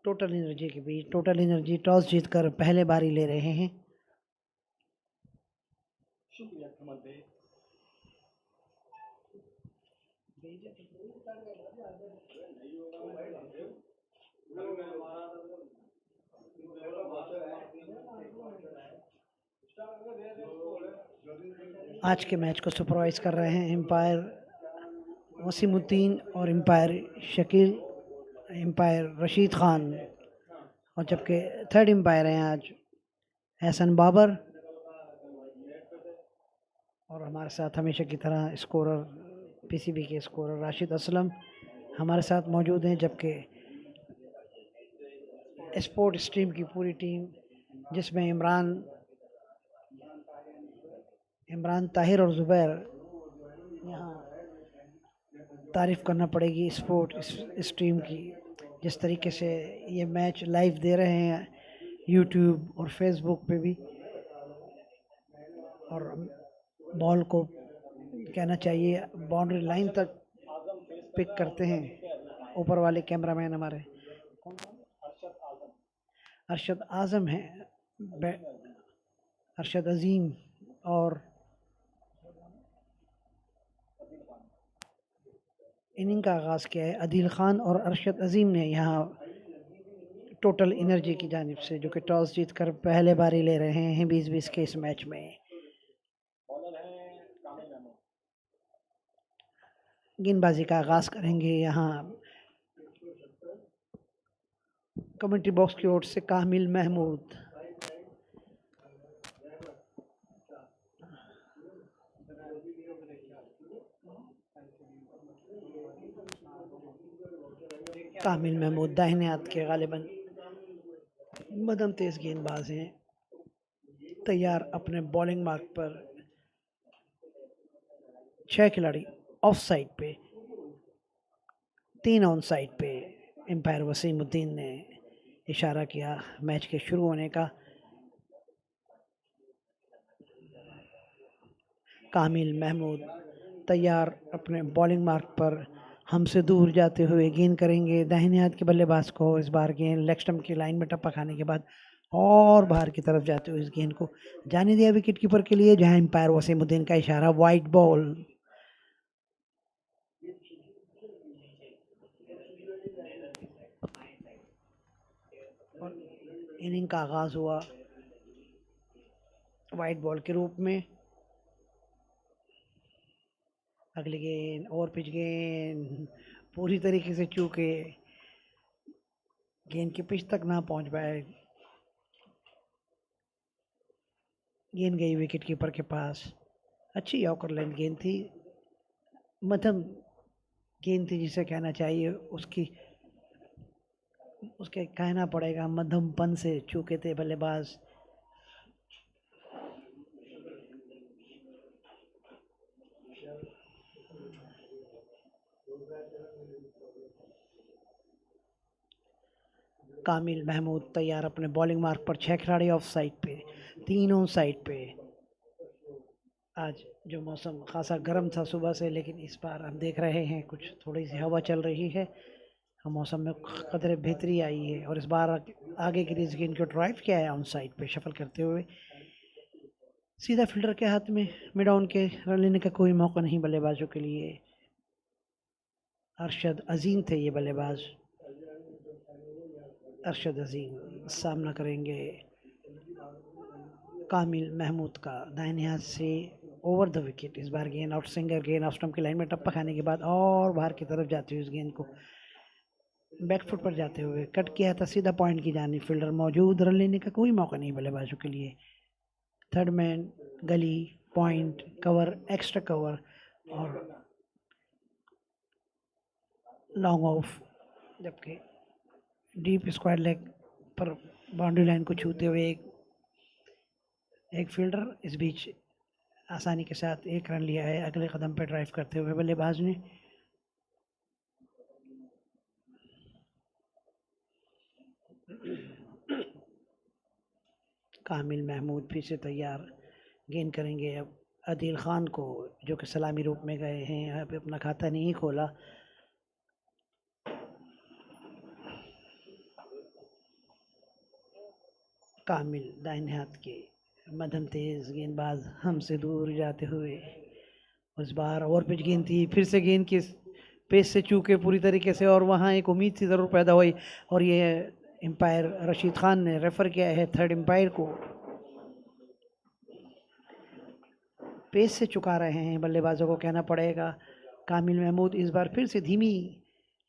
Total energy के बीच total energy toss जीतकर पहले बारी ले रहे हैं। आज के मैच को सुपरवाइज कर रहे हैं एम्पायर वसीमुद्दीन और एम्पायर शकील, एम्पायर रशीद खान, और जबकि थर्ड एम्पायर हैं आज एहसन बाबर, और हमारे साथ हमेशा की तरह स्कोरर पीसीबी के स्कोरर राशिद असलम हमारे साथ मौजूद हैं, जबकि स्पोर्ट स्ट्रीम की पूरी टीम जिसमें इमरान ताहिर और ज़ुबैर, यहाँ तारीफ़ करना पड़ेगी स्पोर्ट स्ट्रीम की, जिस तरीके से ये मैच लाइव दे रहे हैं यूट्यूब और फेसबुक पे भी, और बॉल को कहना चाहिए बाउंड्री लाइन तक पिक करते हैं ऊपर वाले कैमरामैन हमारे अरशद आज़म हैं, अरशद अज़ीम और इनिंग का आगाज़ किया है अदील ख़ान और अरशद अज़ीम ने यहाँ टोटल एनर्जी की जानिब से, जो कि टॉस जीतकर पहले बारी ले रहे हैं 20-20 के इस मैच में। गेंदबाजी का आगाज़ करेंगे यहाँ कमेंट्री बॉक्स की ओर से कामिल महमूद। कामिल महमूद दाहिने हाथ के गालिबन मध्यम तेज गेंदबाज हैं, तैयार अपने बॉलिंग मार्क पर। 6 खिलाड़ी ऑफ साइड पे, 3 ऑन साइड पे। एम्पायर वसीमुद्दीन ने इशारा किया मैच के शुरू होने का। कामिल महमूद तैयार अपने बॉलिंग मार्क पर, हमसे दूर जाते हुए गेंद करेंगे दाहिने हाथ के बल्लेबाज को। इस बार गेंद लेग स्टंप की लाइन में टप्पा खाने के बाद और बाहर की तरफ जाते हुए इस गेंद को जाने दिया विकेट कीपर के लिए, जहां एम्पायर वसीमुद्दीन का इशारा वाइड बॉल। इनिंग का आगाज हुआ वाइड बॉल के रूप में। अगली गेंद और पिच गेंद पूरी तरीके से चूके, गेंद की पिच तक ना पहुंच पाए, गेंद गई विकेट कीपर के पास। अच्छी यॉर्कर लेंथ गेंद थी, मध्यम गेंद थी जिसे कहना चाहिए, उसके कहना पड़ेगा मध्यमपन से चूके थे बल्लेबाज। कामिल महमूद तैयार अपने बॉलिंग मार्क पर। 6 खिलाड़ी ऑफ साइड पे, 3 ऑन साइड पे। आज जो मौसम खासा गर्म था सुबह से, लेकिन इस बार हम देख रहे हैं कुछ थोड़ी सी हवा चल रही है, मौसम में कदरे बेहतरी आई है। और इस बार आगे की इस गेंद को ड्राइव किया है ऑन साइड पे शफल करते हुए, सीधा फील्डर के हाथ में। मिड ऑन के रन लेने का कोई मौका नहीं बल्लेबाजों के लिए। अरशद अजीम थे ये बल्लेबाज, अरशद अजीम सामना करेंगे कामिल महमूद का दाहिने हाथ से ओवर द विकेट। इस बार गेंद आउट सिंगर, गेंद ऑफ स्टंप की लाइन में टप्पा खाने के बाद और बाहर की तरफ जाती हुई इस गेंद को बैकफुट पर जाते हुए कट किया था सीधा पॉइंट की जानी। फील्डर मौजूद, रन लेने का कोई मौका नहीं बल्लेबाजों के लिए। थर्ड मैन, गली, पॉइंट, कवर, एक्स्ट्रा कवर और लॉन्ग ऑफ, जबकि डीप स्क्वायर लेग पर बाउंड्री लाइन को छूते हुए एक फील्डर इस बीच आसानी के साथ 1 रन लिया है अगले कदम पर ड्राइव करते हुए बल्लेबाज ने। कामिल महमूद फिर से तैयार, गेंद करेंगे अब अदील खान को, जो कि सलामी रूप में गए हैं, अभी अपना खाता नहीं खोला। कामिल दाहिने हाथ के मध्यम तेज गेंदबाज हमसे दूर जाते हुए, उस बार ओवर पिच गेंद थी, फिर से गेंद के पेस से चूके पूरी तरीके से, और वहाँ एक उम्मीद सी ज़रूर पैदा हुई, और ये एम्पायर रशीद खान ने रेफ़र किया है थर्ड एम्पायर को। पेस से चुका रहे हैं बल्लेबाजों को, कहना पड़ेगा। कामिल महमूद इस बार फिर से धीमी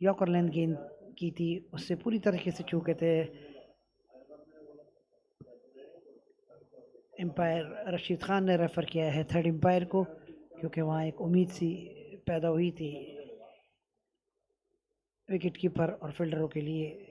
यॉर्कर लेंथ गेंद की थी, उससे पूरी तरीके से चूके थे। एम्पायर रशीद खान ने रेफ़र किया है थर्ड एम्पायर को, क्योंकि वहाँ एक उम्मीद सी पैदा हुई थी विकेट कीपर और फील्डरों के लिए।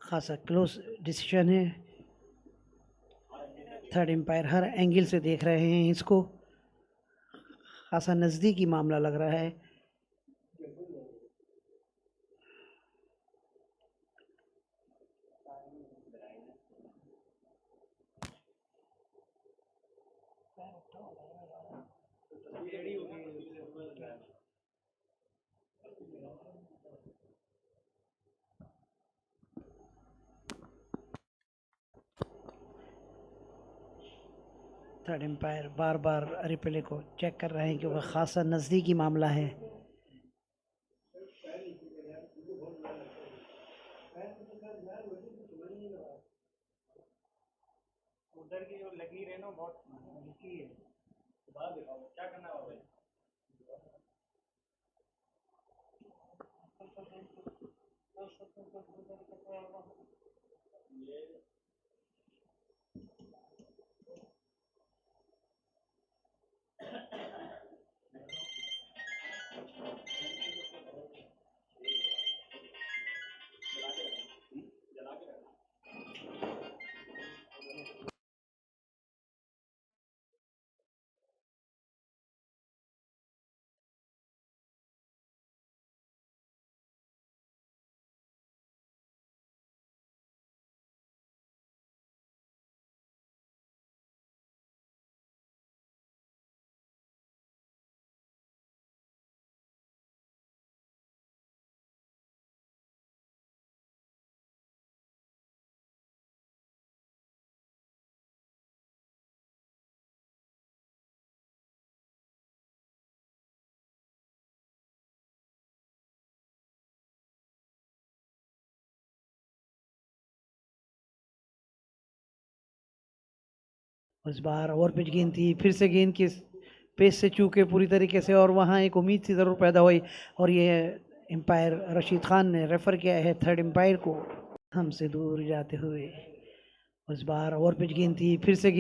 खासा क्लोज डिसीजन है, थर्ड एम्पायर हर एंगल से देख रहे हैं इसको, खासा नज़दीकी मामला लग रहा है। थर्ड एम्पायर बार बार रिप्ले को चेक कर रहे हैं, क्योंकि खासा नज़दीकी मामला है। उधर की जो लगी रहे ना बहुत हल्की है, बाहर दिखाओ क्या करना है भाई। उस बार ओवर पिच गेंद थी, फिर से गेंद के पेस से चूके पूरी तरीके से, और वहाँ एक उम्मीद सी ज़रूर पैदा हुई, और ये एम्पायर रशीद खान ने रेफ़र किया है थर्ड एम्पायर को। हमसे दूर जाते हुए, उस बार ओवर पिच गेंद थी, फिर से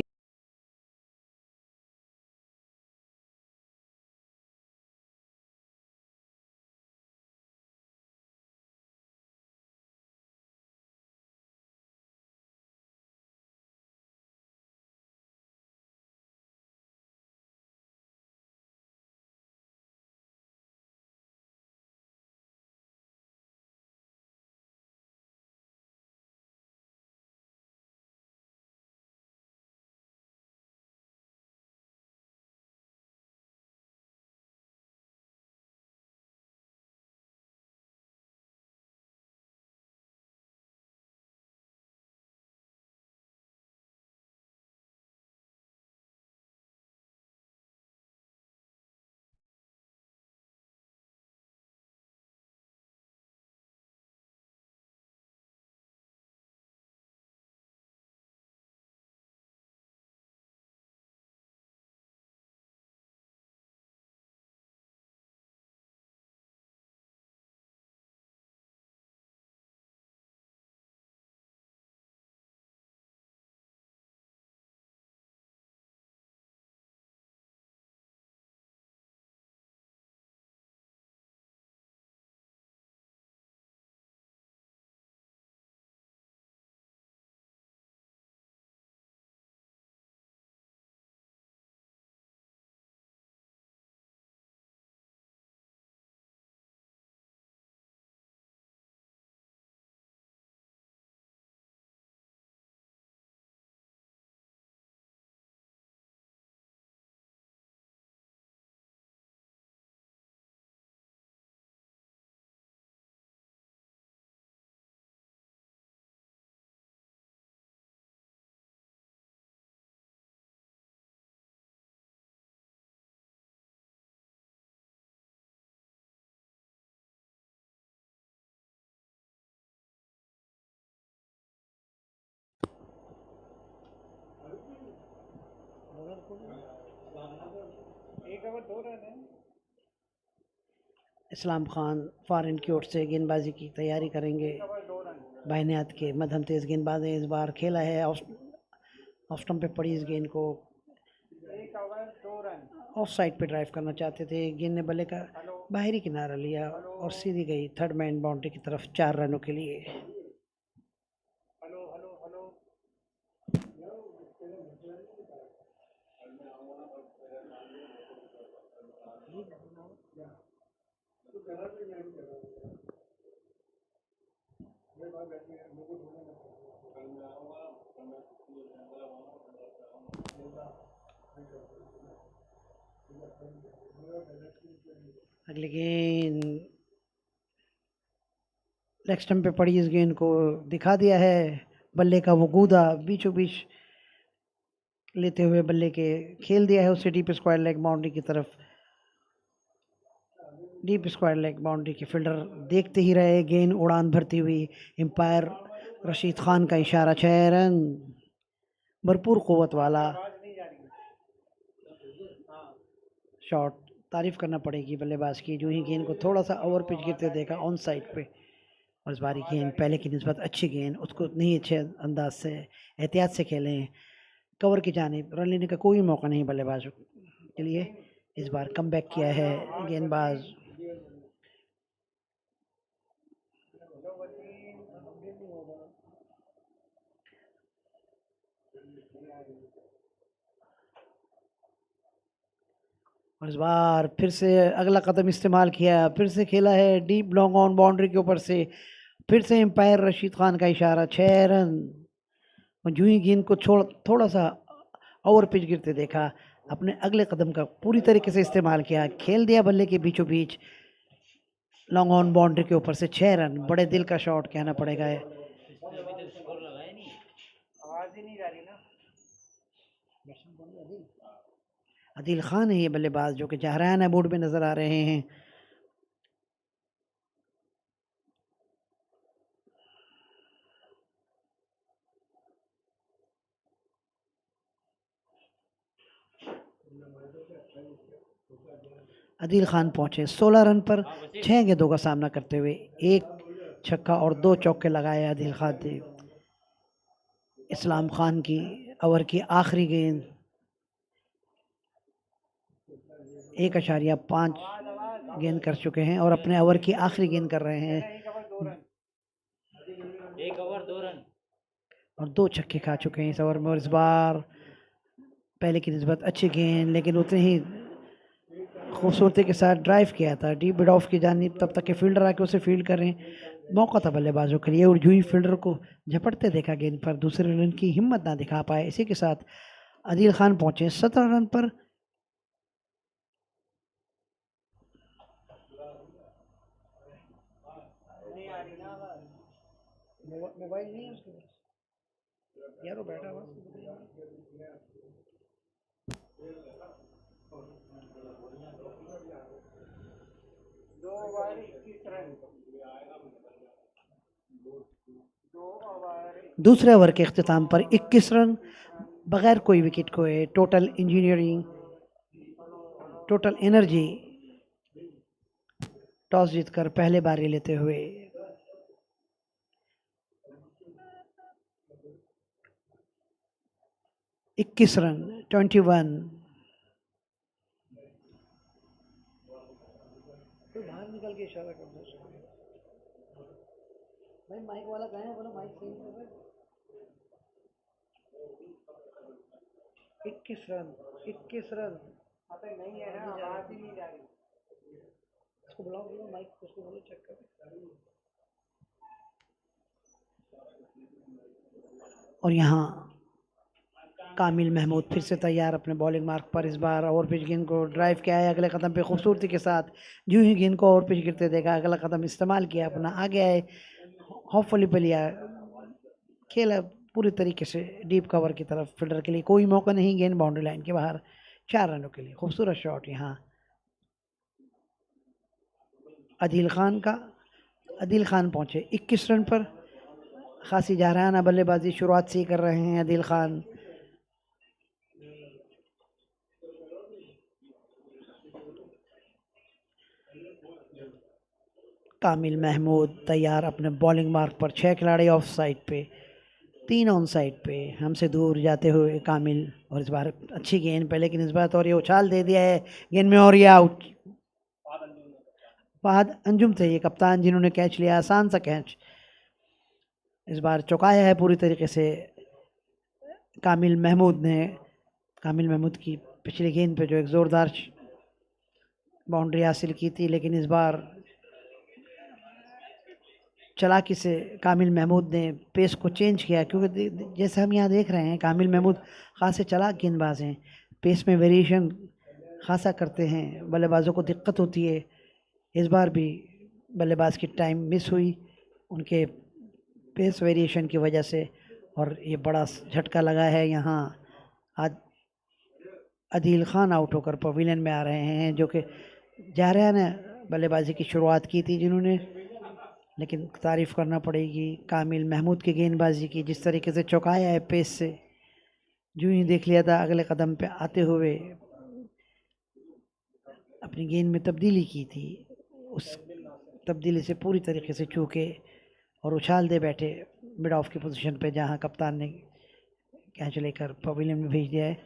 इस्लाम खान फॉरेन की ओर से गेंदबाजी की तैयारी करेंगे। बाहिने हाथ के मध्यम तेज गेंदबाज ने इस बार खेला है, ऑफ स्टंप पे पड़ी इस गेंद को ऑफ साइड पे ड्राइव करना चाहते थे। गेंद ने बल्ले का बाहरी किनारा लिया और सीधी गई थर्ड मैन बाउंड्री की तरफ 4 रनों के लिए। अगली गेंद लेग स्टंप पे पड़ी इस गेंद को दिखा दिया है, बल्ले का वो कूदा बीचों बीच लेते हुए बल्ले के खेल दिया है उसे डीप स्क्वायर लेग बाउंड्री की तरफ। डीप स्क्वायर लेग बाउंड्री के फील्डर देखते ही रहे, गेंद उड़ान भरती हुई। एम्पायर रशीद खान का इशारा, 6 रन। भरपूर कुव्वत वाला शॉट, तारीफ करना पड़ेगी बल्लेबाज की। जो ही गेंद को थोड़ा सा ओवर पिच गिरते देखा ऑन साइड पे, और इस बारी गेंद पहले की निस्बत अच्छी गेंद, उसको उतनी अच्छे अंदाज से एहतियात से खेलें। कवर की जानिब रन लेने का कोई मौका नहीं बल्लेबाजों के लिए। इस बार कमबैक किया है गेंदबाज। और इस बार फिर से अगला कदम इस्तेमाल किया, फिर से खेला है डीप लॉन्ग ऑन बाउंड्री के ऊपर से। फिर से एम्पायर रशीद खान का इशारा, 6 रन। और जो ही गेंद को छोड़ थोड़ा सा ओवर पिच गिरते देखा, अपने अगले कदम का पूरी तरीके से इस्तेमाल किया, खेल दिया बल्ले के बीचों बीच लॉन्ग ऑन बाउंड्री के ऊपर से 6 रन। बड़े दिल का शॉट कहना पड़ेगा है। आदिल खान है ये बल्लेबाज जो कि जहराना बोर्ड में नजर आ रहे हैं। आदिल खान पहुंचे 16 रन पर 6 गेंदों का सामना करते हुए। 1 छक्का और 2 चौके लगाए आदिल खान ने। इस्लाम खान की ओवर की आखिरी गेंद 1.5 गेंद कर चुके हैं और अपने ओवर की आखिरी गेंद कर रहे हैं। 1 ओवर 2 रन और 2 छक्के खा चुके हैं इस ओवर में। और इस बार पहले की निस्बत अच्छी गेंद, लेकिन उतनी ही खूबसूरती के साथ ड्राइव किया था डीप मिड ऑफ की जानिब। तब तक के फील्डर आके उसे फील्ड कर रहे हैं, मौका था बल्लेबाजों के लिए। और जो ही फील्डर को झपटते देखा गेंद पर, दूसरे रन की हिम्मत ना दिखा पाए। इसी के साथ आदिल खान पहुंचे 17 रन पर। मोबाइल नहीं है उसके पास यार, वो बैठा हुआ। दूसरे ओवर के इख्तिताम पर 21 रन बगैर कोई विकेट खोए। Total engineering, total energy toss जीतकर पहले बारी लेते हुए 21 रन 21। तो बाहर निकल के इशारा कर दो भाई, माइक वाला कहाँ है, बोलो माइक सही कर। 21 रन 21 रन नहीं है ना, आवाज ही नहीं जा रही। उसको बुलाओ, बोलो माइक, उसको बोलो चेक कर। और यहाँ कामिल महमूद फिर से तैयार अपने बॉलिंग मार्क पर। इस बार ओवर पिच गेंद को ड्राइव किया है अगले कदम पे खूबसूरती के साथ। जो ही गेंद को ओवर पिच गिरते देखा, अगला कदम इस्तेमाल किया अपना, आगे आए, होपफुली पे लिया, खेला पूरी तरीके से डीप कवर की तरफ। फील्डर के लिए कोई मौका नहीं, गेंद बाउंड्री लाइन के बाहर 4 रनों के लिए। खूबसूरत शॉट यहाँ आदिल खान पहुंचे 21 रन पर। खासी जहराना बल्लेबाजी शुरुआत से ही कर रहे हैं आदिल खान। कामिल महमूद तैयार अपने बॉलिंग मार्क पर 6 खिलाड़ी ऑफ साइड पे, 3 ऑन साइड पे, हमसे दूर जाते हुए कामिल। और इस बार अच्छी गेंद पे, लेकिन इस बार तो और ये उछाल दे दिया है गेंद में और ये आउट। फहद अंजुम थे ये कप्तान जिन्होंने कैच लिया, आसान सा कैच। इस बार चौकाया है पूरी तरीके से कामिल महमूद ने। कामिल महमूद की पिछली गेंद पे जो एक ज़ोरदार बाउंड्री हासिल की थी, लेकिन इस बार चालाकी से कामिल महमूद ने पेस को चेंज किया, क्योंकि जैसे हम यहाँ देख रहे हैं कामिल महमूद खासे चालाक गेंदबाज हैं, पेस में वेरिएशन खासा करते हैं, बल्लेबाजों को दिक्कत होती है। इस बार भी बल्लेबाज की टाइम मिस हुई उनके पेस वेरिएशन की वजह से, और ये बड़ा झटका लगा है यहाँ। आज आदिल खान आउट होकर पवेलियन में आ रहे हैं, जो कि जारिया ने बल्लेबाजी की शुरुआत की थी जिन्होंने, लेकिन तारीफ़ करना पड़ेगी कामिल महमूद की गेंदबाजी की, जिस तरीके से चौकाया है पेस से। जो ही देख लिया था अगले कदम पे आते हुए अपनी गेंद में तब्दीली की थी, उस तब्दीली से पूरी तरीके से चूके और उछाल दे बैठे मिड ऑफ की पोजीशन पे, जहां कप्तान ने कैच लेकर पवेलियन में भेज दिया है।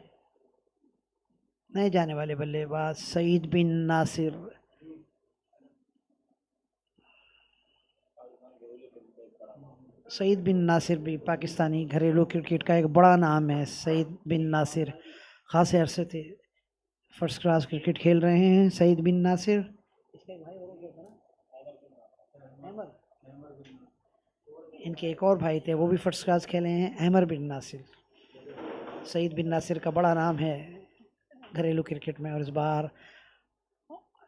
नए जाने वाले बल्लेबाज सईद बिन नासिर। सईद बिन नासिर भी पाकिस्तानी घरेलू क्रिकेट का एक बड़ा नाम है। सईद बिन नासिर खासे अरसे से फर्स्ट क्लास क्रिकेट खेल रहे हैं। सईद बिन नासिर, इनके एक और भाई थे वो भी फर्स्ट क्लास खेले हैं, अहमर बिन नासिर। सईद बिन नासिर का बड़ा नाम है घरेलू क्रिकेट में, और इस बार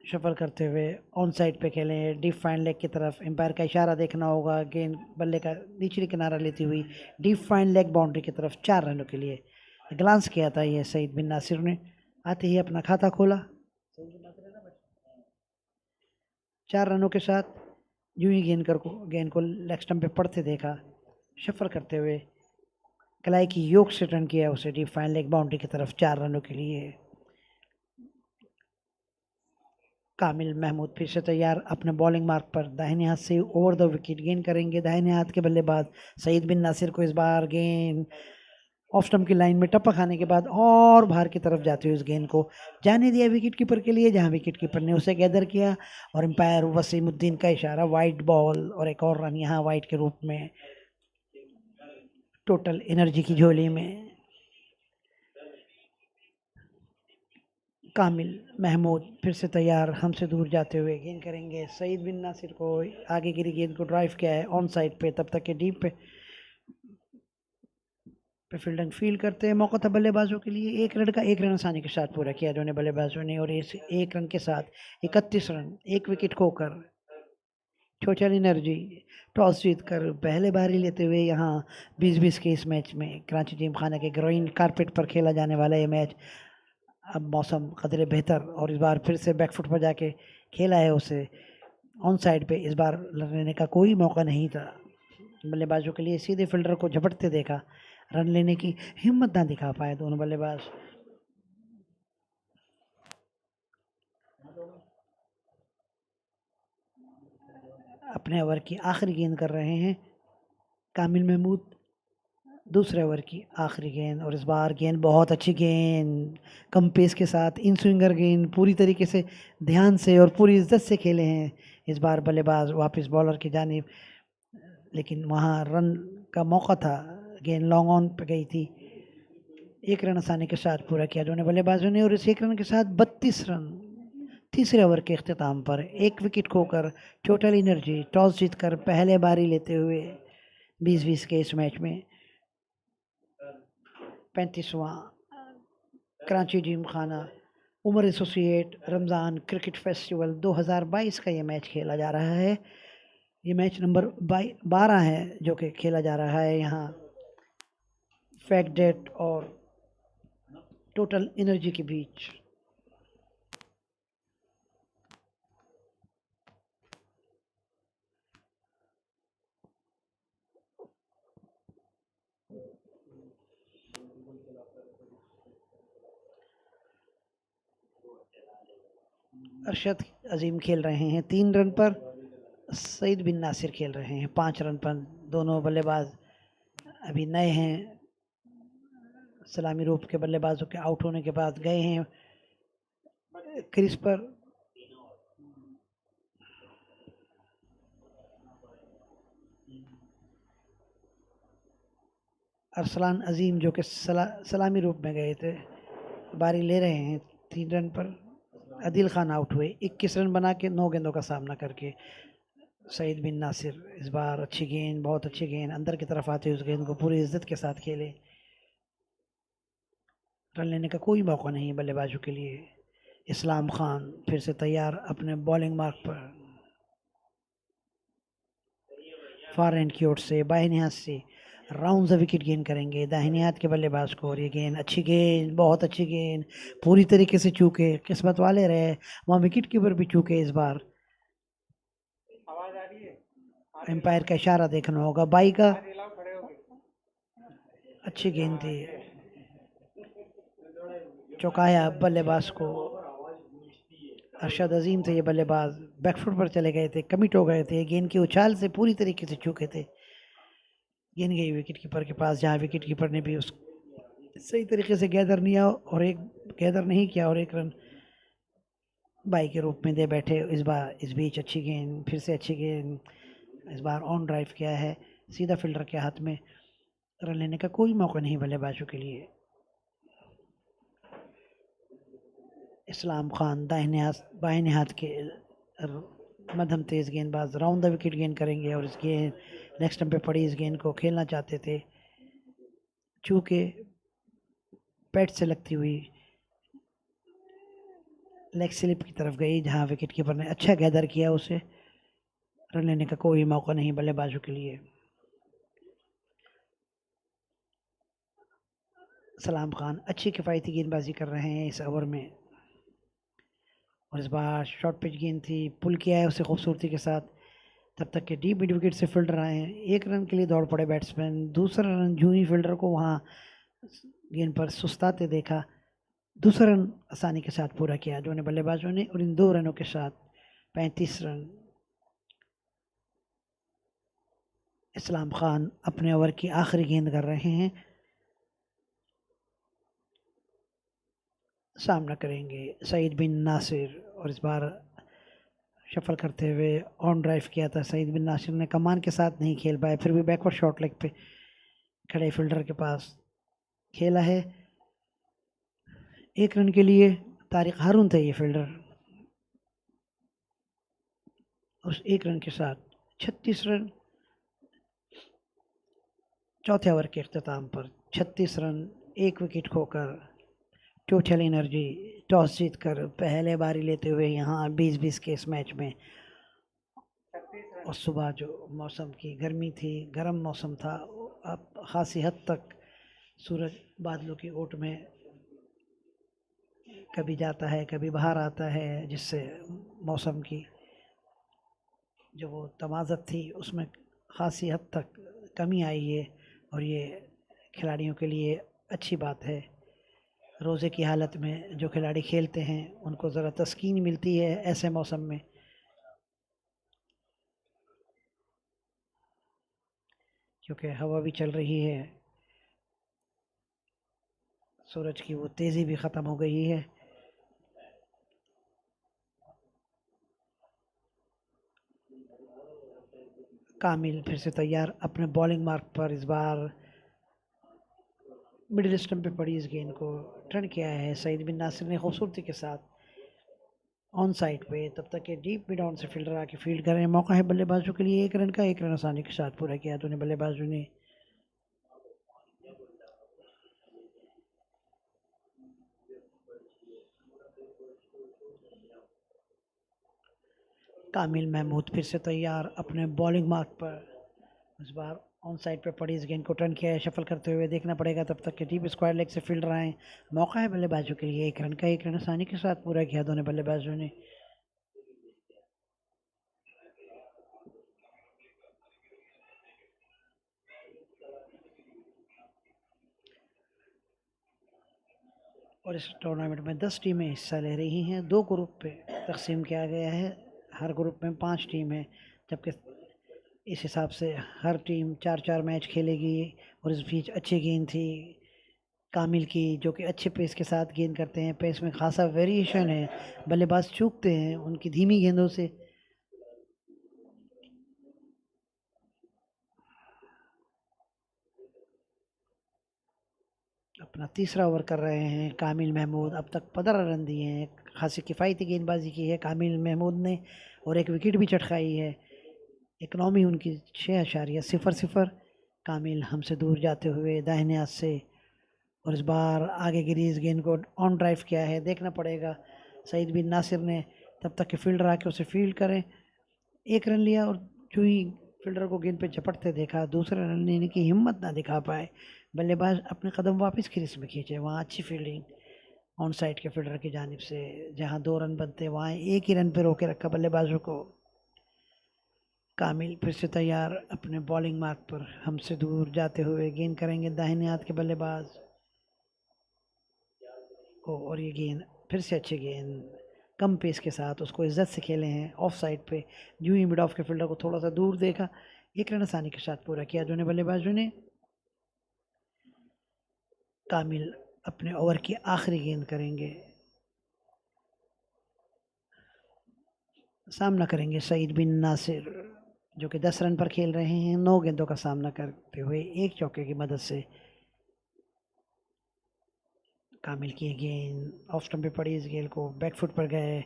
शफल करते हुए ऑन साइड पे खेले हैं, डीप फाइन लेग की तरफ। एम्पायर का इशारा देखना होगा, गेंद बल्ले का निचली किनारा लेती हुई डीप फाइन लेग बाउंड्री की तरफ 4 रनों के लिए। ग्लांस किया था ये सईद बिन नासिर ने, आते ही अपना खाता खोला 4 रनों के साथ। यूं ही गेंद को लेग स्टंप पे पड़ते देखा, शफल करते हुए कलाई की योक से टर्न किया उसे डीप फाइन लेग बाउंड्री की तरफ 4 रनों के लिए। कामिल महमूद फिर से तैयार अपने बॉलिंग मार्क पर, दाहिने हाथ से ओवर द विकेट गेंद करेंगे दाहिने हाथ के बल्लेबाज सईद बिन नासिर को। इस बार गेंद ऑफ स्टंप की लाइन में टप्पा खाने के बाद और बाहर की तरफ जाते हुए इस गेंद को जाने दिया विकेट कीपर के लिए, जहां विकेट कीपर ने उसे गैदर किया, और एम्पायर वसीमुद्दीन का इशारा वाइड बॉल, और एक और रन यहाँ वाइड के रूप में टोटल एनर्जी की झोली में। कामिल महमूद फिर से तैयार हमसे दूर जाते हुए गेंद करेंगे सईद बिन नासिर को। आगे गिरी गेंद को ड्राइव किया है ऑन साइड पे, तब तक के डीप पे फील्डिंग फील्ड करते हैं। मौका था बल्लेबाजों के लिए, एक रन का 1 रन आसानी के साथ पूरा किया दोनों बल्लेबाजों ने, और इस 1 रन के साथ 31 रन, 1 विकेट खोकर टोटल एनर्जी टॉस जीत कर पहले बारी लेते हुए यहाँ 20-20 के इस मैच में कराची जिमखाना के ग्रीन कारपेट पर खेला जाने वाला ये मैच। अब मौसम कदरे बेहतर, और इस बार फिर से बैकफुट पर जाके खेला है उसे ऑन साइड पे। इस बार रन लेने का कोई मौका नहीं था बल्लेबाजों के लिए, सीधे फील्डर को झपटते देखा, रन लेने की हिम्मत ना दिखा पाए दोनों बल्लेबाज। अपने ओवर की आखिरी गेंद कर रहे हैं कामिल महमूद, दूसरे ओवर की आखिरी गेंद, और इस बार गेंद बहुत अच्छी गेंद, कम पेस के साथ इन स्विंगर गेंद, पूरी तरीके से ध्यान से और पूरी इज्जत से खेले हैं इस बार बल्लेबाज वापस बॉलर की जानिब, लेकिन वहाँ रन का मौका था, गेंद लॉन्ग ऑन पे गई थी। 1 रन आसानी के साथ पूरा किया दोनों बल्लेबाजों ने, और इस 1 रन के साथ 32 रन तीसरे ओवर के अख्तिताम पर 1 विकेट खोकर टोटल एनर्जी टॉस जीतकर पहले बारी लेते हुए 20-20 के इस मैच में 35वां Karachi Gymkhana Umar associate Ramzan cricket festival 2022 का ये मैच खेला जा रहा है। ये मैच नंबर 12 है जो कि खेला जा रहा है यहाँ फैक्टडेट और टोटल एनर्जी के बीच। अरशद अजीम खेल रहे हैं 3 रन पर, सईद बिन नासिर खेल रहे हैं 5 रन पर। दोनों बल्लेबाज अभी नए हैं, सलामी रूप के बल्लेबाजों के आउट होने के बाद गए हैं क्रीज पर। अरसलान अजीम जो कि सलामी रूप में गए थे, बारी ले रहे हैं 3 रन पर। आदिल खान आउट हुए 21 रन बना के 9 गेंदों का सामना करके। सईद बिन नासिर इस बार अच्छी गेंद, बहुत अच्छी गेंद, अंदर की तरफ आते उस गेंद को पूरी इज्जत के साथ खेले। रन लेने का कोई मौका नहीं बल्लेबाजों के लिए। इस्लाम खान फिर से तैयार अपने बॉलिंग मार्क पर। फार एंड की ओर से बाहिनी हाथ से राउंड विकेट गेंद करेंगे दाहिने हाथ के बल्लेबाज को। और ये गेंद अच्छी गेंद, बहुत अच्छी गेंद, पूरी तरीके से चूके, किस्मत वाले रहे वहाँ विकेट कीपर भी चूके इस बार। एम्पायर का इशारा देखना होगा बाई का। अच्छी गेंद थी, चौकाया बल्लेबाज को। अरशद अजीम थे ये बल्लेबाज, बैकफुट पर चले गए थे, कमिट हो गए थे, गेंद की उछाल से पूरी तरीके से चूके थे। गेंद गई विकेट कीपर के पास, जहाँ विकेट कीपर ने भी उस सही तरीके से गैदर नहीं किया और एक गैदर नहीं किया और 1 रन बाई के रूप में दे बैठे। इस बार इस बीच अच्छी गेंद, फिर से अच्छी गेंद, इस बार ऑन ड्राइव किया है सीधा फील्डर के हाथ में। रन लेने का कोई मौका नहीं बल्लेबाजों के लिए। इस्लाम खान दाहिने हाथ बाहिने हाथ के मध्यम तेज गेंदबाज राउंड द विकेट गेंद करेंगे। और इस गेंद लेग स्टंप पे पड़ी इस गेंद को खेलना चाहते थे, चूंकि पैड से लगती हुई लेग स्लिप की तरफ गई, जहां विकेट कीपर ने अच्छा गैदर किया उसे। रन लेने का कोई मौका नहीं बल्लेबाजों के लिए। सलाम खान अच्छी किफ़ायती गेंदबाजी कर रहे हैं इस ओवर में। और इस बार शॉर्ट पिच गेंद थी, पुल किया है उसे खूबसूरती के साथ। तब तक के डीप मिड विकेट से फील्डर आए, 1 रन के लिए दौड़ पड़े बैट्समैन। दूसरा रन जूही फील्डर को वहाँ गेंद पर सुस्ताते देखा, दूसरा रन आसानी के साथ पूरा किया दोनों बल्लेबाजों ने। और इन 2 रनों के साथ 35 रन। इस्लाम खान अपने ओवर की आखिरी गेंद कर रहे हैं, सामना करेंगे सईद बिन नासिर। और इस बार शफल करते हुए ऑन ड्राइव किया था सईद बिन नासिर ने, कमान के साथ नहीं खेल पाए, फिर भी बैकवर्ड शॉट लेग पे खड़े फील्डर के पास खेला है। 1 रन के लिए तारिक हारून थे ये फील्डर। उस 1 रन के साथ 36 रन। चौथे ओवर के अख्ताम पर 36 रन, 1 विकेट खोकर टोटल एनर्जी टॉस जीतकर पहले बारी लेते हुए यहाँ 20-20 के इस मैच में। और सुबह जो मौसम की गर्मी थी, गर्म मौसम था, अब खासी हद तक सूरज बादलों की ओट में कभी जाता है कभी बाहर आता है, जिससे मौसम की जो वो तमाज़त थी उसमें खासी हद तक कमी आई है। और ये खिलाड़ियों के लिए अच्छी बात है। रोज़े की हालत में जो खिलाड़ी खेलते हैं उनको ज़रा तस्कीन मिलती है ऐसे मौसम में, क्योंकि हवा भी चल रही है, सूरज की वो तेज़ी भी ख़त्म हो गई है। कामिल फिर से तैयार अपने बॉलिंग मार्क पर। इस बार मिडिल स्टंप पे पड़ी इस गेंद को टर्न किया है सईद बिन नासिर ने खूबसूरती के साथ ऑन साइड पे। तब तक के डीप मिड ऑन से फील्डर आके फील्ड कर रहे हैं। मौका है बल्लेबाजों के लिए 1 रन का, 1 रन आसानी के साथ पूरा किया दोनों बल्लेबाजों ने। कामिल महमूद फिर से तैयार अपने बॉलिंग मार्क पर। इस बार ऑन साइड पे पड़ी इस गेंद को टर्न किया है शफल करते हुए, देखना पड़ेगा तब तक के डीप स्क्वायर लेग से फील्डर आए। मौका है बल्लेबाजों के लिए 1 रन का, 1 रन आसानी के साथ पूरा किया दोनों बल्लेबाजों ने। और इस टूर्नामेंट में 10 टीमें हिस्सा ले रही हैं, 2 ग्रुप पे तकसीम किया गया है, हर ग्रुप में 5 टीम है। जबकि इस हिसाब से हर टीम 4-4 मैच खेलेगी। और इस बीच अच्छी गेंद थी कामिल की, जो कि अच्छे पेस के साथ गेंद करते हैं। पेस में खासा वेरिएशन है, बल्लेबाज चूकते हैं उनकी धीमी गेंदों से। अपना तीसरा ओवर कर रहे हैं कामिल महमूद। अब तक 15 रन दिए हैं, खासी किफ़ायती गेंदबाजी की है कामिल महमूद ने और एक विकेट भी चटकाई है। इकनॉमी उनकी 6.00। कामिल हमसे दूर जाते हुए दाहिने हाथ से, और इस बार आगे गिरी इस गेंद को ऑन ड्राइव किया है। देखना पड़ेगा सईद बिन नासिर ने तब तक कि फील्डर आके उसे फील्ड करें। एक रन लिया और जो ही फील्डर को गेंद पे झपटते देखा, दूसरे रन लेने की हिम्मत ना दिखा पाए। बल्लेबाज अपने कदम वापस क्रीज में खींचे। वहाँ अच्छी फील्डिंग ऑन साइड के फील्डर की जानिब से, जहाँ 2 रन बनते वहाँ एक ही रन पे रोके रखा बल्लेबाजों को। कामिल फिर से तैयार अपने बॉलिंग मार्क पर हमसे दूर जाते हुए गेंद करेंगे दाहिने हाथ के बल्लेबाज को। और ये गेंद फिर से अच्छी गेंद कम पेस के साथ उसको इज्जत से खेले हैं ऑफ साइड पे। यूं ही मिड ऑफ के फील्डर को थोड़ा सा दूर देखा, एक रन आसानी के साथ पूरा किया दोनों बल्लेबाजों ने। कामिल अपने ओवर की आखिरी गेंद करेंगे, सामना करेंगे सईद बिन नासिर, जो कि 10 रन पर खेल रहे हैं 9 गेंदों का सामना करते हुए एक चौके की मदद से। कामिल की गेंद ऑफ स्टंप पे पड़ी, इस गेंद को बैकफुट पर गए,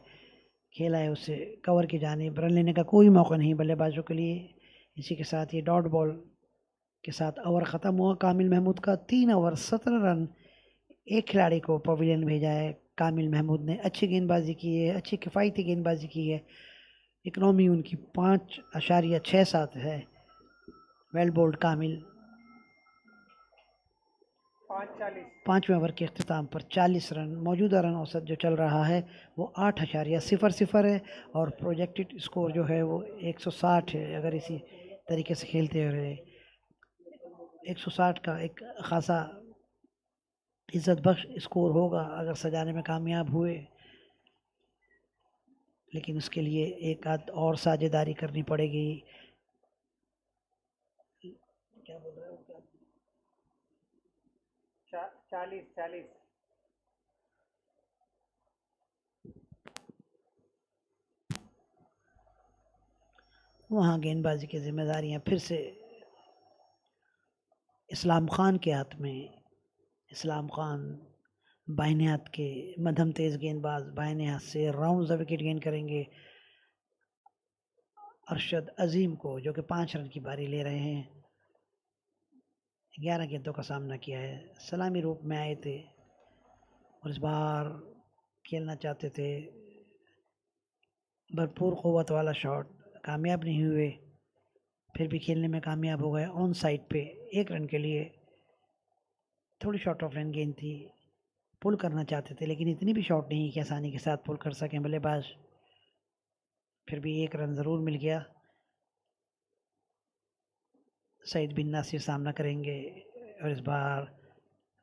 खेला है उसे कवर की जानिब। रन लेने का कोई मौका नहीं बल्लेबाजों के लिए। इसी के साथ ये डॉट बॉल के साथ ओवर ख़त्म हुआ। कामिल महमूद का 3 ओवर 17 रन। एक खिलाड़ी को पवेलियन भेजा है। कामिल महमूद ने अच्छी गेंदबाजी की है, अच्छी किफ़ायती गेंदबाजी की है। इकनॉमी उनकी 5.67 है। वेल बोल्ड कामिल। 5वें ओवर के अख्ताम पर 40 रन। मौजूदा रन औसत जो चल रहा है वो 8.00 है और प्रोजेक्टेड स्कोर जो है वो 160 है। अगर इसी तरीके से खेलते रहे 160 का एक खासा इज्जत बख्श स्कोर होगा अगर सजाने में कामयाब हुए। लेकिन उसके लिए एक आध और साझेदारी करनी पड़ेगी। क्या बोल रहे हो? 40 वहाँ गेंदबाजी की जिम्मेदारियां फिर से इस्लाम खान के हाथ में। इस्लाम खान बाहिने हाथ के मध्यम तेज गेंदबाज, बाहिने हाथ से राउंड द विकेट गेंद करेंगे अरशद अजीम को, जो कि 5 रन की बारी ले रहे हैं। 11 गेंदों का सामना किया है, सलामी रूप में आए थे और इस बार खेलना चाहते थे भरपूर क़ुव्वत वाला शॉट, कामयाब नहीं हुए। फिर भी खेलने में कामयाब हो गए ऑन साइड पे 1 रन के लिए। थोड़ी शॉर्ट ऑफ लाइन गेंद थी, पुल करना चाहते थे लेकिन इतनी भी शॉट नहीं कि आसानी के साथ पुल कर सकें बल्लेबाज। फिर भी 1 रन ज़रूर मिल गया। सईद बिन नासिर सामना करेंगे और इस बार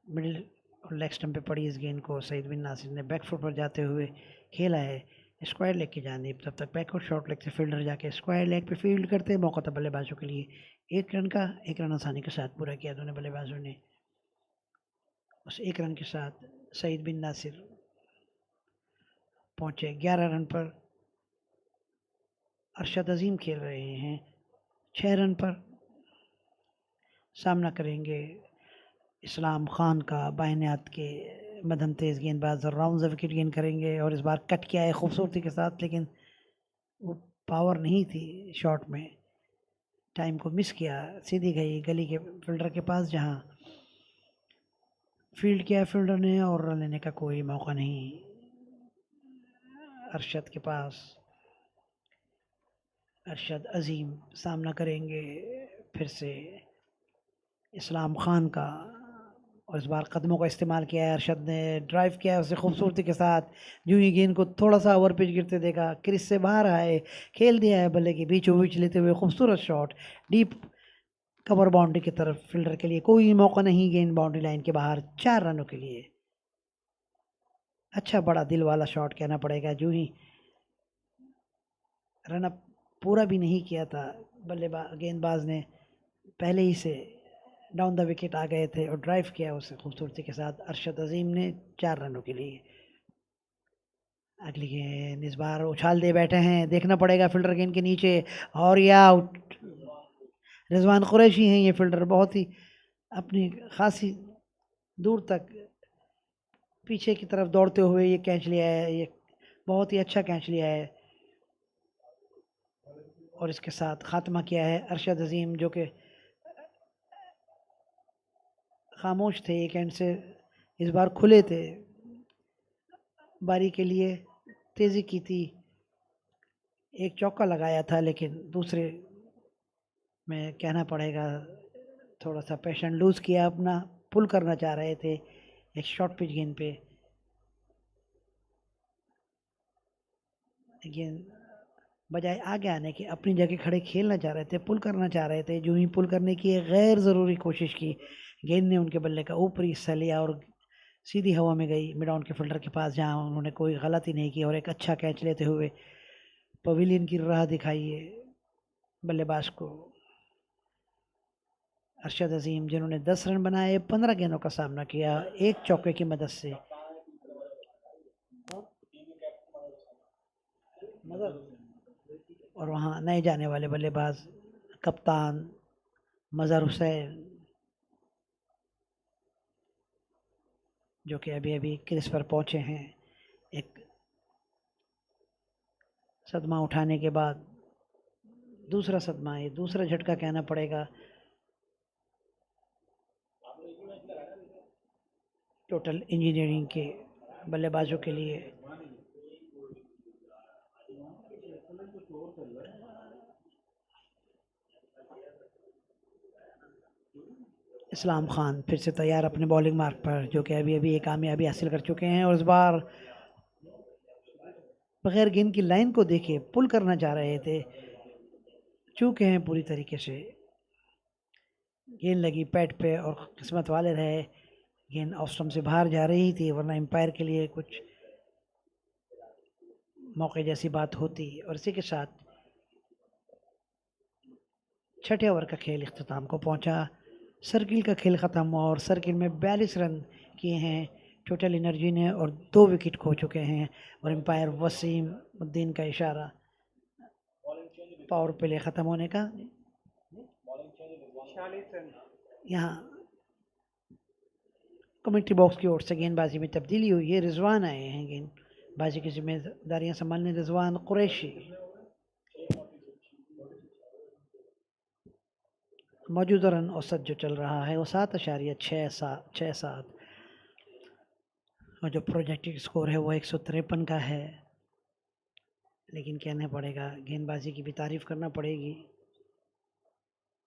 मिडिल और लेग स्टंप पे पड़ी इस गेंद को सईद बिन नासिर ने बैकफुट पर जाते हुए खेला है स्क्वायर लेग की जानिब। तब तक बैकवर्ड शॉर्ट लेग से फील्डर जाके स्क्वायर लेग पे फील्ड करते हैं। मौका था बल्लेबाजों के लिए 1 रन का। 1 रन आसानी के साथ पूरा किया दोनों बल्लेबाजों ने। उस 1 रन के साथ सईद बिन नासिर पहुंचे 11 रन पर। अरशद अजीम खेल रहे हैं 6 रन पर। सामना करेंगे इस्लाम खान का बाहिने हाथ के मध्यम तेज़ गेंदबाज, राउंड द विकेट गेंद करेंगे और इस बार कट किया है खूबसूरती के साथ, लेकिन वो पावर नहीं थी शॉट में, टाइम को मिस किया। सीधी गई गली के फील्डर के पास, जहां फील्ड किया फील्डर ने और रन लेने का कोई मौका नहीं अरशद के पास। अरशद अजीम सामना करेंगे फिर से इस्लाम खान का और इस बार कदमों का इस्तेमाल किया है अरशद ने, ड्राइव किया है उसे खूबसूरती के साथ। यूं ही गेंद को थोड़ा सा ओवर पिच गिरते देखा, क्रीज से बाहर आए, खेल दिया है बल्ले के बीचों बीच लेते हुए खूबसूरत शॉट डीप कवर बाउंड्री की तरफ। फील्डर के लिए कोई मौका नहीं, गेंद बाउंड्री लाइन के बाहर 4 रनों के लिए। अच्छा बड़ा दिल वाला शॉट कहना पड़ेगा। जो ही रन अप पूरा भी नहीं किया था। गेंदबाज ने पहले ही से डाउन द विकेट आ गए थे और ड्राइव किया उसे खूबसूरती के साथ अरशद अजीम ने 4 रनों के लिए। अगली गेंद इस बार उछाल दे बैठे हैं, देखना पड़ेगा फील्डर गेंद के नीचे, और ये आउट। रिजवान कुरैशी हैं ये फील्डर, बहुत ही अपनी खासी दूर तक पीछे की तरफ दौड़ते हुए ये कैच लिया है, ये बहुत ही अच्छा कैच लिया है। और इसके साथ खात्मा किया है अरशद अजीम, जो कि खामोश थे एक एंड से, इस बार खुले थे, बारी के लिए तेज़ी की थी। एक चौका लगाया था लेकिन दूसरे में कहना पड़ेगा थोड़ा सा पैशन लूज़ किया अपना, पुल करना चाह रहे थे एक शॉर्ट पिच गेंद पे। गेंद बजाय आगे आने के अपनी जगह खड़े खेलना चाह रहे थे, पुल करना चाह रहे थे। जो ही पुल करने की एक गैर ज़रूरी कोशिश की, गेंद ने उनके बल्ले का ऊपरी हिस्सा लिया और सीधी हवा में गई मिड ऑन के फील्डर के पास, जहां उन्होंने कोई गलती नहीं की और एक अच्छा कैच लेते हुए पवेलियन की राह दिखाई है बल्लेबाज को। अरशद अजीम जिन्होंने 10 रन बनाए, 15 गेंदों का सामना किया एक चौके की मदद से। और वहां नए जाने वाले बल्लेबाज कप्तान मजहर हुसैन, जो कि अभी अभी क्रीज पर पहुंचे हैं एक सदमा उठाने के बाद। दूसरा सदमा, ये दूसरा झटका कहना पड़ेगा टोटल इंजीनियरिंग के बल्लेबाजों के लिए। इस्लाम खान फिर से तैयार अपने बॉलिंग मार्क पर, जो कि अभी अभी एक कामयाबी हासिल कर चुके हैं और इस बार बगैर गेंद की लाइन को देखे पुल करना चाह रहे थे, चूके हैं पूरी तरीके से। गेंद लगी पैड पे और किस्मत वाले रहे, गेंद ऑफ स्टंप से बाहर जा रही थी, वरना एम्पायर के लिए कुछ मौके जैसी बात होती। और इसी के साथ छठे ओवर का खेल इख्तिताम को पहुंचा। सर्किल का खेल ख़त्म हुआ और सर्किल में 42 रन किए हैं टोटल एनर्जी ने और 2 विकेट खो चुके हैं। और एम्पायर वसीम उद्दीन का इशारा पावर प्ले ख़त्म होने का। यहाँ कमेंट्री बॉक्स की ओर से गेंदबाजी में तब्दीली हुई है, रिजवान आए हैं गेंदबाजी की जिम्मेदारियां संभालने, रिजवान कुरैशी। मौजूदा रन औसत जो चल रहा है वो 7.67 और जो प्रोजेक्टेड स्कोर है वो 153 का है। लेकिन कहना पड़ेगा गेंदबाजी की भी तारीफ करना पड़ेगी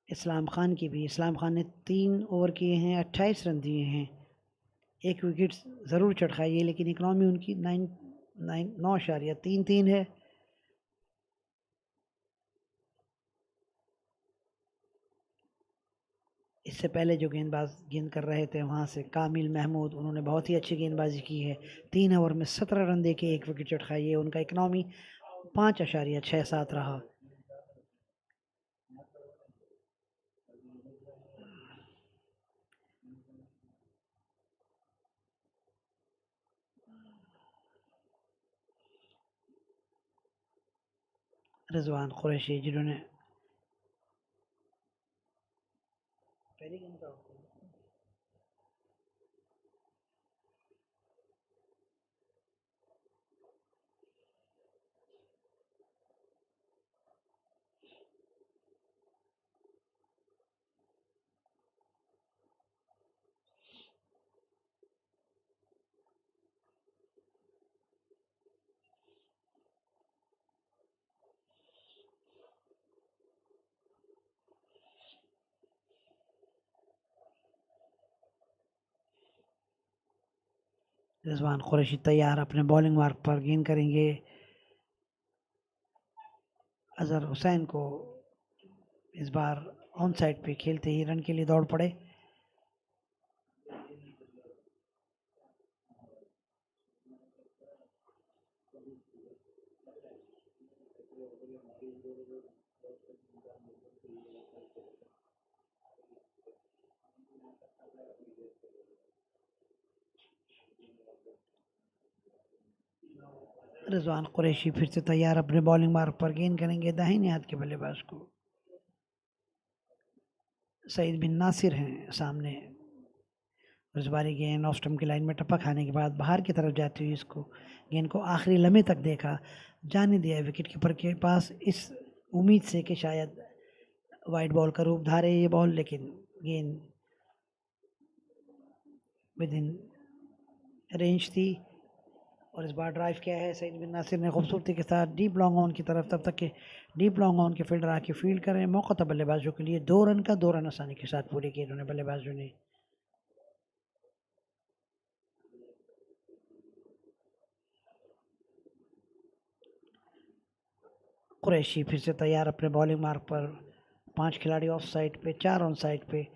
इस्लाम खान की भी। इस्लाम खान ने 3 ओवर किए हैं, 28 रन दिए हैं, एक विकेट ज़रूर चटकाई है, लेकिन इकनॉमी उनकी 9.33 है। इससे पहले जो गेंदबाज गेंद कर रहे थे वहाँ से कामिल महमूद, उन्होंने बहुत ही अच्छी गेंदबाजी की है, 3 ओवर में 17 रन देके एक विकेट चटकाई है। उनका इकनॉमी 5.67 रहा। रिजवान कुरैशी जिन्होंने पहली गेंद का रिजवान कुरैशी तैयार अपने बॉलिंग मार्क पर, गेंद करेंगे अजहर हुसैन को। इस बार ऑन साइड पे खेलते ही रन के लिए दौड़ पड़े। रिजवान कुरैशी फिर से तैयार अपने बॉलिंग मार्क पर गेंद करेंगे दाहिने हाथ के बल्लेबाज को। सईद बिन नासिर हैं सामने। इस बारी गेंद ऑफ स्टंप की लाइन में टप्पा खाने के बाद बाहर की तरफ जाती हुई इसको गेंद को आखिरी लम्हे तक देखा, जाने दिया विकेट कीपर के पास इस उम्मीद से कि शायद वाइड बॉल का रूप धारे ये बॉल, लेकिन गेंद विद इन रेंज थी। और इस बार ड्राइव किया है सईद बिन नासिर ने खूबसूरती के साथ डीप लॉन्ग ऑन की तरफ, तब तक के डीप लॉन्ग ऑन के फील्डर आके फील्ड करें। मौका था बल्लेबाजों के लिए 2 रन का, 2 रन आसानी के साथ पूरे किए उन्होंने बल्लेबाजों ने। कुरैशी फिर से तैयार अपने बॉलिंग मार्क पर। 5 खिलाड़ी ऑफ साइड पे, 4 ऑन साइड पे।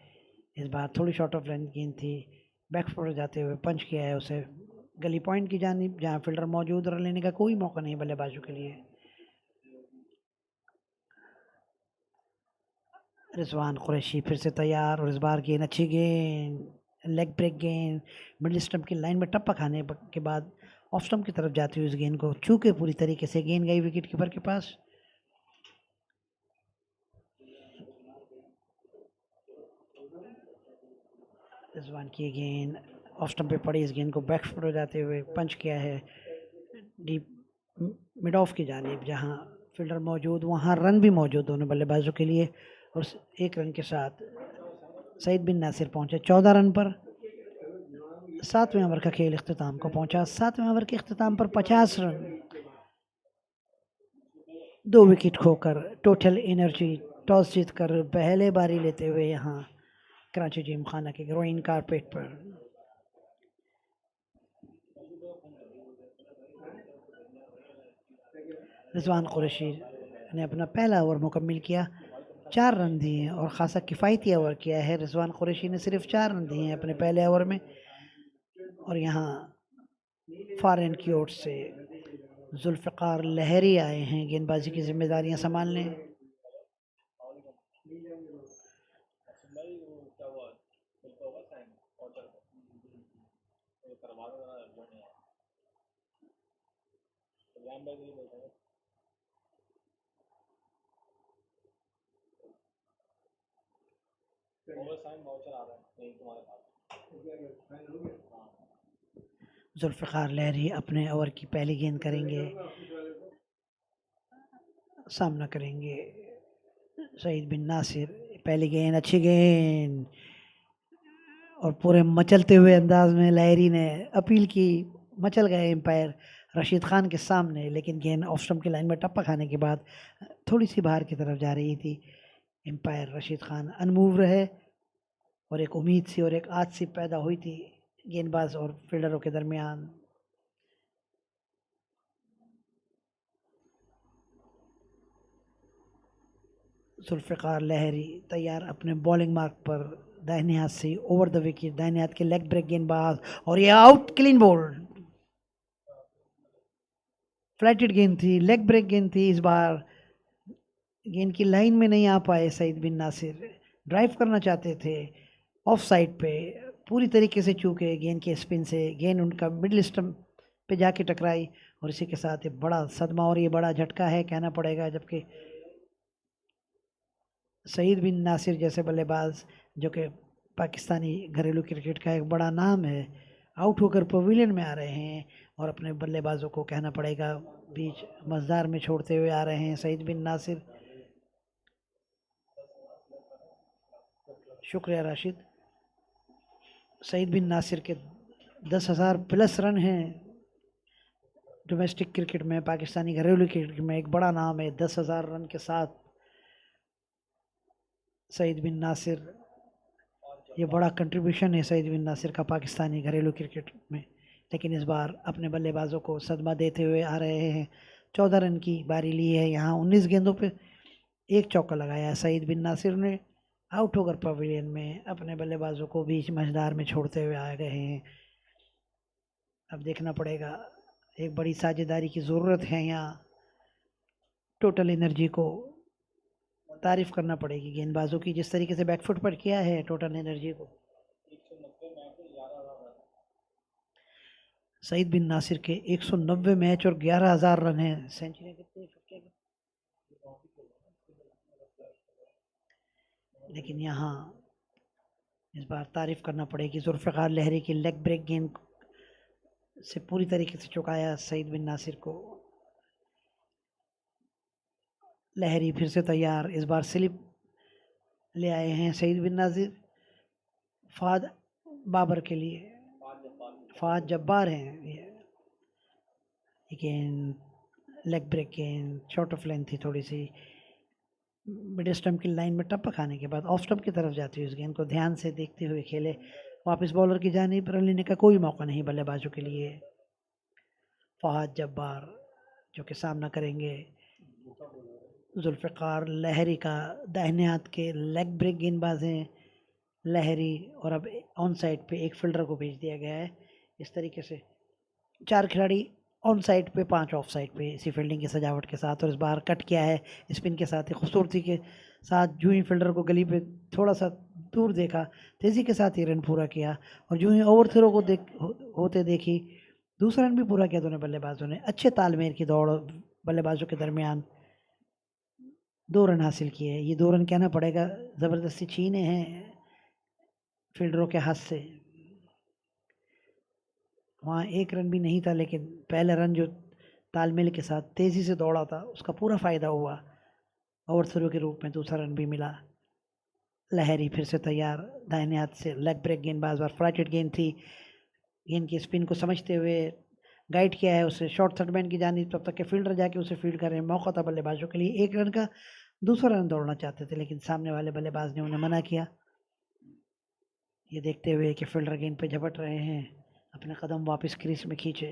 इस बार थोड़ी शॉर्ट ऑफ लेंथ गेंद थी, बैक फुट जाते हुए पंच किया है उसे गली पॉइंट की जानिब, जहां फील्डर मौजूद, रन लेने का कोई मौका नहीं बल्लेबाजों के लिए। रिजवान कुरैशी फिर से तैयार और इस बार गेंद अच्छी गेंद, लेग ब्रेक गेंद, मिडिल स्टंप की लाइन में टप्पा खाने के बाद ऑफ स्टंप की तरफ जाती हुई इस गेंद को छू के पूरी तरीके से गेंद गई विकेट कीपर के पास। रिजवान की गेंद ऑफ स्टंप पे पड़ी, इस गेंद को बैक फुट हो जाते हुए पंच किया है डीप मिड ऑफ की जानिब, जहां फील्डर मौजूद वहां रन भी मौजूद दोनों बल्लेबाजों के लिए। और 1 रन के साथ सईद बिन नासिर पहुंचे 14 रन पर। 7वें ओवर का खेल इख्तिताम को पहुंचा। 7वें ओवर के इख्तिताम पर 50 रन, 2 विकेट खोकर टोटल एनर्जी। टॉस जीतकर पहले बारी लेते हुए यहाँ कराची जिमखाना के ग्रोइन कारपेट पर रिजवान कुरैशी ने अपना पहला ओवर मुकम्मिल किया, 4 रन दिए और खासा किफ़ायती ओवर किया है। रिजवान कुरैशी ने सिर्फ 4 रन दिए हैं अपने पहले ओवर में। और यहाँ फॉरेन की ओर से जुल्फ़िकार लहरी आए हैं गेंदबाजी की जिम्मेदारियां संभालने। जुल्फ़िकार लहरी अपने ओवर की पहली गेंद करेंगे, सामना करेंगे सईद बिन नासिर। पहली गेंद अच्छी गेंद और पूरे मचलते हुए अंदाज में लहरी ने अपील की। मचल गए एम्पायर रशीद खान के सामने, लेकिन गेंद ऑफ स्टंप की लाइन में टप्पा खाने के बाद थोड़ी सी बाहर की तरफ जा रही थी। एम्पायर रशीद खान अनमूव रहे और एक उम्मीद सी और एक आस सी पैदा हुई थी गेंदबाज और फील्डरों के दरमियान। जुल्फ़िकार लहरी तैयार अपने बॉलिंग मार्क पर, दाहिने हाथ से ओवर द विकेट, दाहिने हाथ के लेग ब्रेक गेंदबाज और ये आउट, क्लीन बोल्ड। फ्लैटेड गेंद थी, लेग ब्रेक गेंद थी। इस बार गेंद की लाइन में नहीं आ पाए सईद बिन नासिर, ड्राइव करना चाहते थे ऑफ साइड पे, पूरी तरीके से चूके गेंद के स्पिन से गेंद उनका मिडिल स्टंप पे जाके टकराई और इसी के साथ ये बड़ा सदमा और ये बड़ा झटका है कहना पड़ेगा। जबकि सईद बिन नासिर जैसे बल्लेबाज जो कि पाकिस्तानी घरेलू क्रिकेट का एक बड़ा नाम है, आउट होकर पवेलियन में आ रहे हैं और अपने बल्लेबाजों को कहना पड़ेगा बीच मझदार में छोड़ते हुए आ रहे हैं सईद बिन नासिर। शुक्रिया राशिद। सईद बिन नासिर के 10,000 प्लस रन हैं डोमेस्टिक क्रिकेट में, पाकिस्तानी घरेलू क्रिकेट में एक बड़ा नाम है। 10,000 रन के साथ सईद बिन नासिर, ये बड़ा कंट्रीब्यूशन है सईद बिन नासिर का पाकिस्तानी घरेलू क्रिकेट में। लेकिन इस बार अपने बल्लेबाजों को सदमा देते हुए आ रहे हैं। 14 रन की बारी ली है, यहाँ 19 गेंदों पे 1 चौका लगाया है सईद बिन नासिर ने। आउट होकर पवेलियन में अपने बल्लेबाजों को बीच मझदार में छोड़ते हुए आ गए हैं। अब देखना पड़ेगा, एक बड़ी साझेदारी की ज़रूरत है यहाँ। टोटल एनर्जी को तारीफ करना पड़ेगी गेंदबाजों की, जिस तरीके से बैकफुट पर किया है टोटल एनर्जी को। सईद बिन नासिर के 190 मैच और 11,000 रन हैं। सेंचुरी कितनी, लेकिन यहाँ इस बार तारीफ करना पड़ेगी जुल्फ़िकार लहरी की लेग ब्रेक गेंद से पूरी तरीके से चुकाया सईद बिन नासिर को। लहरी फिर से तैयार, इस बार स्लिप ले आए हैं सईद बिन नासिर फाद बाबर के लिए। फाद जब्बार हैं ये, लेकिन लेग ब्रेक गेंद शॉर्ट ऑफ लेंथ थी थोड़ी सी, मिड स्टंप की लाइन में टप्पा खाने के बाद ऑफ स्टंप की तरफ जाती हुई इस गेंद को ध्यान से देखते हुए खेले। वापस बॉलर की जानिब रन लेने का कोई मौका नहीं बल्लेबाजों के लिए। फहद जब्बार जो कि सामना करेंगे जुल्फ़िकार लहरी का। दाहिने हाथ के लेग ब्रेक गेंदबाज हैं लहरी, और अब ऑन साइड पे एक फील्डर को भेज दिया गया है। इस तरीके से 4 खिलाड़ी ऑन साइड पे, 5 ऑफ साइड पे, इसी फील्डिंग की सजावट के साथ। और इस बार कट किया है स्पिन के साथ ही खूबसूरती के साथ। जो ही फील्डर को गली पे थोड़ा सा दूर देखा, तेज़ी के साथ ही रन पूरा किया। और जो ही ओवर थ्रो को होते देखी, दूसरा रन भी पूरा किया दोनों बल्लेबाजों ने। अच्छे तालमेल की दौड़ बल्लेबाजों के दरमियान 2 रन हासिल किए। ये 2 रन कहना पड़ेगा ज़बरदस्ती छीने हैं फील्डरों के हाथ से। वहाँ 1 रन भी नहीं था, लेकिन पहला रन जो तालमेल के साथ तेज़ी से दौड़ा था उसका पूरा फ़ायदा हुआ। ओवर थ्रो के रूप में दूसरा रन भी मिला। लहरी फिर से तैयार, दाहिने हाथ से लेग ब्रेक गेंदबाज, बार फ्लाइटेड गेंद थी। गेंद की स्पिन को समझते हुए गाइड किया है उसे शॉर्ट थर्ड मैन की जानिब, तब तक के फील्डर जाके उसे फील्ड कर रहे हैं। मौका था बल्लेबाजों के लिए 1 रन का, दूसरा रन दौड़ना चाहते थे, लेकिन सामने वाले बल्लेबाज ने उन्हें मना किया। ये देखते हुए कि फील्डर गेंद पे झपट रहे हैं, अपने कदम वापस क्रीज में खींचे।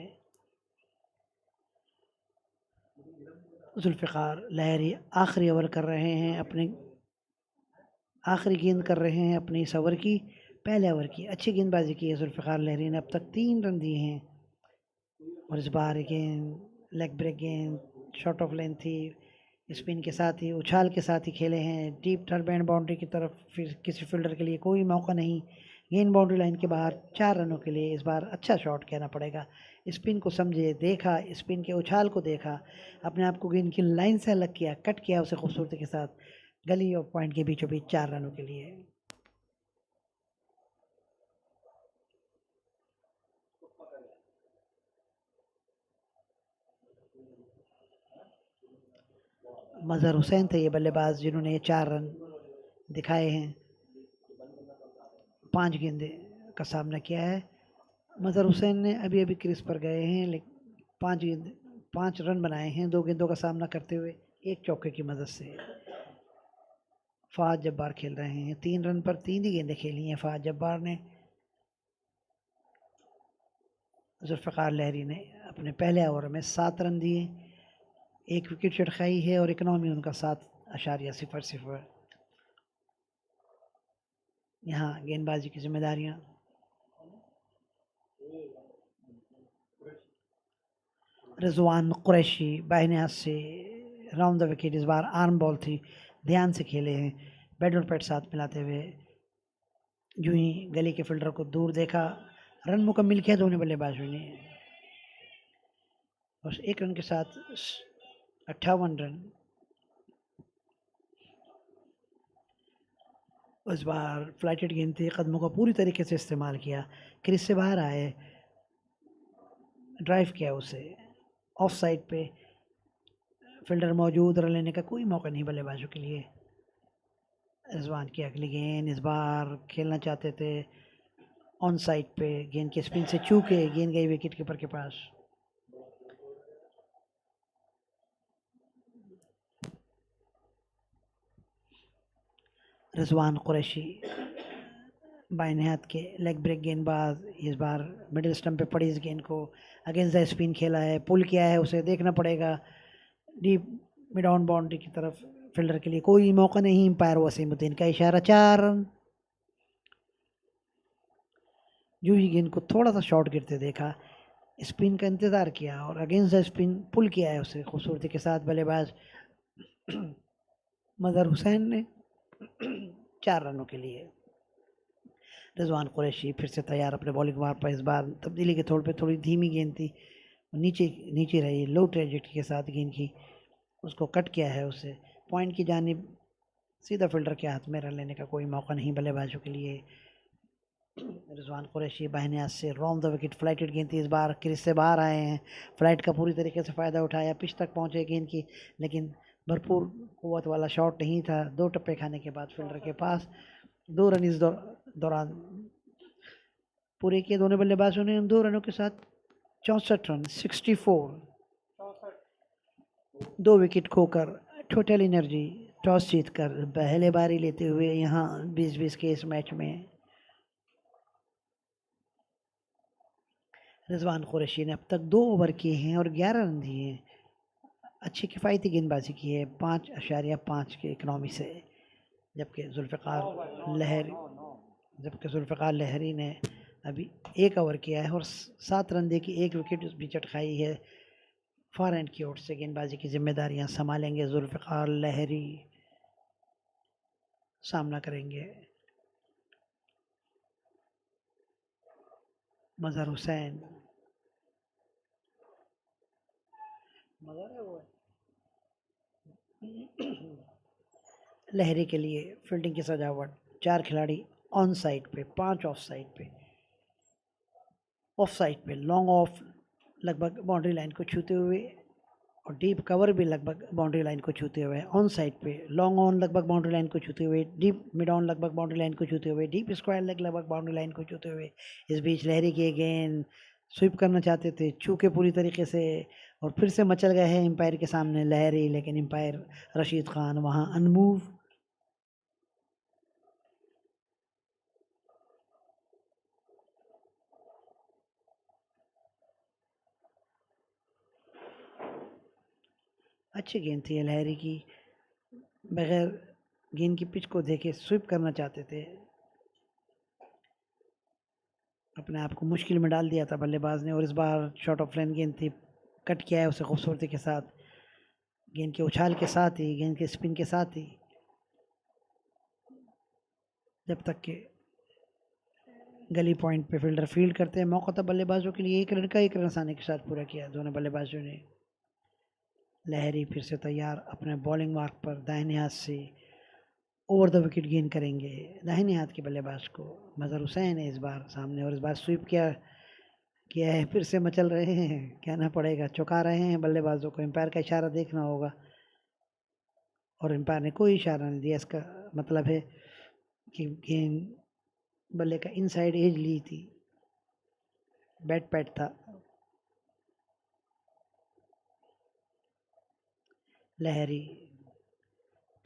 जुल्फ़िकार लहरी आखिरी ओवर कर रहे हैं, अपने आखिरी गेंद कर रहे हैं अपने इस ओवर की। पहले ओवर की अच्छी गेंदबाजी की है जुल्फ़िकार लहरी ने, अब तक 3 रन दिए हैं। और इस बार गेंद लेग ब्रेक गेंद शॉर्ट ऑफ लेंथ थी, स्पिन के साथ ही उछाल के साथ ही खेले हैं डीप थर्ड बैंड बाउंड्री की तरफ। फिर किसी फील्डर के लिए कोई मौका नहीं, गेंद बाउंड्री लाइन के बाहर 4 रनों के लिए। इस बार अच्छा शॉट कहना पड़ेगा। स्पिन को समझे, देखा स्पिन के उछाल को, देखा अपने आप को गेंद की लाइन से अलग किया, कट किया उसे खूबसूरती के साथ, गली और पॉइंट के बीचों बीच 4 रनों के लिए। मज़हर हुसैन थे ये बल्लेबाज जिन्होंने ये 4 रन दिखाए हैं। 5 गेंदे का सामना किया है। मज़हर हुसैन ने अभी अभी क्रीज पर गए हैं, लेकिन 5 रन बनाए हैं 2 गेंदों का सामना करते हुए, 1 चौके की मदद से। फहद जब्बार खेल रहे हैं 3 रन पर 3 ही गेंदें खेली हैं फहद जब्बार ने। जुल्फ़िकार लहरी ने अपने पहले ओवर में 7 रन दिए, 1 विकेट चटकाई है और इकनॉमी उनका 7.00। यहाँ गेंदबाजी की जिम्मेदारियाँ रिजवान कुरैशी बाहिने हाथ से राउंड द विकेट। इस बार आर्म बॉल थी, ध्यान से खेले हैं बैट और पैड साथ मिलाते हुए। यूं ही गली के फील्डर को दूर देखा, रन मुकम्मिल किया दोनों बल्लेबाजों ने। बस 1 रन के साथ 58 रन। इस बार फ्लाइटेड गेंद थी, कदमों का पूरी तरीके से इस्तेमाल किया, क्रीज से बाहर आए, ड्राइव किया उसे ऑफ साइड पे। फील्डर मौजूद, रन लेने का कोई मौका नहीं बल्लेबाजों के लिए। रिजवान की अगली गेंद इस बार खेलना चाहते थे ऑन साइड पे, गेंद के स्पिन से चूके गेंद गई विकेट कीपर के पास। रिजवान कुरैशी बाएं हाथ के लेग ब्रेक गेंदबाज, इस बार मिडिल स्टंप पे पड़ी इस गेंद को अगेंस्ट द स्पिन खेला है, पुल किया है, उसे देखना पड़ेगा डीप मिड ऑन बाउंड्री की तरफ। फील्डर के लिए कोई मौका नहीं, एम्पायर वसीमुद्दीन का इशारा, 4 रन। जो ही गेंद को थोड़ा सा शॉर्ट गिरते देखा, स्पिन का इंतज़ार किया और अगेंस्ट द स्पिन पुल किया है उसे खूबसूरती के साथ बल्लेबाज मजहर हुसैन ने 4 रनों के लिए। रिजवान कुरैशी फिर से तैयार अपने बॉलिंग मार्ग पर। इस बार तब्दीली के तौर पे थोड़ी धीमी गेंद थी, नीचे नीचे रही, लो ट्रेजेक्टरी के साथ गेंद की, उसको कट किया है, उसे पॉइंट की जानिब सीधा फील्डर के हाथ में रन लेने का कोई मौका नहीं बल्लेबाजों के लिए। रिजवान कुरैशी बाहिने हाथ से रॉन्ग द विकेट, फ्लाइटेड गेंद थी, इस बार क्रीज से बाहर आए हैं, फ्लाइट का पूरी तरीके से फ़ायदा उठाया, पिच तक पहुंचे गेंद की, लेकिन भरपूर कुव्वत वाला शॉट नहीं था। 2 टप्पे खाने के बाद फील्डर के पास 2 रन इस दौरान पूरे किए दोनों बल्लेबाजों ने। 2 रनों के साथ 64 रन, 64, 2 विकेट खोकर टोटल एनर्जी टॉस जीतकर पहले बारी लेते हुए यहाँ 20-20 के इस मैच में रिजवान कुरैशी ने अब तक 2 ओवर किए हैं और 11 रन दिए हैं। अच्छी किफ़ायती गेंदबाजी की है 5.5 के इकनॉमी से, जबकि जुल्फ़िकार लहरी ने अभी 1 ओवर किया है और 7 रन दे के 1 विकेट भी चटखाई है। फॉर एंड की ओर से गेंदबाजी की जिम्मेदारियां संभालेंगे जुल्फ़िकार लहरी, सामना करेंगे मजहर हुसैन। लहरी के लिए फील्डिंग की सजावट, 4 खिलाड़ी ऑन साइड पे, 5 ऑफ साइड पे। ऑफ साइड पे लॉन्ग ऑफ लगभग बाउंड्री लाइन को छूते हुए और डीप कवर भी लगभग बाउंड्री लाइन को छूते हुए। ऑन साइड पे लॉन्ग ऑन लगभग बाउंड्री लाइन को छूते हुए, डीप मिड ऑन लगभग बाउंड्री लाइन को छूते हुए, डीप स्क्वायर लेग लगभग बाउंड्री लाइन को छूते हुए। इस बीच लहरी के गेंद स्वीप करना चाहते थे, चूके पूरी तरीके से, और फिर से मचल गए हैं एम्पायर के सामने लहरी, लेकिन एम्पायर रशीद खान वहाँ अनमूव। अच्छी गेंद थी लहरी की, बगैर गेंद की पिच को देखे स्वीप करना चाहते थे, अपने आप को मुश्किल में डाल दिया था बल्लेबाज ने। और इस बार शॉर्ट ऑफ लेन गेंद थी, कट किया है उसे खूबसूरती के साथ, गेंद के उछाल के साथ ही, गेंद के स्पिन के साथ ही। जब तक के गली पॉइंट पे फील्डर फील्ड करते हैं, मौका था बल्लेबाजों के लिए 1 रन का, 1 रन आसानी के साथ पूरा किया दोनों बल्लेबाजों ने। लहरी फिर से तैयार अपने बॉलिंग मार्क पर, दाहिने हाथ से ओवर द विकेट गेंद करेंगे। दाहिने हाथ के बल्लेबाज को मजहर हुसैन है इस बार सामने, और इस बार स्वीप किया है, फिर से मचल रहे हैं, कहना पड़ेगा चौंका रहे हैं बल्लेबाजों को। एम्पायर का इशारा देखना होगा, और एम्पायर ने कोई इशारा नहीं दिया, इसका मतलब है कि गेंद बल्ले का इनसाइड एज ली थी, बैट पैड था। लहरी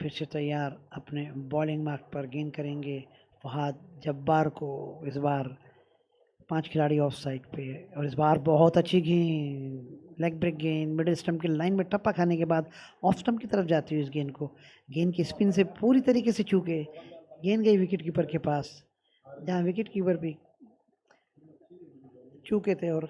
फिर से तैयार अपने बॉलिंग मार्क पर, गेंद करेंगे फहाद जब्बार को। इस बार 5 खिलाड़ी ऑफ साइड पे, और इस बार बहुत अच्छी गेंद, लेग ब्रेक गेंद, मिडिल स्टंप की लाइन में टप्पा खाने के बाद ऑफ स्टंप की तरफ जाती हुई इस गेंद को, गेंद की स्पिन से पूरी तरीके से चूके गेंद गई विकेट कीपर के पास, जहां विकेट कीपर भी चूके थे। और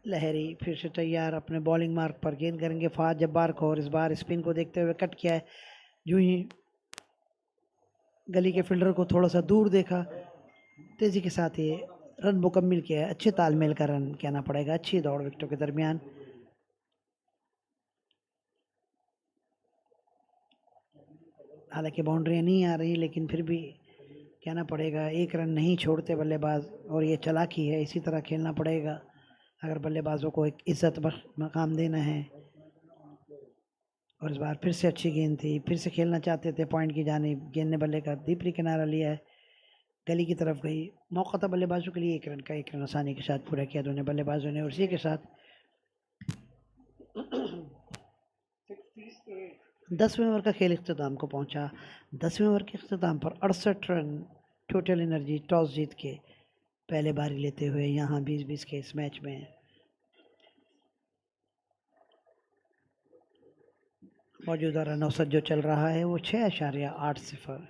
लहरी फिर से तैयार अपने बॉलिंग मार्क पर, गेंद करेंगे फहाद जब्बार को, और इस बार स्पिन को देखते हुए कट किया है। यूं ही गली के फील्डर को थोड़ा सा दूर देखा, तेजी के साथ ही रन मुकम्मिल किया है। अच्छे तालमेल का रन कहना पड़ेगा, अच्छी दौड़ विकेटों के दरमियान। हालांकि बाउंड्रियां नहीं आ रही, लेकिन फिर भी कहना पड़ेगा 1 रन नहीं छोड़ते बल्लेबाज, और ये चालाकी है, इसी तरह खेलना पड़ेगा अगर बल्लेबाजों को एक इज्जत मकाम देना है। और इस बार फिर से अच्छी गेंद थी, फिर से खेलना चाहते थे पॉइंट की जानिब, गेंद ने बल्ले का दीपरी किनारा लिया है, गली की तरफ गई। मौका था बल्लेबाजों के लिए 1 रन का, 1 रन आसानी के साथ पूरा किया दोनों बल्लेबाजों ने, और इसी के साथ 10वें ओवर का खेल इख्तिताम को पहुंचा। 10वें ओवर के इख्तिताम पर 68 रन टोटल एनर्जी टॉस जीत के पहले बारी लेते हुए यहाँ 20-20 के इस मैच में। मौजूदा रन औसत जो चल रहा है वो 6.80।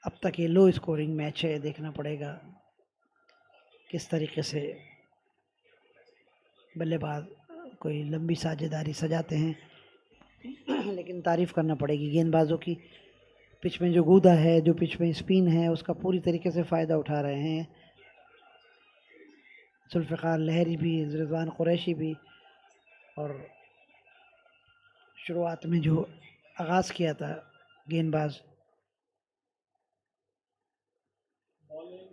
अब तक ये लो स्कोरिंग मैच है, देखना पड़ेगा किस तरीके से बल्लेबाज कोई लंबी साझेदारी सजाते हैं। लेकिन तारीफ़ करना पड़ेगी गेंदबाजों की, पिच में जो कूदा है, जो पिच में स्पिन है, उसका पूरी तरीके से फ़ायदा उठा रहे हैं जुल्फ़िकार लहरी भी, रिजवान कुरैशी भी। और शुरुआत में जो आगाज़ किया था गेंदबाज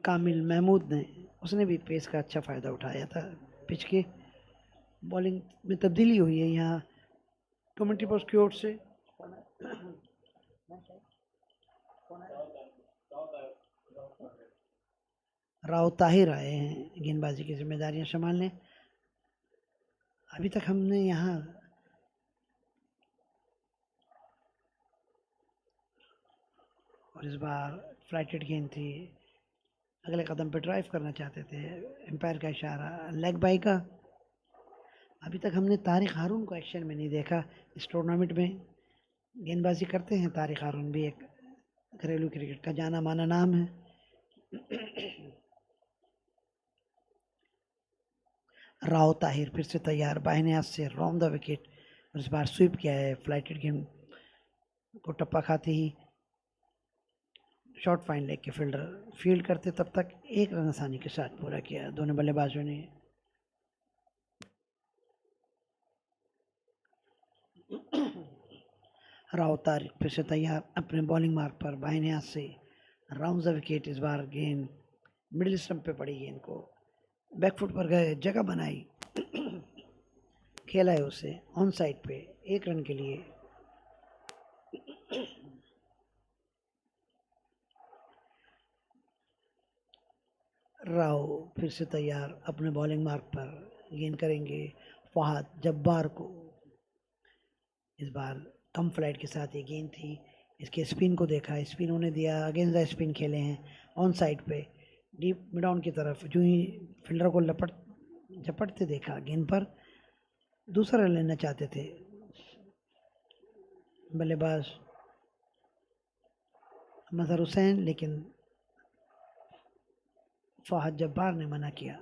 कामिल महमूद ने, उसने भी पेस का अच्छा फ़ायदा उठाया था। पिच के बॉलिंग में तब्दीली हुई है यहाँ कमेंट्री बॉक्स की ओर से। राव ताहिर आए हैं गेंदबाजी की जिम्मेदारियां संभालने। अभी तक हमने यहाँ और इस बार फ्लाइटेड गेंद थी, अगले कदम पे ड्राइव करना चाहते थे, एम्पायर का इशारा, लेग बाई का। अभी तक हमने तारिक हारून को एक्शन में नहीं देखा इस टूर्नामेंट में। गेंदबाजी करते हैं तारिक हारून भी, एक घरेलू क्रिकेट का जाना माना नाम है। राव ताहिर फिर से तैयार, बाहिने हाथ से राउंड द विकेट, और इस बार स्वीप किया है। फ्लाइटेड गेंद को टप्पा खाते ही शॉर्ट फाइन लेग के फील्डर फील्ड करते तब तक एक रन आसानी के साथ पूरा किया दोनों बल्लेबाजों ने। राव तारिक फिर से तैयार अपने बॉलिंग मार्क पर, बाहिने हाथ से राउंड द विकेट। इस बार गेंद मिडिल स्टंप पे पड़ी, गेंद को बैकफुट पर गए, जगह बनाई, खेला है उसे ऑन साइड पे एक रन के लिए। राव फिर से तैयार अपने बॉलिंग मार्क पर, गेंद करेंगे फहद जब्बार को। इस बार कम फ्लाइट के साथ ये गेंद थी, इसके स्पिन को देखा, स्पिन उन्हें दिया, अगेंस्ट द स्पिन खेले हैं ऑन साइड पे डीप मिड ऑन की तरफ। जो ही फील्डर को झपटते देखा गेंद पर, दूसरा रन लेना चाहते थे बल्लेबाज मजहर हुसैन, लेकिन फहद जब्बार ने मना किया।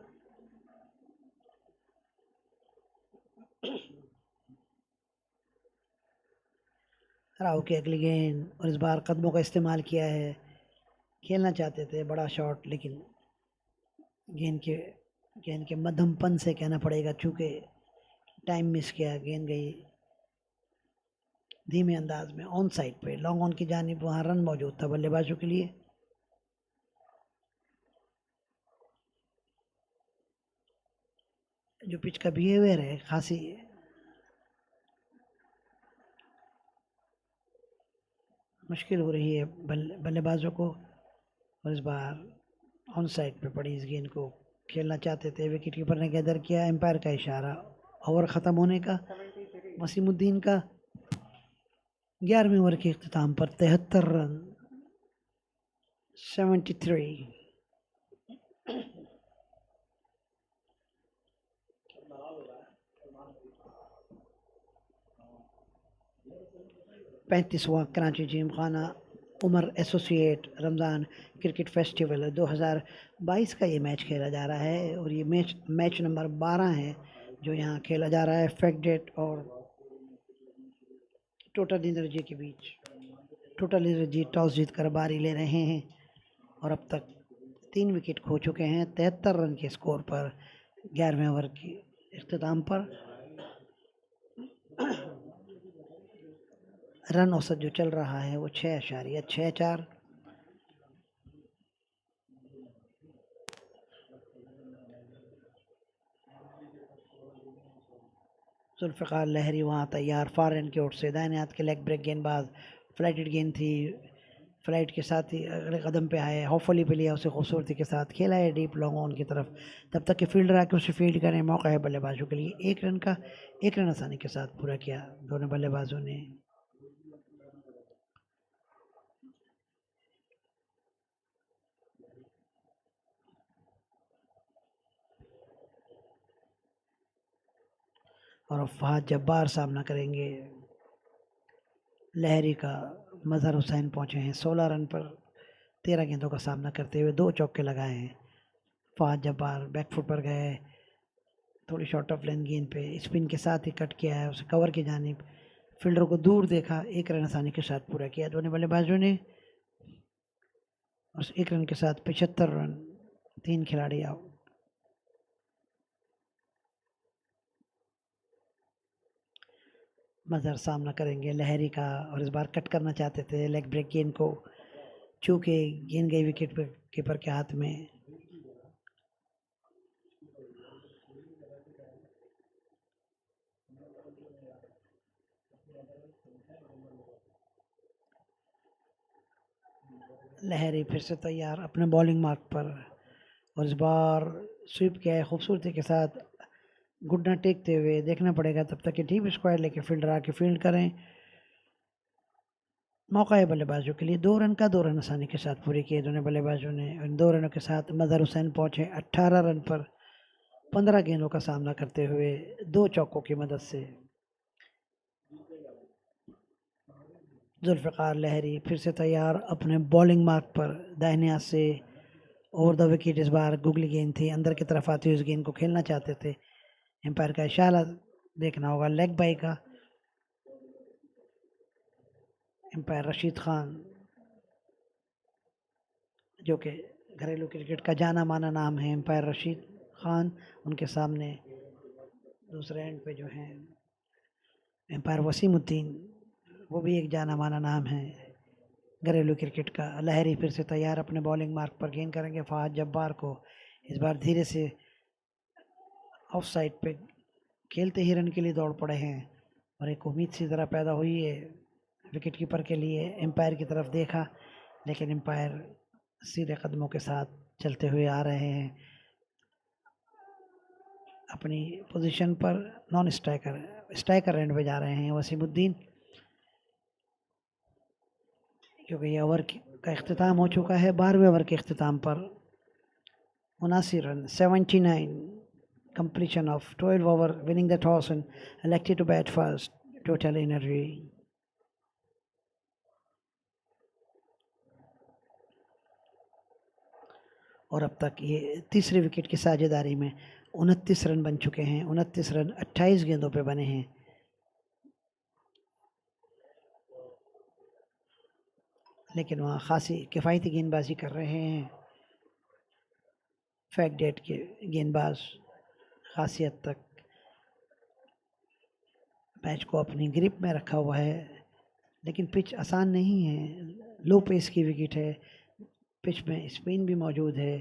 राव की अगली गेंद, और इस बार कदमों का इस्तेमाल किया है, खेलना चाहते थे बड़ा शॉट, लेकिन गेंद के मध्यमपन से कहना पड़ेगा, चूँकि टाइम मिस किया, गेंद गई धीमे अंदाज में ऑन साइड पे लॉन्ग ऑन की जानिब। वहाँ रन मौजूद था बल्लेबाजों के लिए। जो पिच का बिहेवियर है खासी मुश्किल हो रही है बल्लेबाजों को, और इस बार ऑन साइड पे पड़ी इस गेंद को खेलना चाहते थे, विकेट कीपर ने गैदर किया, एम्पायर का इशारा ओवर ख़त्म होने का। वसीमुद्दीन का 11वें ओवर के अख्ताम पर 73 रन, 73। पैंतीसवां Karachi Gymkhana Umar associate Ramzan cricket festival 2022 का ये मैच खेला जा रहा है, और ये मैच नंबर 12 है जो यहाँ खेला जा रहा है फैक्टडेट और टोटल एनर्जी के बीच। टोटल एनर्जी टॉस जीत कर बारी ले रहे हैं, और अब तक 3 विकेट खो चुके हैं 73 रन के स्कोर पर 11वें ओवर के अख्ताम पर। रन औसत जो चल रहा है वो 6.64। जुल्फ़िकार लहरी वहाँ तैयार, फार एंड की ओर से दाहिने हाथ के लेग ब्रेक गेंदबाज, फ्लाइटेड गेंद थी, फ्लाइट के साथ ही अगले कदम पे आए, हॉफली पे लिया, उसे खूबसूरती के साथ खेला है डीप लॉन्ग ऑन की तरफ, तब तक कि फील्डर आके उसे फील्ड करें। मौका है बल्लेबाजों के लिए, एक रन आसानी के साथ पूरा किया दोनों बल्लेबाजों ने। और फहद जब्बार सामना करेंगे लहरी का। मजहर हुसैन पहुंचे हैं 16 रन पर 13 गेंदों का सामना करते हुए, 2 चौके लगाए हैं। फहद जब्बार बैक फुट पर गए, थोड़ी शॉर्ट ऑफ लेंथ गेंद पे स्पिन के साथ ही कट किया है, उसे कवर की जानिब फील्डर को दूर देखा, एक रन आसानी के साथ पूरा किया दोनों बल्लेबाजों ने। और एक रन के साथ 75 रन, 3 खिलाड़ी आउट। मजहर सामना करेंगे लहरी का, और इस बार कट करना चाहते थे लेग ब्रेक गेंद को, चूंकि गेंद गई विकेट कीपर के हाथ में। लहरी फिर से तैयार अपने बॉलिंग मार्क पर, और इस बार स्वीप किया है खूबसूरती के साथ, घुटना टेकते हुए। देखना पड़ेगा तब तक कि डीप स्क्वायर लेके फील्डर आके फील्ड करें। मौका है बल्लेबाजों के लिए 2 रन का, 2 रन आसानी के साथ पूरे किए दोनों बल्लेबाजों ने। इन 2 रनों के साथ मजहर हुसैन पहुंचे 18 रन पर 15 गेंदों का सामना करते हुए 2 चौकों की मदद से। जुल्फ़िकार लहरी फिर से तैयार अपने बॉलिंग मार्क पर, दाहिने हाथ से ओवर द विकेट। इस बार गुगली गेंद थी, अंदर की तरफ आती हुई उस गेंद को खेलना चाहते थे। एम्पायर का इशारा देखना होगा लेग बाई का। एम्पायर रशीद खान, जो कि घरेलू क्रिकेट का जाना माना नाम है, एम्पायर रशीद खान। उनके सामने दूसरे एंड पे जो हैं एम्पायर वसीमुद्दीन, वो भी एक जाना माना नाम है घरेलू क्रिकेट का। लहरी फिर से तैयार अपने बॉलिंग मार्क पर, गेंद करेंगे फहद जब्बार को। इस बार धीरे से ऑफ साइड पे खेलते ही रन के लिए दौड़ पड़े हैं, और एक उम्मीद सी तरह पैदा हुई है विकेट कीपर के लिए। एम्पायर की तरफ देखा, लेकिन एम्पायर सीधे कदमों के साथ चलते हुए आ रहे हैं अपनी पोजीशन पर। नॉन स्ट्राइकर एंड पे जा रहे हैं वसीमुद्दीन, क्योंकि ये ओवर का इख्तिताम हो चुका है। 12वें ओवर के इख्तिताम पर 79 run, 79 completion of 12 over, winning the toss and elected to bat first. Total energy. और अब तक ये तीसरे विकेट की साझेदारी में 29 रन बन चुके हैं। 29 रन 28 गेंदों पे बने हैं। लेकिन वहाँ खासी किफ़ायती गेंदबाजी कर रहे हैं फैक्टडेट के गेंदबाज। खासी हद तक मैच को अपनी ग्रिप में रखा हुआ है, लेकिन पिच आसान नहीं है। लो पेस की विकेट है, पिच में स्पिन भी मौजूद है,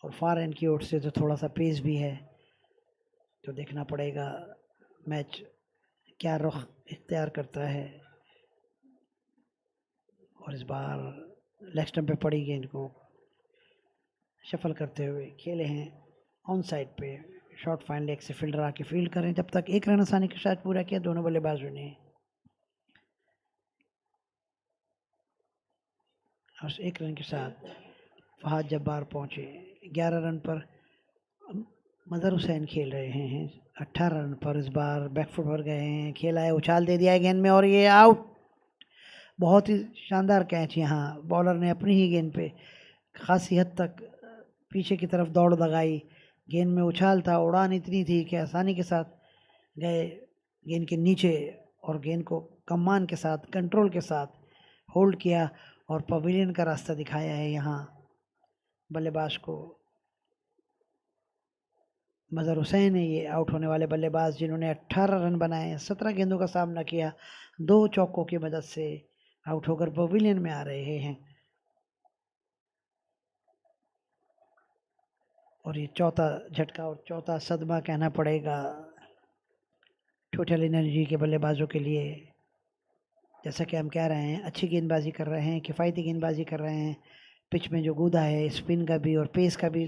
और फार एंड की ओर से तो थोड़ा सा पेस भी है। तो देखना पड़ेगा मैच क्या रुख इख्तियार करता है। और इस बार लेग स्टंप पे पड़ी गेंद को शफल करते हुए खेले हैं ऑन साइड पे। शॉर्ट फाइन लेग से फील्डर आके फील्ड करें। जब तक 1 रन आसानी के साथ पूरा किया दोनों बल्लेबाजों ने। और 1 रन के साथ फहद जब्बार पहुंचे 11 रन पर। मजहर हुसैन खेल रहे हैं 18 रन पर। इस बार बैकफुट पर गए हैं, खेला है, उछाल दे दिया है गेंद में, और ये आउट। बहुत ही शानदार कैच यहाँ बॉलर ने अपनी ही गेंद पे खासी हद तक पीछे की तरफ दौड़ लगाई। गेंद में उछाल था, उड़ान इतनी थी कि आसानी के साथ गए गेंद के नीचे, और गेंद को कमान के साथ, कंट्रोल के साथ होल्ड किया, और पवेलियन का रास्ता दिखाया है यहाँ बल्लेबाज को। मजहर हुसैन है ये आउट होने वाले बल्लेबाज, जिन्होंने 18 रन बनाए, 17 गेंदों का सामना किया, 2 चौकों की मदद से आउट होकर पवेलियन में आ रहे हैं। और ये चौथा झटका और चौथा सदमा कहना पड़ेगा टोटल एनर्जी के बल्लेबाजों के लिए। जैसा कि हम कह रहे हैं, अच्छी गेंदबाजी कर रहे हैं, किफ़ायती गेंदबाजी कर रहे हैं। पिच में जो कूदा है, स्पिन का भी और पेस का भी,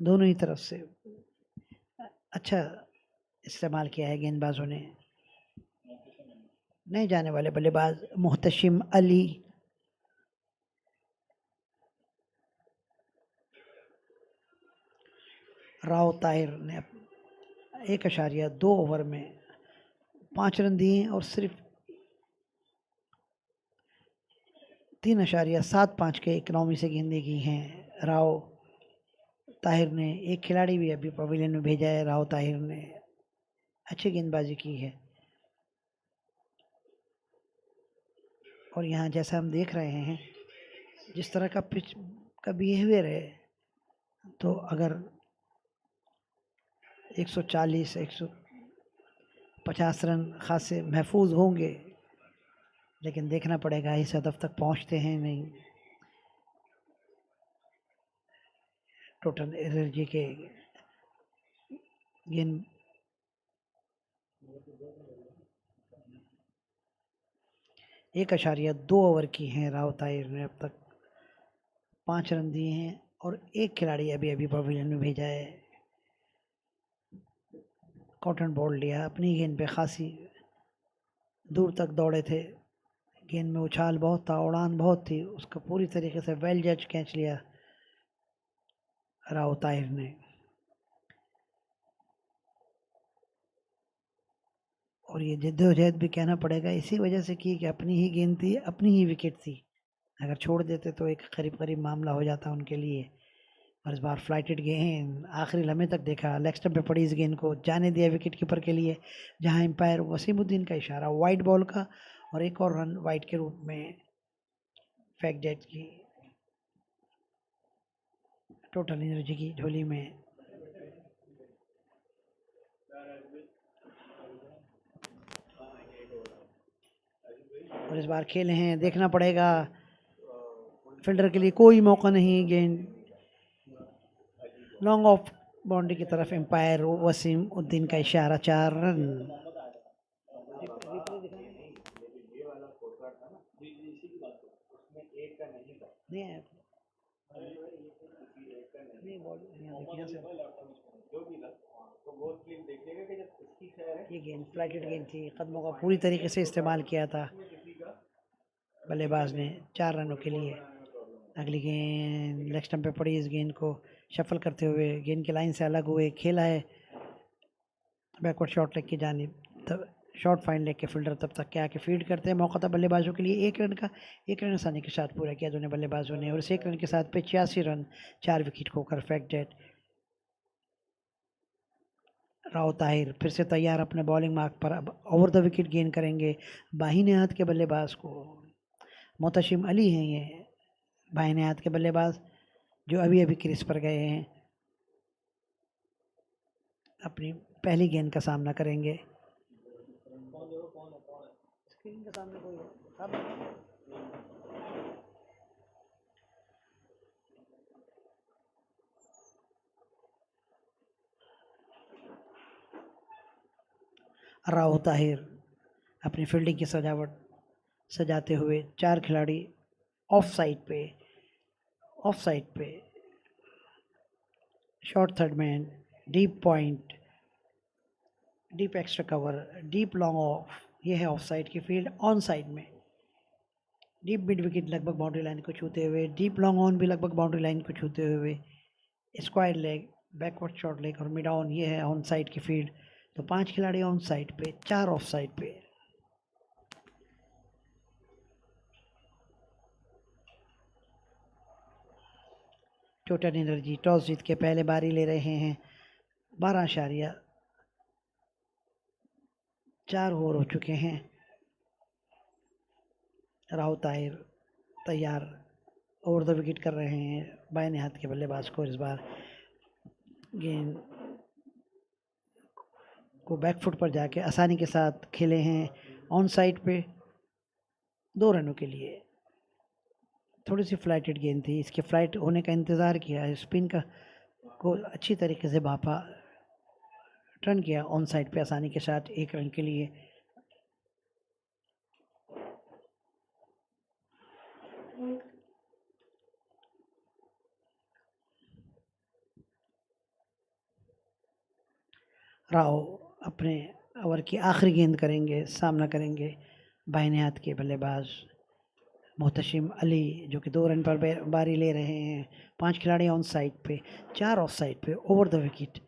दोनों ही तरफ से अच्छा इस्तेमाल किया है गेंदबाजों ने। नए जाने वाले बल्लेबाज मुहतशिम अली, राव ताहिर ने 1.2 ओवर में 5 रन दिए, और सिर्फ 3.75 के इकनॉमी से गेंदें की हैं राव ताहिर ने एक खिलाड़ी भी अभी पवेलियन में भेजा है। राव ताहिर ने अच्छी गेंदबाजी की है और यहाँ जैसा हम देख रहे हैं जिस तरह का पिच का बिहेवियर है, तो अगर 140 150 रन खासे महफूज होंगे, लेकिन देखना पड़ेगा इस हदफ तक पहुंचते हैं नहीं। टोटल एनर्जी के गेंद 1.2 ओवर की हैं। राव ताहिर ने अब तक 5 रन दिए हैं और एक खिलाड़ी अभी अभी पवेलियन में भेजा है। कॉटन बॉल लिया, अपनी गेंद पे खासी दूर तक दौड़े थे, गेंद में उछाल बहुत था, उड़ान बहुत थी, उसका पूरी तरीके से वेल जज कैच लिया राव ताहिर ने। और ये जद्दोजहद भी कहना पड़ेगा इसी वजह से की कि अपनी ही गेंद थी, अपनी ही विकेट थी। अगर छोड़ देते तो एक करीब करीब मामला हो जाता उनके लिए। और इस बार फ्लाइटेड गेंद आखिरी लम्हे तक देखा, लेग स्टंप पे पड़ी इस गेंद को, जाने दिया विकेट कीपर के लिए, जहां एम्पायर वसीमुद्दीन का इशारा वाइड बॉल का और एक और रन वाइड के रूप में फैक्टडेट की टोटल एनर्जी की झोली में। और इस बार खेले हैं, देखना पड़ेगा, फील्डर के लिए कोई मौका नहीं, गेंद लॉन्ग ऑफ बाउंड्री की तरफ, एम्पायर वसीम उद्दीन का इशारा, 4 रन। ये गेंद फ्लाइटेड गेंद थी, कदमों का पूरी तरीके से इस्तेमाल किया था बल्लेबाज ने 4 रनों के लिए। अगली गेंद लेग स्टंप पे पड़ी, इस गेंद को शफल करते हुए गेंद की लाइन से अलग हुए खेला है बैकवर्ड शॉट लेग की जानिब। तब शॉर्ट फाइन लेग के फील्डर तब तक क्या आके फील्ड करते हैं, मौका था बल्लेबाजों के लिए 1 रन का। 1 रन आसानी के साथ पूरा किया दोनों बल्लेबाजों ने और इस 1 रन के साथ 85 रन 4 विकेट खोकर फैक्टडेट। राव ताहिर फिर से तैयार अपने बॉलिंग मार्क पर, अब ओवर द विकेट गेंद करेंगे बाहिने हाथ के बल्लेबाज को। मोहतशिम अली हैं ये बाहिने हाथ के बल्लेबाज जो अभी अभी क्रीज पर गए हैं, अपनी पहली गेंद का सामना करेंगे। स्क्रीन के सामने कोई राव ताहिर अपनी फील्डिंग की सजावट सजाते हुए, 4 खिलाड़ी ऑफ साइड पे short third man, deep point, deep extra cover, deep long off, ये है ऑफ साइड की फील्ड। ऑन साइड में डीप मिड विकेट लगभग बाउंड्री लाइन को छूते हुए, डीप लॉन्ग ऑन भी लगभग बाउंड्री लाइन को छूते हुए, square leg, backward short leg और मिड ऑन, ये है ऑन साइड की फील्ड। तो 5 खिलाड़ी ऑन साइड पे, 4 ऑफ साइड पे। टोटल एनर्जी टॉस जीत के पहले बारी ले रहे हैं। 12.4 ओवर हो चुके हैं। राव ताहिर तैयार ओवर द विकेट कर रहे हैं बाएं हाथ के बल्लेबाज को। इस बार गेंद को बैकफुट पर जाके आसानी के साथ खेले हैं ऑन साइड पे 2 रनों के लिए। थोड़ी सी फ्लाइटेड गेंद थी, इसके फ्लाइट होने का इंतज़ार किया, स्पिन का को अच्छी तरीके से भापा, टर्न किया ऑन साइड पे आसानी के साथ 1 रन के लिए। राव अपने ओवर की आखिरी गेंद करेंगे, सामना करेंगे बाहिने हाथ के बल्लेबाज मोहतशिम अली जो कि 2 रन पर बारी ले रहे हैं। 5 खिलाड़ी ऑन साइड पे, 4 ऑफ साइड पे, ओवर द विकेट।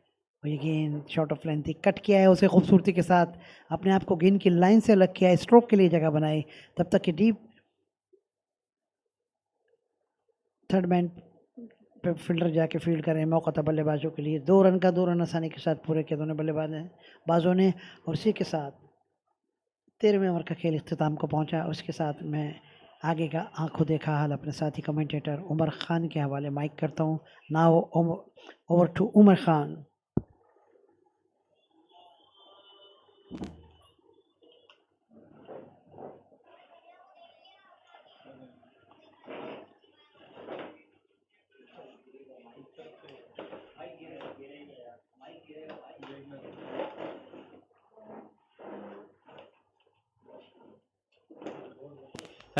और ये गेंद शॉर्ट ऑफ लेंथ थी, कट किया है उसे खूबसूरती के साथ, अपने आप को गेंद की लाइन से अलग किया है, स्ट्रोक के लिए जगह बनाई, तब तक कि डीप थर्ड मैन पे फील्डर जाके फील्ड करें, मौका था बल्लेबाजों के लिए। 2 रन का 2 रन आसानी के साथ पूरे किए दोनों बाजों ने, और इसी के साथ 13वें ओवर का खेल इख्तिताम को पहुंचा। उसके साथ मैं आगे का आंखों देखा हाल अपने साथी कमेंटेटर उमर खान के हवाले माइक करता हूं। Now over to Umar Khan.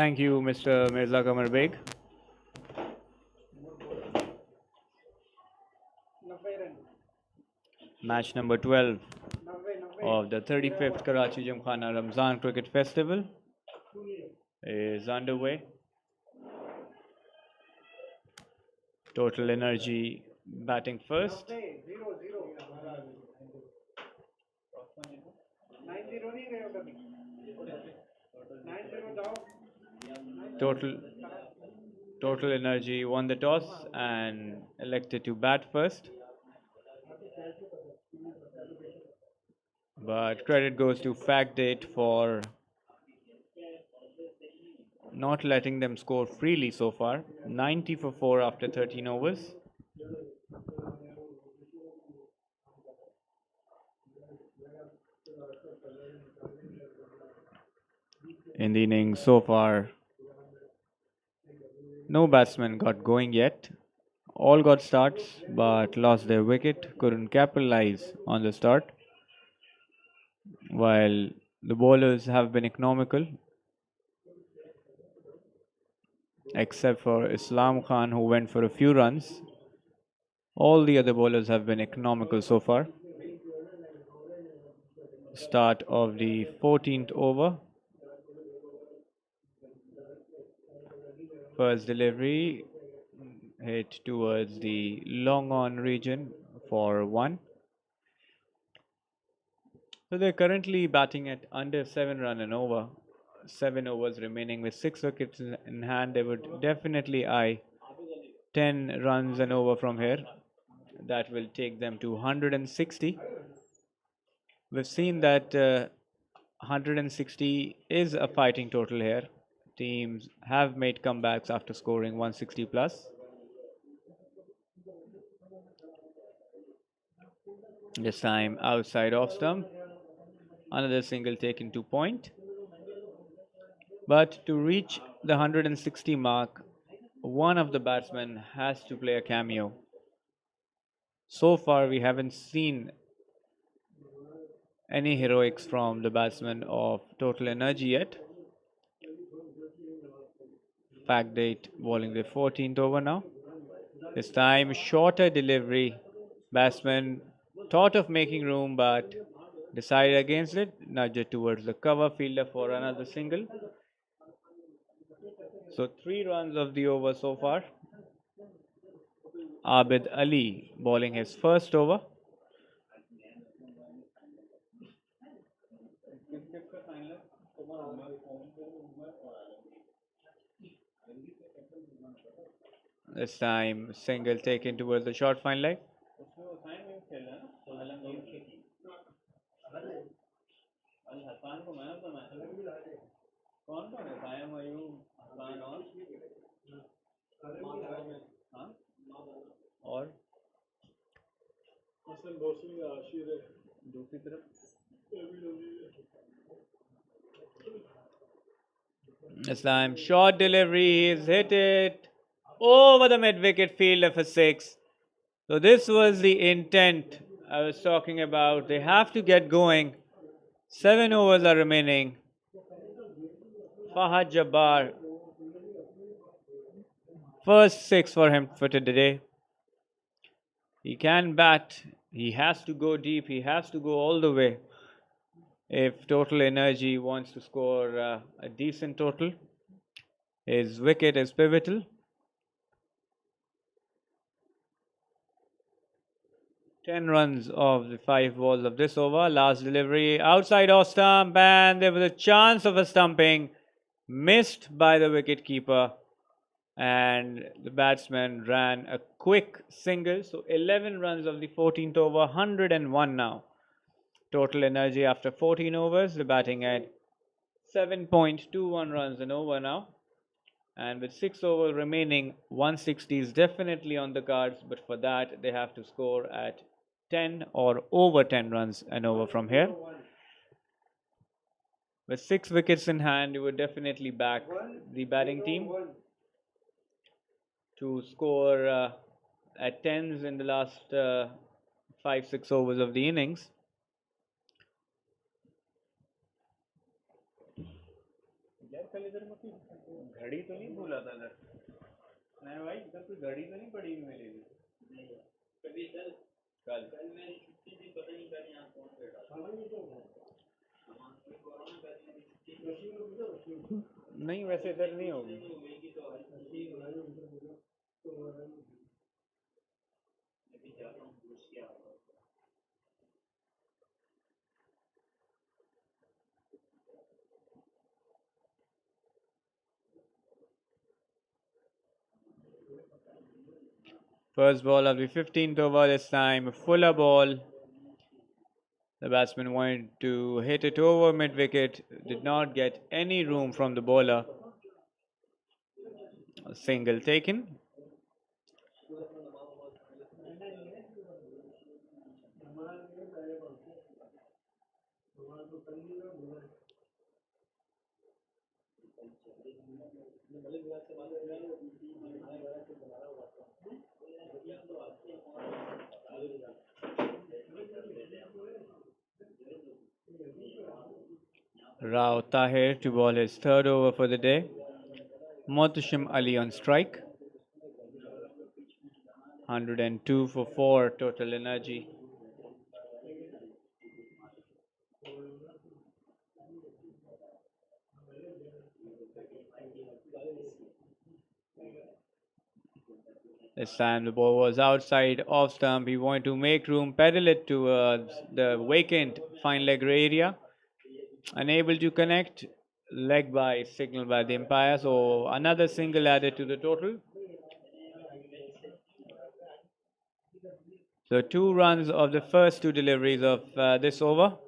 Thank you, Mr. Mirza Qamar Beg. Match number 12 of the 35th Karachi GYMKHANA Ramzan Cricket Festival is underway. Total Energy batting first. Total Energy won the toss and elected to bat first. But credit goes to Factdate for not letting them score freely so far. 90 for 4 after 13 overs. In the innings so far, no batsman got going yet. All got starts but lost their wicket, couldn't capitalize on the start. While the bowlers have been economical, except for Islam Khan, who went for a few runs. All the other bowlers have been economical so far. Start of the 14th over. First delivery hit towards the long on region for 1. So they're currently batting at under 7 runs an over. 7 overs remaining with 6 wickets in hand. They would definitely eye 10 runs an over from here. That will take them to 160. We've seen that 160 is a fighting total here. Teams have made comebacks after scoring 160 plus. This time outside off stump. Another single taken to point. But to reach the 160 mark, one of the batsmen has to play a cameo. So far, we haven't seen any heroics from the batsman of Total Energy yet. Factdate bowling the 14th over now. This time, shorter delivery. Batsman thought of making room but decided against it. Nudged it towards the cover. Fielder for another single. So 3 runs of the over so far. Abid Ali bowling his first over. This time single taken towards the short fine leg. और दूसरी तरफ this time short delivery, he's hit it over the mid wicket fielder for 6. So this was the intent I was talking about. They have to get going. 7 overs are remaining. Fahad Jabbar, first 6 for him for today. He can bat. He has to go deep. He has to go all the way. If Total Energy wants to score a decent total, his wicket is pivotal. 10 runs of the 5 balls of this over. Last delivery outside off stump, and there was a chance of a stumping missed by the wicket keeper, and the batsman ran a quick single. So 11 runs of the 14th over, 101 now. Total energy after 14 overs, the batting at 7.21 runs an over now. And with 6 overs remaining, 160 is definitely on the cards, but for that they have to score at 10 or over 10 runs an over from here. With 6 wickets in hand, you would definitely back the batting team to score at 10s in the last 5-6 overs of the innings. घड़ी तो नहीं भूला था इधर नहीं भाई इधर कोई घड़ी तो नहीं पड़ी मेरे लिए कभी कल मैं छुट्टी थी पता नहीं कल यहाँ कौन बैठा नहीं वैसे इधर नहीं होगी First ball of the 15th over, this time fuller ball. The batsman wanted to hit it over mid-wicket, did not get any room from the bowler. A single taken. Rao Tahir to bowl his third over for the day. Mohtasham Ali on strike. 102 for 4 total energy. This time the ball was outside off stump. He wanted to make room, pedal it towards the vacant fine leg area. Unable to connect, leg by signal by the umpire. So another single added to the total. So 2 runs of the first 2 deliveries of this over.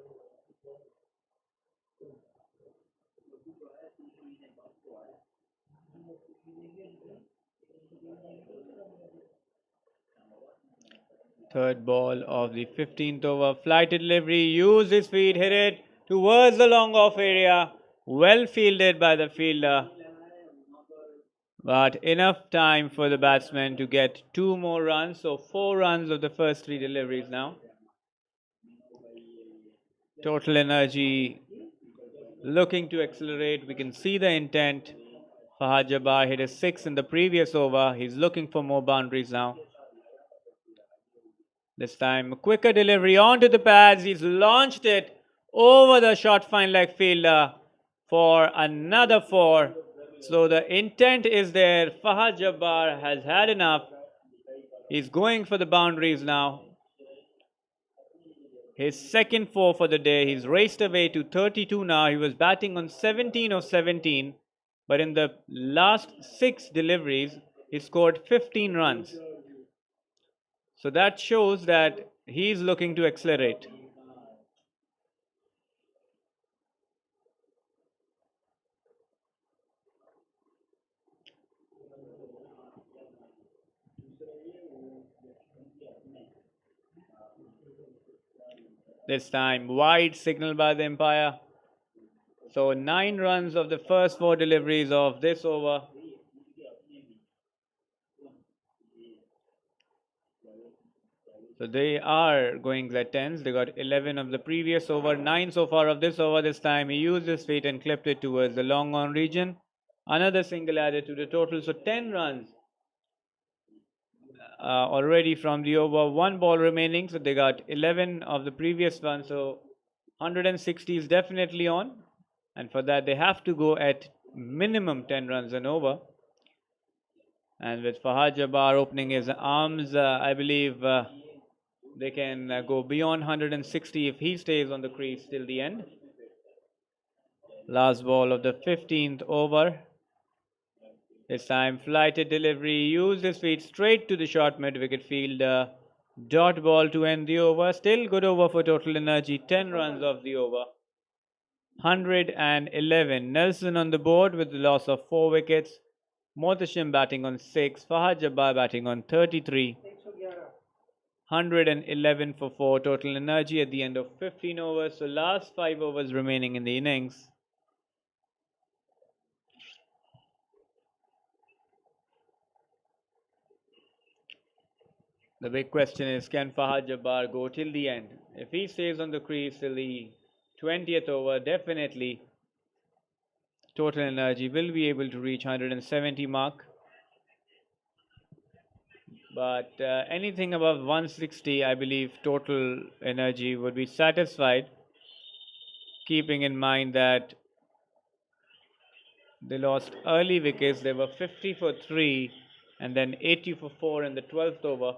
Third ball of the 15th over. Flighted delivery, used his feet, hit it towards the long off area. Well fielded by the fielder. But enough time for the batsman to get 2 more runs. So 4 runs of the first 3 deliveries now. Total energy looking to accelerate. We can see the intent. Fahad Jabbar hit a 6 in the previous over. He's looking for more boundaries now. This time, a quicker delivery onto the pads. He's launched it over the short fine leg fielder for another 4. So the intent is there. Fahad Jabbar has had enough. He's going for the boundaries now. His second 4 for the day. He's raced away to 32 now. He was batting on 17 of 17. But in the last 6 deliveries, he scored 15 runs. So that shows that he's looking to accelerate. This time, wide signal by the umpire. So 9 runs of the first 4 deliveries of this over. So they are going at 10s. They got 11 of the previous over, 9 so far of this over. This time he used his feet and clipped it towards the long on region. Another single added to the total. So 10 runs already from the over. 1 ball remaining. So they got 11 of the previous one. So 160 is definitely on. And for that they have to go at minimum 10 runs and over. And with Fahad Jabbar opening his arms, I believe they can go beyond 160 if he stays on the crease till the end. Last ball of the 15th over. This time, flighted delivery, used his feet straight to the short mid-wicket fielder. Dot ball to end the over. Still good over for total energy. 10 runs off the over. 111. Nelson on the board with the loss of 4 wickets. Mohtasham batting on 6. Fahad Jabbar batting on 33. 111 for 4 total energy at the end of 15 overs. So last 5 overs remaining in the innings. The big question is, can Fahad Jabbar go till the end? If he stays on the crease till the 20th over, definitely total energy will be able to reach 170 mark. But anything above 160, I believe total energy would be satisfied, keeping in mind that they lost early wickets. They were 50 for 3 and then 80 for 4 in the 12th over.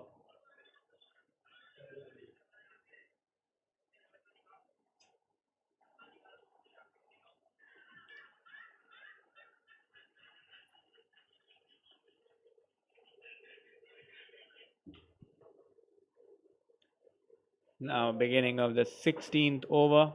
Now beginning of the 16th over.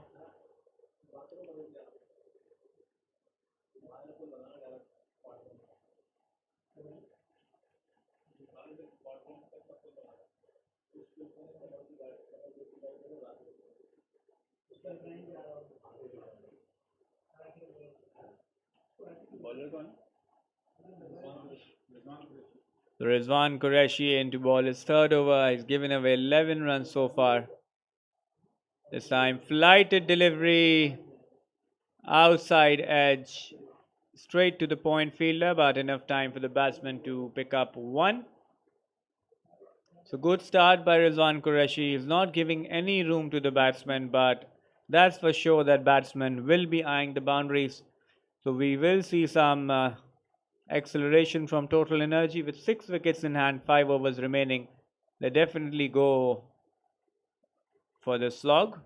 Rizwan Qureshi into ball his third over. He's given away 11 runs so far. This time flighted delivery, outside edge, straight to the point fielder, but enough time for the batsman to pick up 1. So good start by Rizwan Qureshi. He's not giving any room to the batsman, but that's for sure that batsman will be eyeing the boundaries. So we will see some acceleration from total energy with 6 wickets in hand, 5 overs remaining. They definitely go for the slog.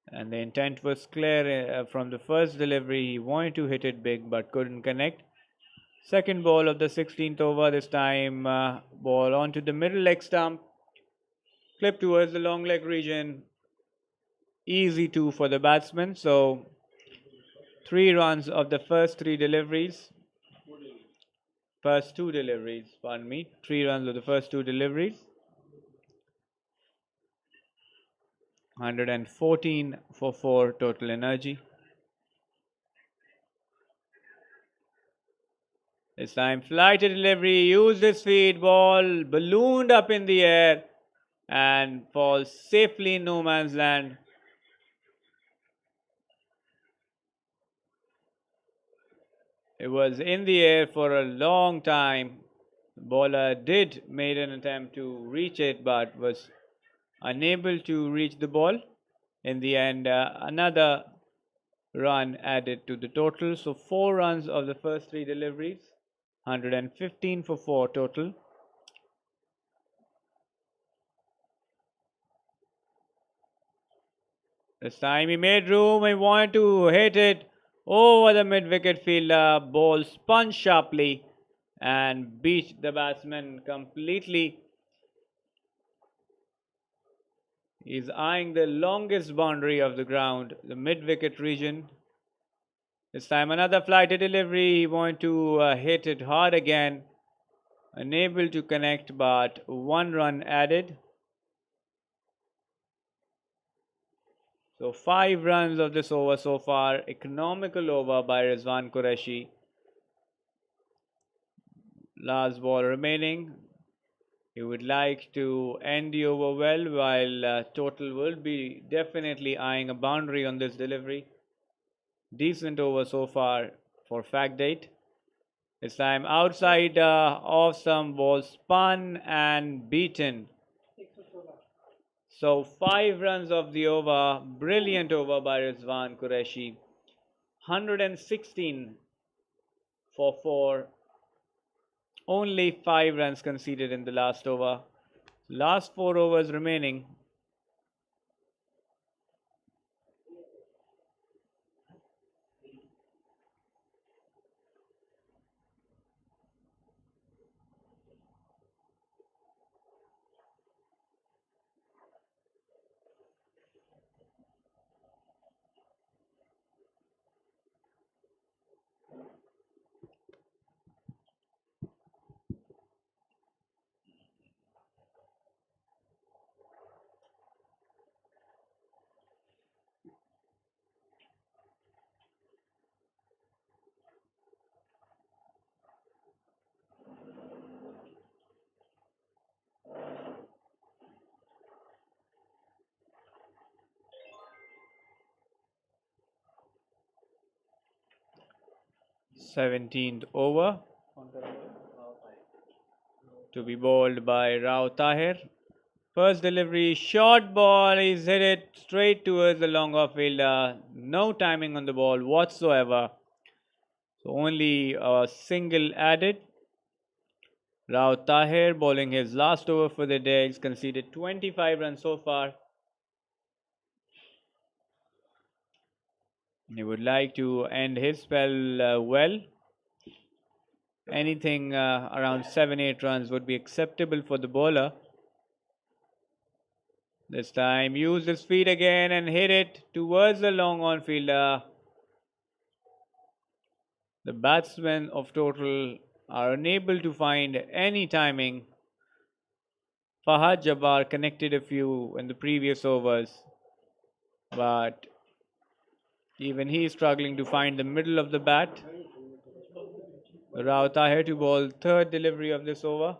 And the intent was clear from the first delivery. He wanted to hit it big but couldn't connect. Second ball of the 16th over. This time ball onto the middle leg stump. Clip towards the long leg region. Easy 2 for the batsman. So 3 runs of the first 3 deliveries. First 2 deliveries, pardon me. 3 runs of the first 2 deliveries. 114 for 4 total energy. This time flighted delivery, used his feet, ball ballooned up in the air and falls safely in no man's land. It was in the air for a long time. The bowler did made an attempt to reach it but was unable to reach the ball. In the end, another run added to the total. So 4 runs of the first 3 deliveries. 115 for 4 total. This time he made room. He wanted to hit it over the mid-wicket fielder. Ball spun sharply and beat the batsman completely. He's eyeing the longest boundary of the ground, the mid-wicket region. This time another flighted delivery. He wanted to hit it hard again. Unable to connect, but 1 run added. So 5 runs of this over so far. Economical over by Rizwan Qureshi. Last ball remaining. He would like to end the over well, while total will be definitely eyeing a boundary on this delivery. Decent over so far for Factdate. This time outside off some ball spun and beaten. So 5 runs of the over. Brilliant over by Rizwan Qureshi. 116 for 4. Only 5 runs conceded in the last over. Last 4 overs remaining. 17th over to be bowled by Rao Tahir. First delivery, short ball, he's hit it straight towards the long off fielder. No timing on the ball whatsoever. So only a single added. Rao Tahir bowling his last over for the day. He's conceded 25 runs so far. He would like to end his spell well. Anything around 7-8 runs would be acceptable for the bowler. This time, use his feet again and hit it towards the long on fielder. The batsmen of total are unable to find any timing. Fahad Jabbar connected a few in the previous overs, but even he is struggling to find the middle of the bat. Rao Tahir to bowl third delivery of this over.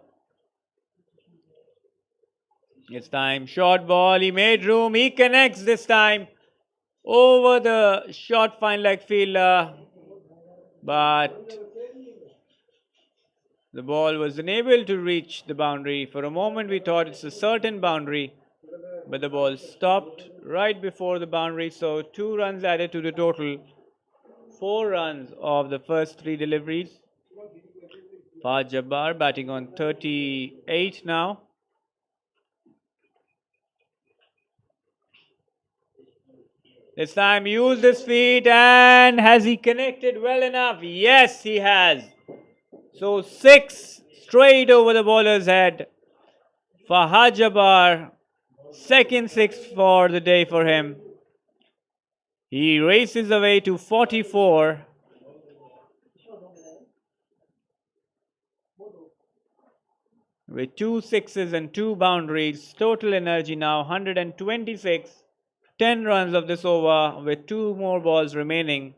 It's time, short ball, he made room, he connects this time over the short fine leg fielder, but the ball was unable to reach the boundary. For a moment we thought it's a certain boundary, but the ball stopped right before the boundary, so 2 runs added to the total. 4 runs of the first 3 deliveries. Fahad Jabbar batting on 38 now. This time used his feet, and has he connected well enough? Yes, he has. So 6 straight over the bowler's head. Fahad Jabbar, second 6 for the day for him. He races away to 44. With 2 sixes and 2 boundaries, total energy now 126. 10 runs of this over with 2 more balls remaining.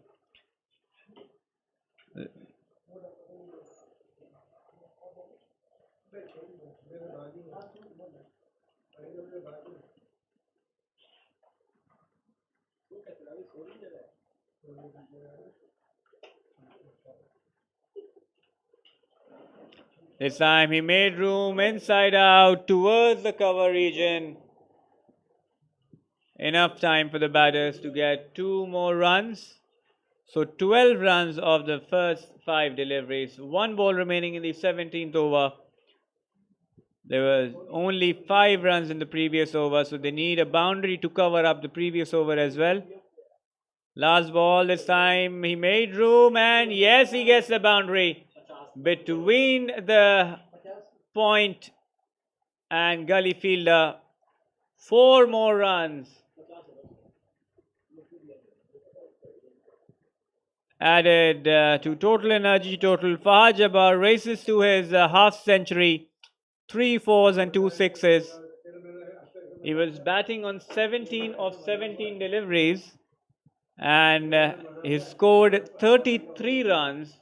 This time he made room inside out towards the cover region. Enough time for the batters to get 2 more runs. So 12 runs of the first 5 deliveries. 1 ball remaining in the 17th over. There was only 5 runs in the previous over, so they need a boundary to cover up the previous over as well. Last ball, this time he made room, and yes, he gets the boundary. Between the point and gully fielder, 4 more runs added to total energy total. Fahad Jabbar races to his half century, 3 fours and 2 sixes. He was batting on 17 of 17 deliveries, and he scored 33 runs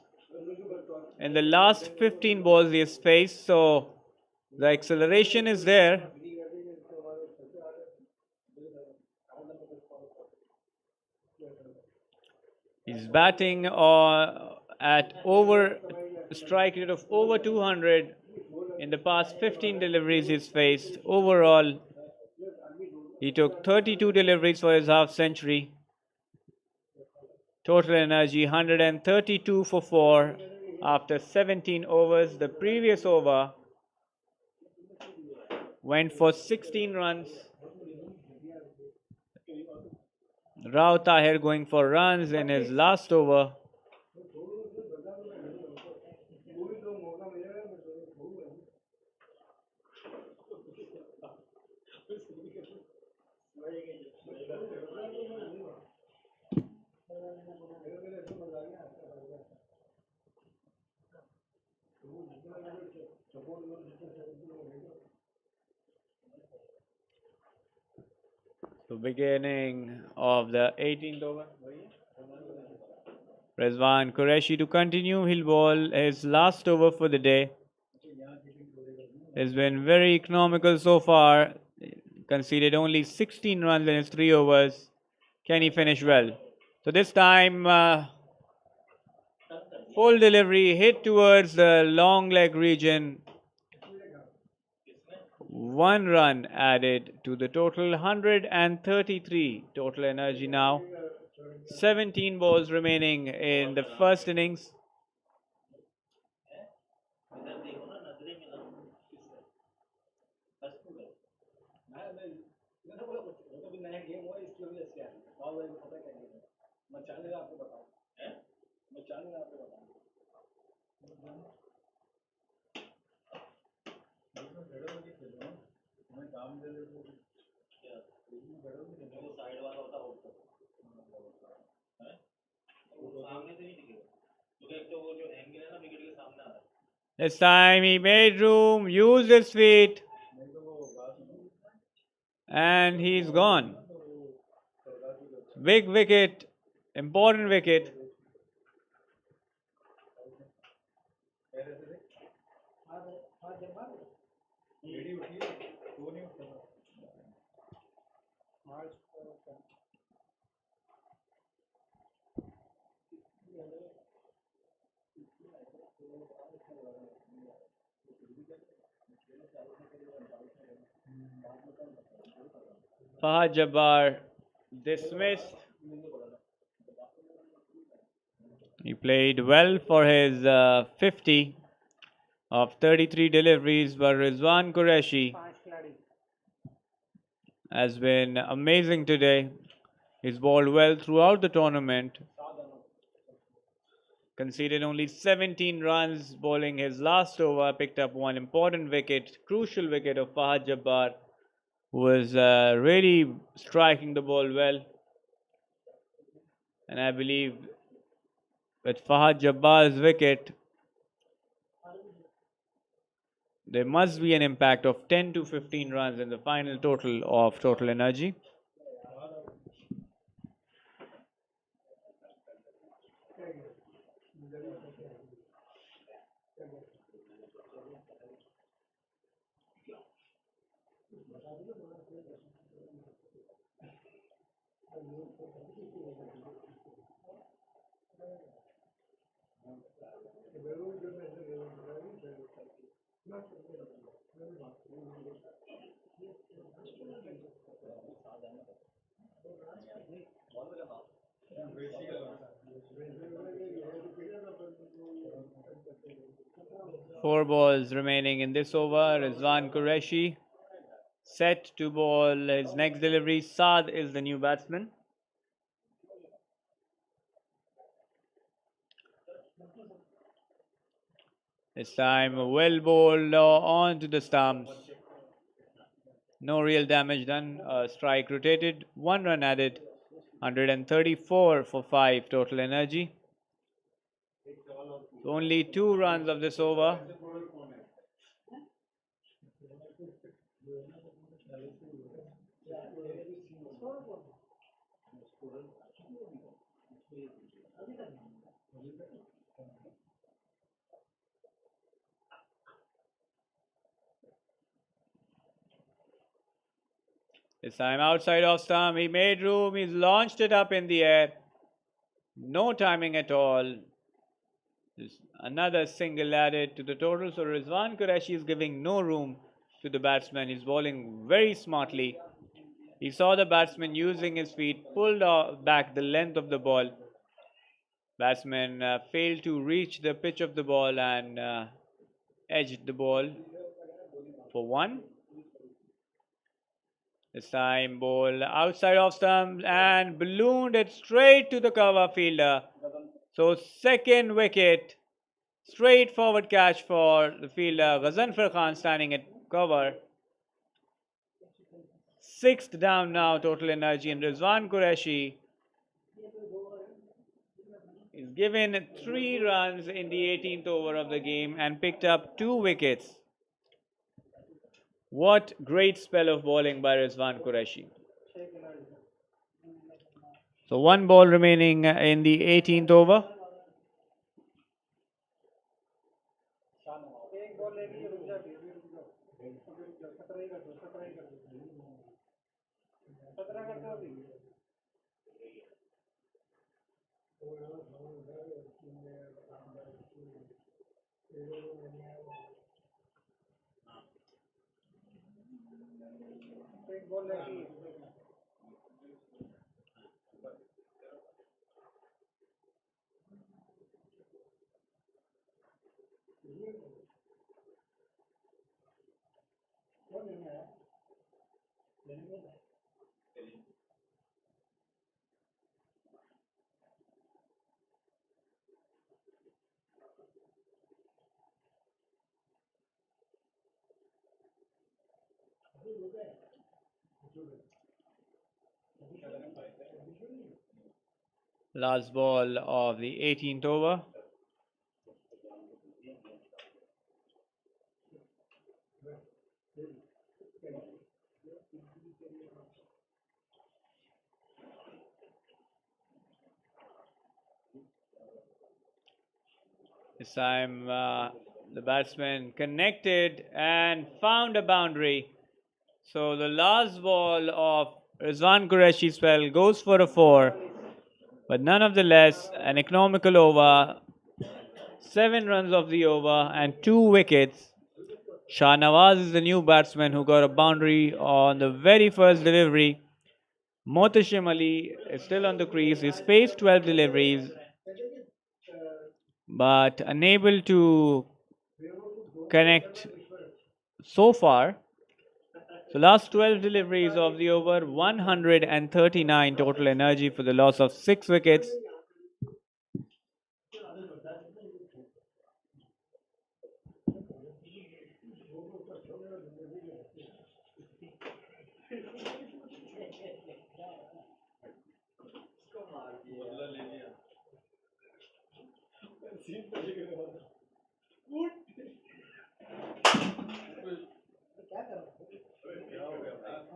in the last 15 balls he has faced, so the acceleration is there. He's batting at over strike rate of over 200 in the past 15 deliveries he's faced. Overall, he took 32 deliveries for his half century. Total energy 132 for 4 after 17 overs. The previous over went for 16 runs. Rao Tahir going for runs in his last over. The beginning of the 18th over. Rizwan Qureshi to continue. He'll bowl his last over for the day. He's been very economical so far. Conceded only 16 runs in his 3 overs. Can he finish well? So this time, Full delivery hit towards the long leg region. 1 run added to the total, 133 total energy now. 17 balls remaining in the first innings. This time he made room, used his feet, and he's gone. Big wicket, important wicket. Fahad Jabbar dismissed. He played well for his 50 of 33 deliveries, but Rizwan Qureshi has been amazing today. He's bowled well throughout the tournament. Conceded only 17 runs, bowling his last over, picked up one important wicket, crucial wicket of Fahad Jabbar, who was really striking the ball well. And I believe with Fahad Jabbar's wicket, there must be an impact of 10 to 15 runs in the final total of total energy. Four balls remaining in this over. Rizwan Qureshi set to bowl his next delivery. Saad is the new batsman. This time well bowled onto the stumps. No real damage done. Strike rotated. 1 run added. 134 for 5 total energy. Only 2 runs of this over. This time outside off stump, he made room, he's launched it up in the air. No timing at all. There's another single added to the total. So Rizwan Qureshi is giving no room to the batsman. He's bowling very smartly. He saw the batsman using his feet, pulled back the length of the ball. Batsman failed to reach the pitch of the ball and edged the ball for 1. This time ball outside off stump and ballooned it straight to the cover fielder. So second wicket, straightforward catch for the fielder Ghazanfar Khan standing at cover. 6th down now total energy, and Rizwan Qureshi is given 3 runs in the 18th over of the game and picked up 2 wickets. What great spell of bowling by Rizwan Qureshi. So 1 ball remaining in the 18th over. Last ball of the 18th over. This time the batsman connected and found a boundary. So the last ball of Rizwan Qureshi's spell goes for a 4, but none of the less an economical over, 7 runs of the over and 2 wickets. Shah Nawaz is the new batsman who got a boundary on the very first delivery. Mohtashim Ali is still on the crease. He's faced 12 deliveries, but unable to connect so far. So last 12 deliveries of the over, 139 total energy for the loss of 6 wickets.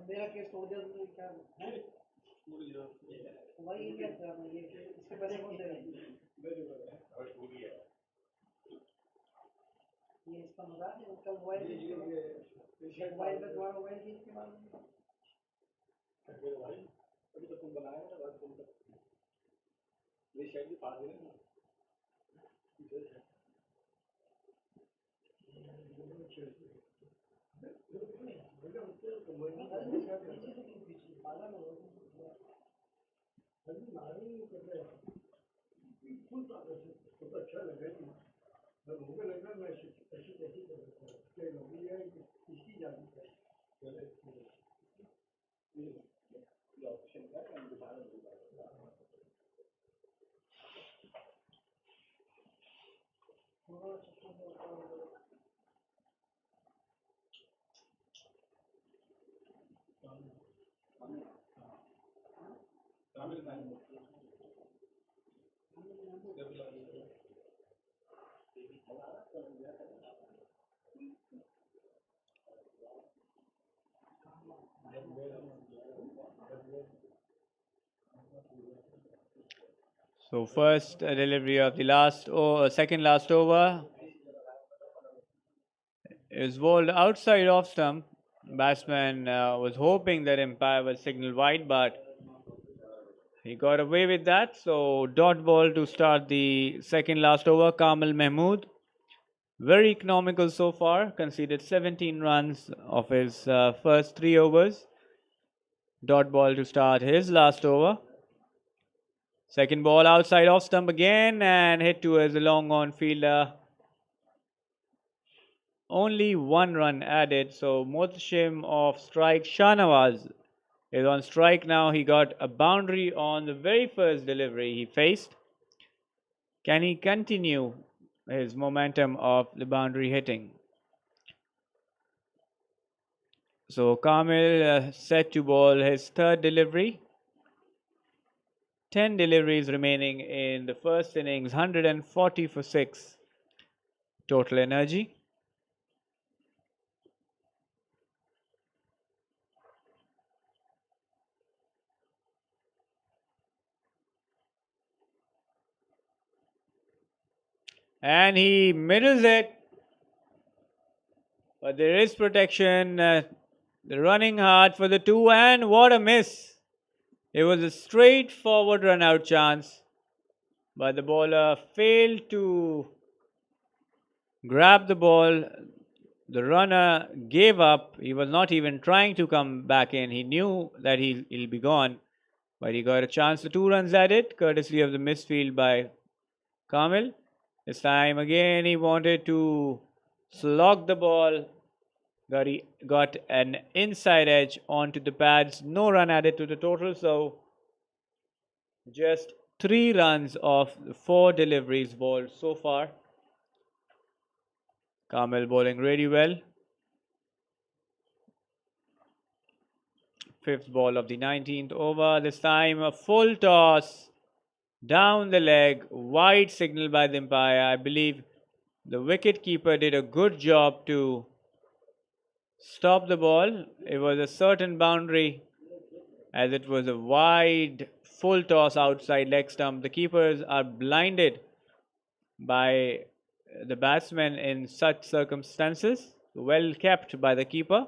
मेरा case तो उधर क्या है वही क्या करना ये इसके पहले कौन से ये इसका मजाक है उसका मोबाइल मोबाइल में तुम्हारा मोबाइल की इसके बाद अभी तो तुम बनाया ना बात तुम ये शायद भी पास है ना So first delivery of the second last over is bowled outside off stump. Batsman was hoping that umpire would signal wide, but he got away with that. So dot ball to start the second last over. Kamal Mahmood, very economical so far, conceded 17 runs of his first 3 overs. Dot ball to start his last over. Second ball outside off stump again and hit towards the long on fielder. Only 1 run added. So Mohtashim of strike. Shah Nawaz is on strike now. He got a boundary on the very first delivery he faced. Can he continue his momentum of the boundary hitting? So Kamil set to bowl his third delivery. 10 deliveries remaining in the first innings, 140 for 6 total energy. And he middles it, but there is protection. They're running hard for the 2, and what a miss! It was a straightforward run out chance, but the bowler failed to grab the ball. The runner gave up. He was not even trying to come back in. He knew that he'll be gone, but he got a chance. The 2 runs added, courtesy of the misfield by Kamil. This time again, he wanted to slog the ball. Got an inside edge onto the pads. No run added to the total, so just 3 runs of 4 deliveries bowled so far. Kamil bowling really well. 5th ball of the 19th over. This time a full toss down the leg. Wide signal by the umpire. I believe the wicket keeper did a good job to stop the ball. It was a certain boundary as it was a wide full toss outside leg stump. The keepers are blinded by the batsmen in such circumstances. Well kept by the keeper.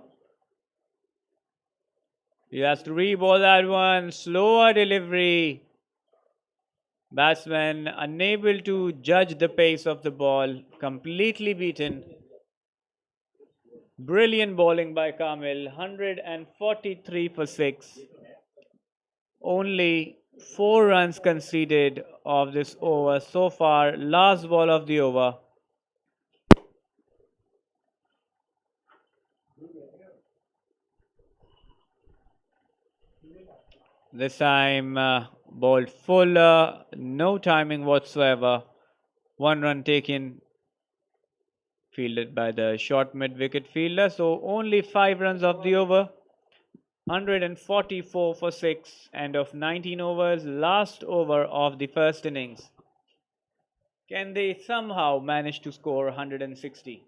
He has to re-ball that one. Slower delivery. Batsman unable to judge the pace of the ball. Completely beaten. Brilliant bowling by Kamil. 143 for 6. Only 4 runs conceded of this over so far. Last ball of the over. This time bowled fuller, no timing whatsoever. 1 run taken, fielded by the short mid-wicket fielder. So only 5 runs of the over. 144 for 6. End of 19 overs. Last over of the first innings. Can they somehow manage to score 160?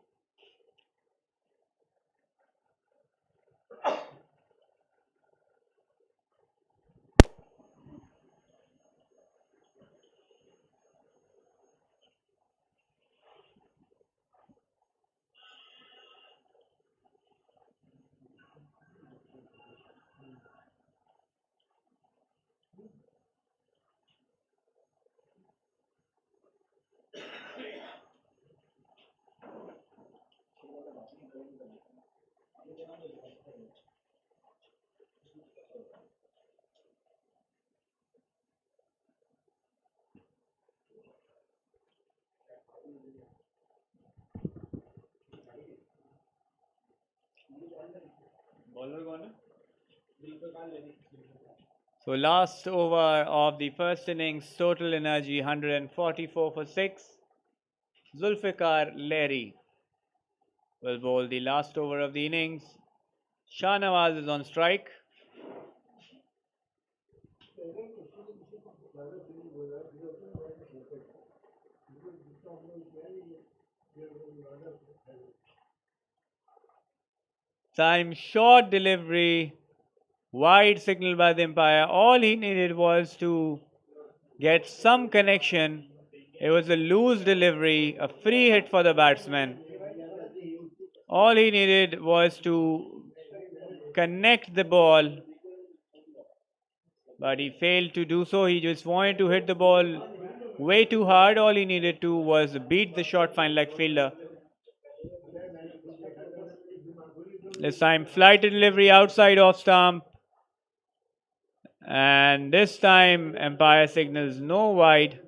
So last over of the first innings, total energy 144 for 6. Zulfikar Leri will bowl the last over of the innings. Shahnawaz is on strike. Time short delivery, wide signal by the umpire. All he needed was to get some connection. It was a loose delivery, a free hit for the batsman. All he needed was to connect the ball, but he failed to do so. He just wanted to hit the ball way too hard. All he needed to was beat the short fine leg fielder. This time flight delivery outside off stump. And this time umpire signals no wide.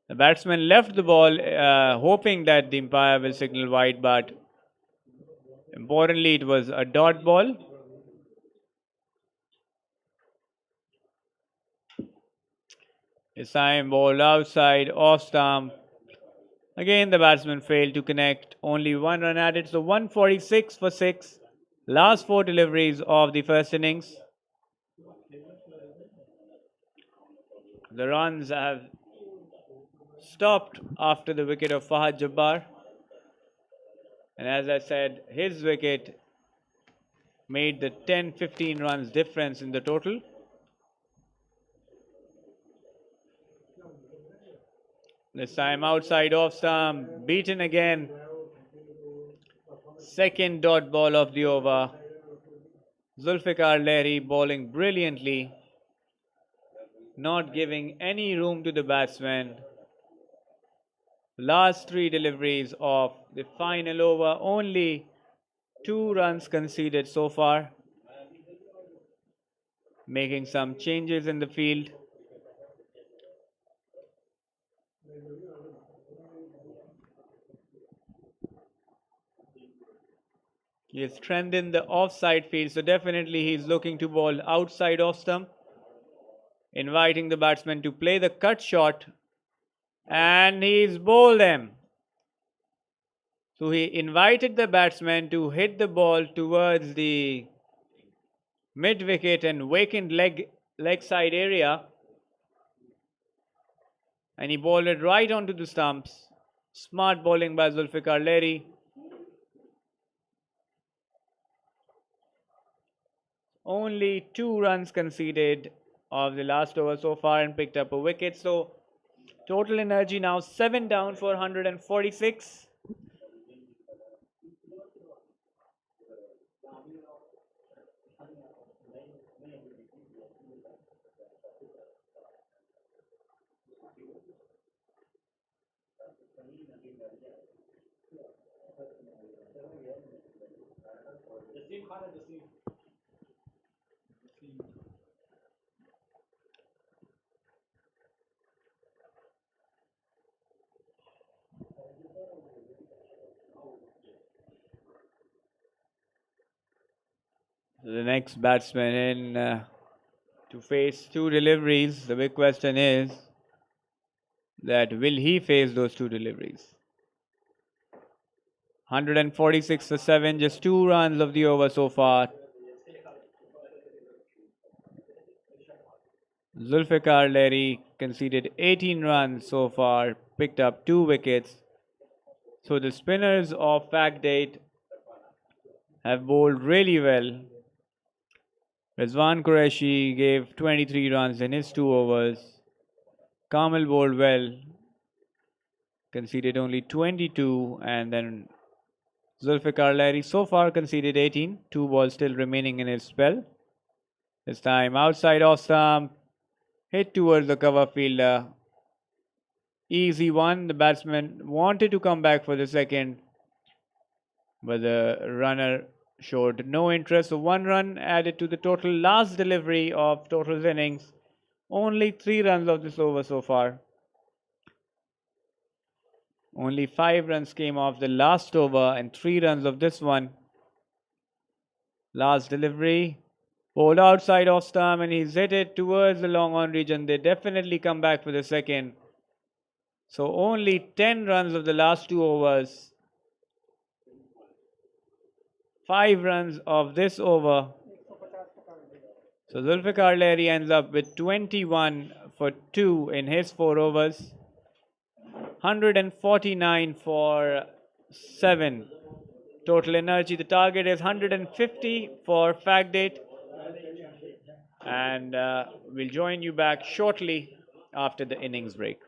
The batsman left the ball hoping that the umpire will signal wide, but importantly it was a dot ball. This time ball outside off stump. Again the batsman failed to connect. Only 1 run added, so 146 for 6. Last 4 deliveries of the first innings. The runs have stopped after the wicket of Fahad Jabbar. And as I said, his wicket made the 10-15 runs difference in the total. This time outside off stump, beaten again. Second dot ball of the over. Zulfikar Leri bowling brilliantly, not giving any room to the batsman. Last three deliveries of the final over, only 2 runs conceded so far, making some changes in the field. He has strengthened the offside field, so definitely he's looking to bowl outside off stump, inviting the batsman to play the cut shot, and he's bowled them. So he invited the batsman to hit the ball towards the mid wicket and vacant leg side area, and he bowled it right onto the stumps. Smart bowling by Zulfikar Leri. Only 2 runs conceded of the last over so far and picked up a wicket. So total energy now 7 down for 146. The next batsman in to face 2 deliveries. The big question is that will he face those 2 deliveries? 146 for 7, just 2 runs of the over so far. Zulfikar Leri conceded 18 runs so far, picked up 2 wickets. So the spinners of Factdate have bowled really well. Rizwan Qureshi gave 23 runs in his 2 overs. Kamal bowled well, conceded only 22, and then Zulfikar Leri so far conceded 18. 2 balls still remaining in his spell. This time outside off stump, hit towards the cover fielder. Easy one. The batsman wanted to come back for the second, but the runner showed no interest. So 1 run added to the total. Last delivery of total innings. Only 3 runs of this over so far. Only 5 runs came off the last over and 3 runs of this one. Last delivery. Bowled outside off stump and he's hit it towards the long on region. They definitely come back for the second. So only 10 runs of the last 2 overs. 5 runs of this over. So Zulfikar Leri ends up with 21 for 2 in his 4 overs. 149 for 7. Total energy. The target is 150 for Factdate. And we'll join you back shortly after the innings break.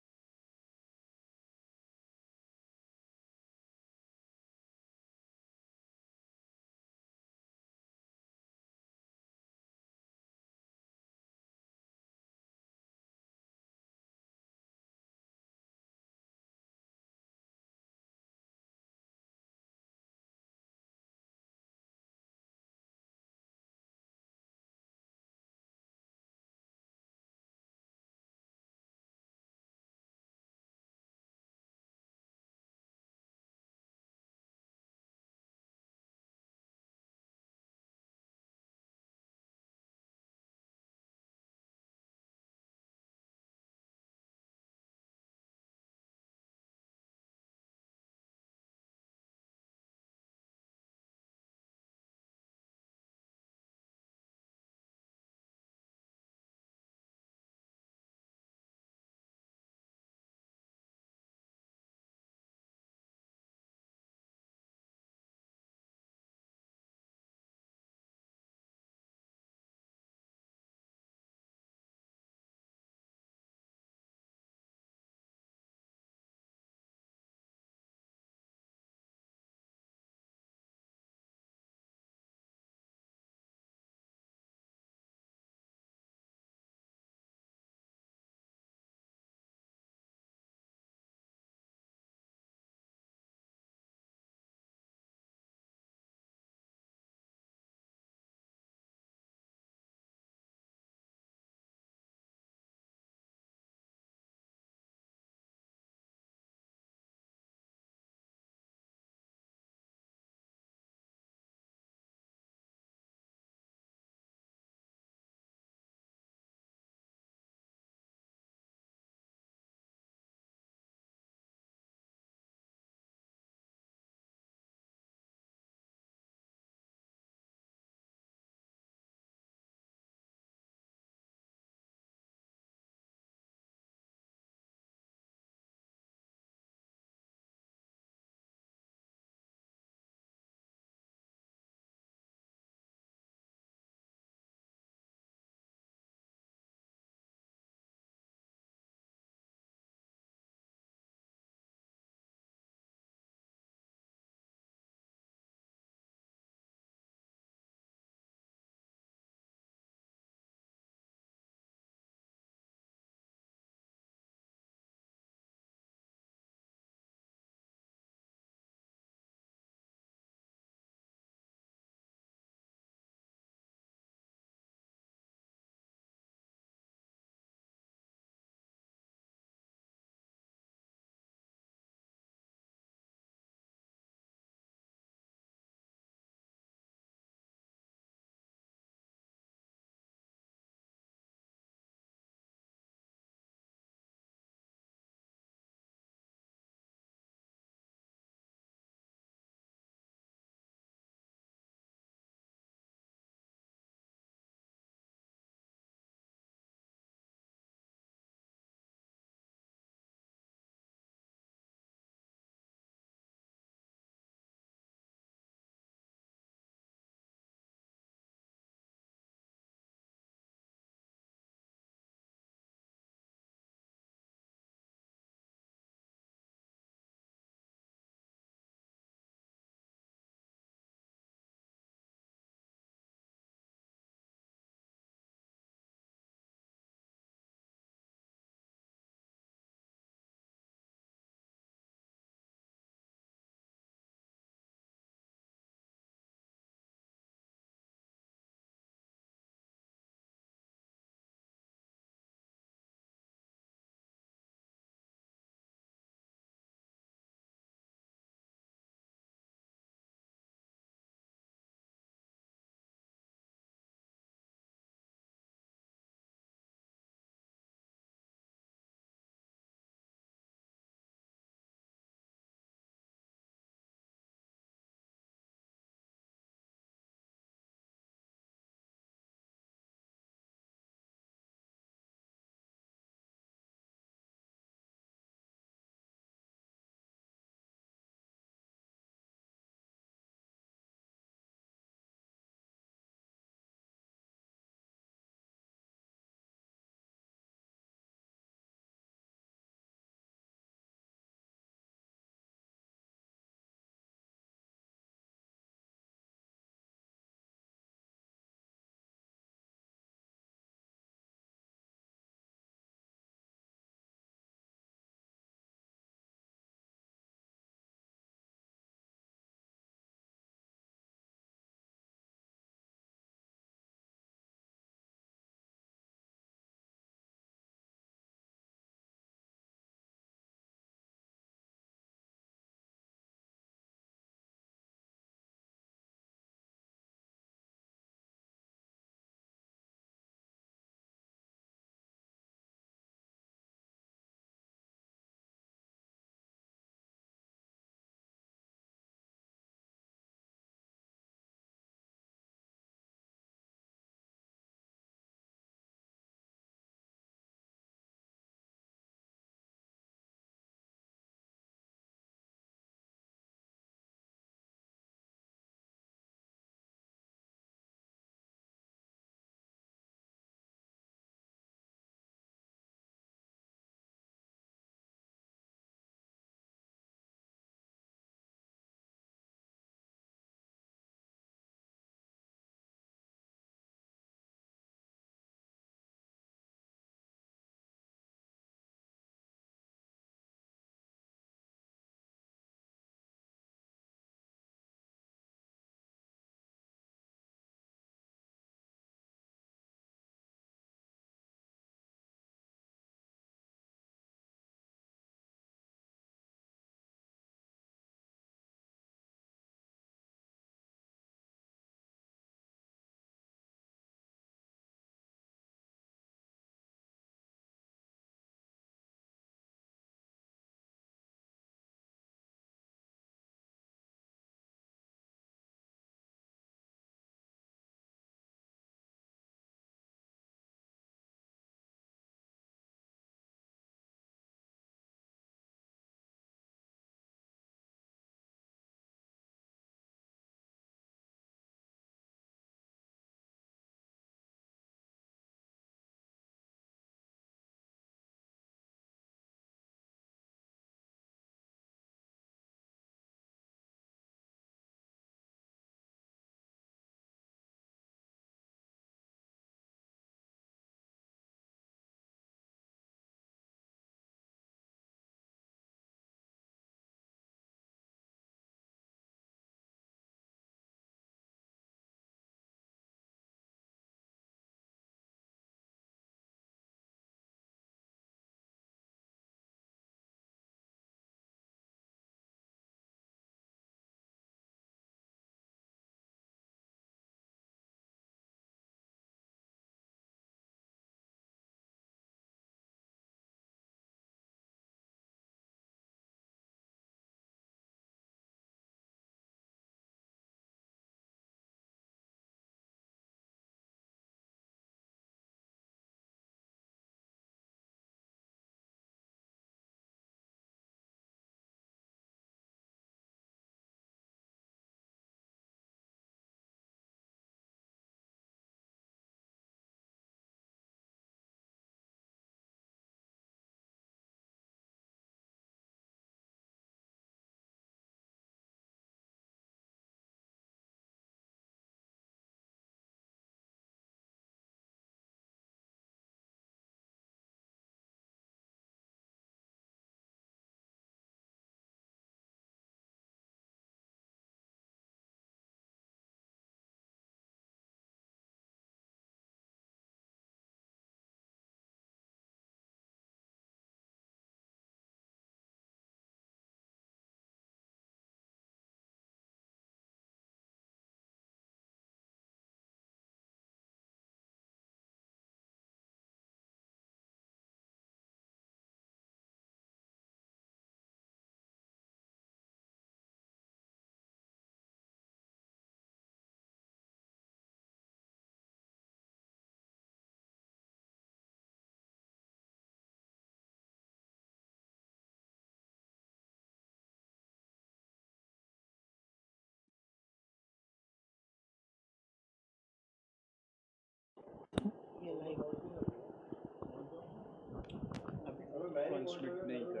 Transmit नहीं कर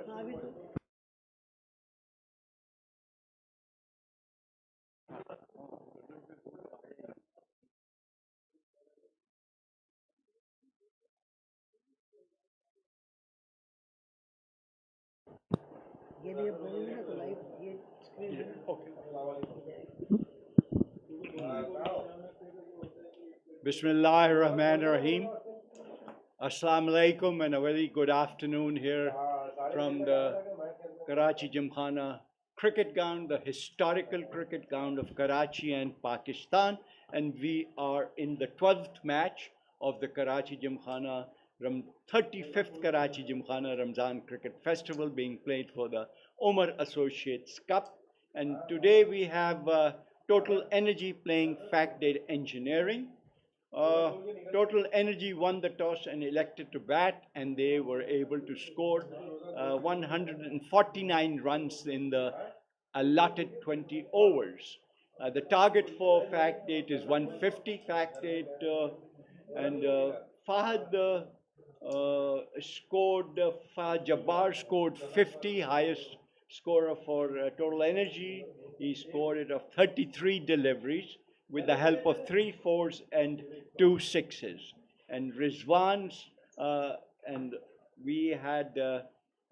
ये भी अब बोलेंगे ना तो live ये screen है ना। Bismillahirrahmanirrahim. Assalamu alaikum and a very good afternoon here from the Karachi Gymkhana cricket ground, the historical cricket ground of Karachi and Pakistan. And we are in the 12th match of the Karachi Gymkhana 35th Karachi Gymkhana Ramzan Cricket Festival being played for the Omar Associates Cup. And today we have Total Energy playing Factdate Engineering. Total Energy won the toss and elected to bat, and they were able to score 149 runs in the allotted 20 overs. The target for Factdate is 150 Factdate, and Fahad Fahad Jabbar scored 50, highest scorer for Total Energy. He scored it of 33 deliveries with the help of 3 fours and 2 sixes. And Rizwan's, and we had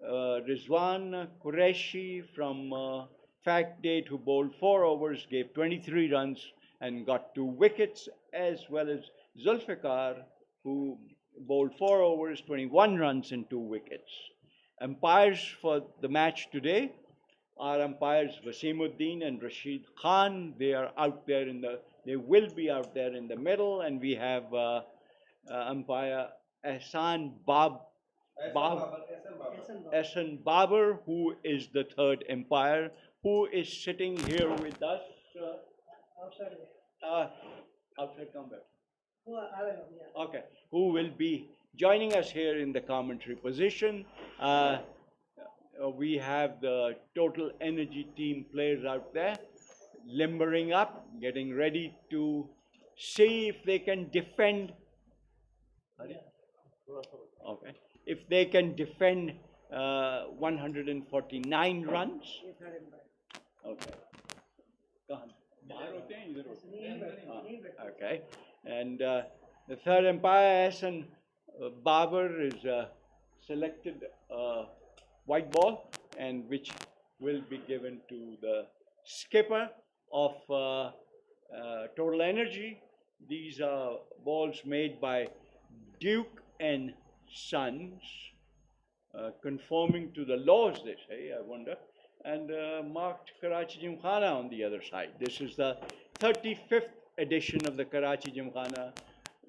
Rizwan Qureshi from Factdate, who bowled 4 overs, gave 23 runs and got 2 wickets, as well as Zulfikar, who bowled 4 overs, 21 runs and 2 wickets. Umpires for the match today are umpires Wasimuddin and Rashid Khan. They are out there they will be out there in the middle, and we have umpire Ehsan Babar, who is the third umpire, who is sitting here with us. Outside come back. Okay, who will be joining us here in the commentary position. We have the Total Energy team players out there, limbering up, getting ready to see if they can defend. Okay, if they can defend 149 runs. Okay. Okay, and the third umpire, Ehsan Babar, is selected white ball, and which will be given to the skipper of Total Energy. These are balls made by Duke and Sons, conforming to the laws, they say, I wonder, and marked Karachi Gymkhana on the other side. This is the 35th edition of the Karachi Gymkhana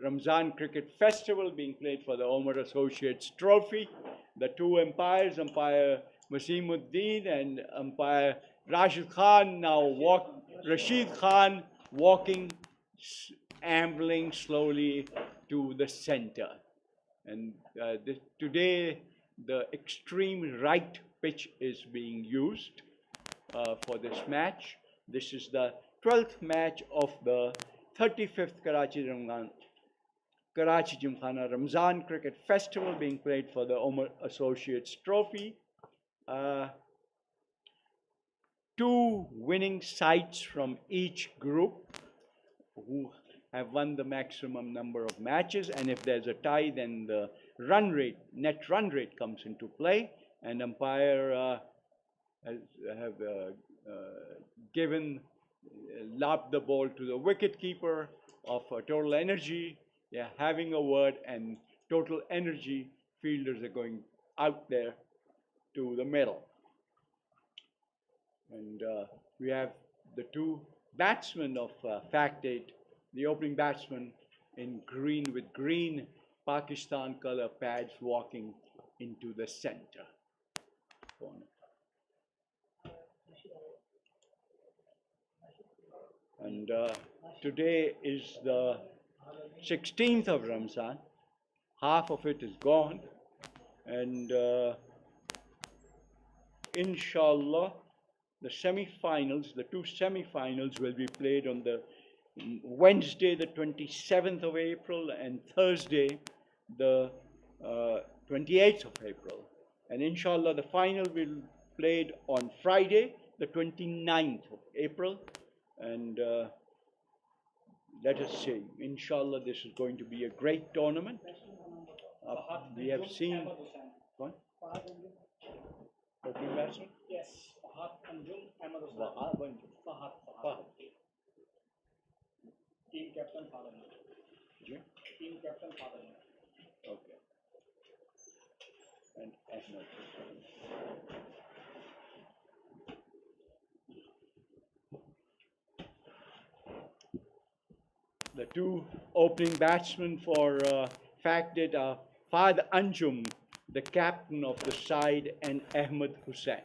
Ramzan Cricket Festival being played for the Omar Associates Trophy. The 2 umpires, umpire Wasimuddin and umpire Rashid Khan, Rashid Khan walking, ambling slowly to the center. And today, the extreme right pitch is being used for this match. This is the 12th match of the 35th Karachi Gymkhana Ramzan Cricket Festival being played for the Omar Associates Trophy. 2 winning sides from each group who have won the maximum number of matches, and if there's a tie, then the net run rate comes into play, and umpire have lobbed the ball to the wicket keeper of Total Energy. They're having a word, and Total Energy fielders are going out there to the middle. And we have the 2 batsmen of Factdate, the opening batsman in green with green Pakistan color pads walking into the center corner. And today is the 16th of Ramzan. Half of it is gone. And inshallah, the semi-finals, the 2 semi-finals will be played on the Wednesday, the 27th of April, and Thursday, the 28th of April. And inshallah, the final will be played on Friday, the 29th of April. And let us see, inshallah, this is going to be a great tournament. We have seen. What? Opening batsman? Yes, Fahad Anjum, Ahmed Hussain. Wahab Anjum. Fahad. Team captain Fahad Anjum. Yeah. Team captain Fahad Anjum. Okay. And Ahmed Hussain. The two opening batsmen for Factdate are Fahad Anjum, the captain of the side, and Ahmed Hussain.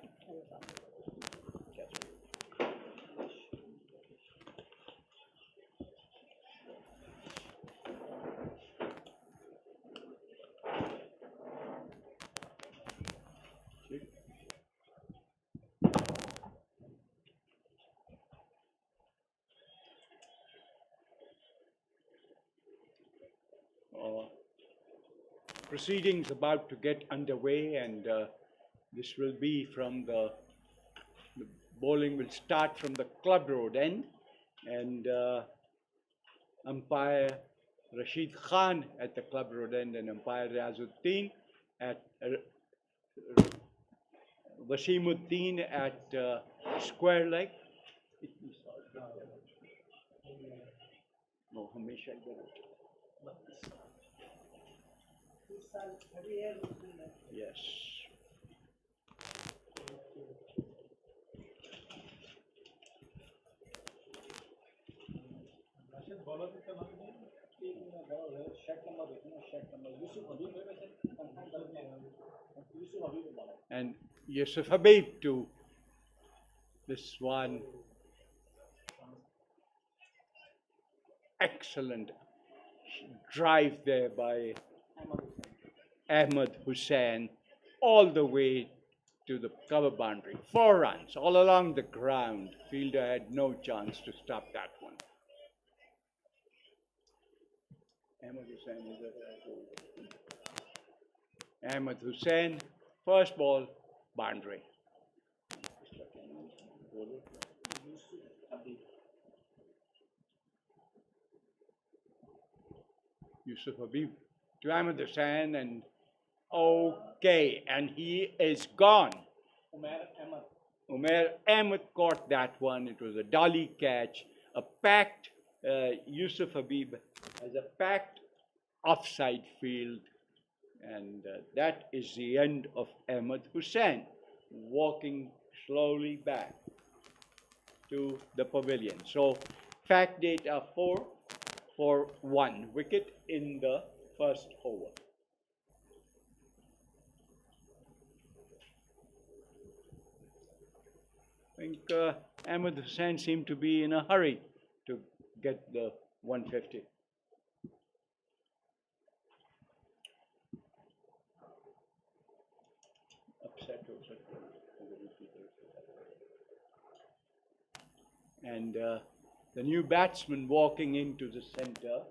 Proceedings about to get underway, and this will be from the bowling will start from the club road end, and umpire Rashid Khan at the club road end, and umpire Riazuddin at Wasimuddin at square leg. No, हमेशा इधर होता है. Yes. And Yusuf Habib to this one. Excellent drive there by Ahmed Hussain all the way to the cover boundary. 4 runs all along the ground. Fielder had no chance to stop that one. Ahmed Hussain, first ball, boundary. Yusuf Habib to Ahmed Hussain, and okay, and he is gone. Umair Ahmed caught that one. It was a dolly catch, a packed Yusuf Habib as a packed offside field, and that is the end of Ahmed Hussain, walking slowly back to the pavilion. So Factdate are 4 for 1 wicket in the first over. I think Ahmed Hussain seemed to be in a hurry to get the 150. Upset also. And the new batsman walking into the center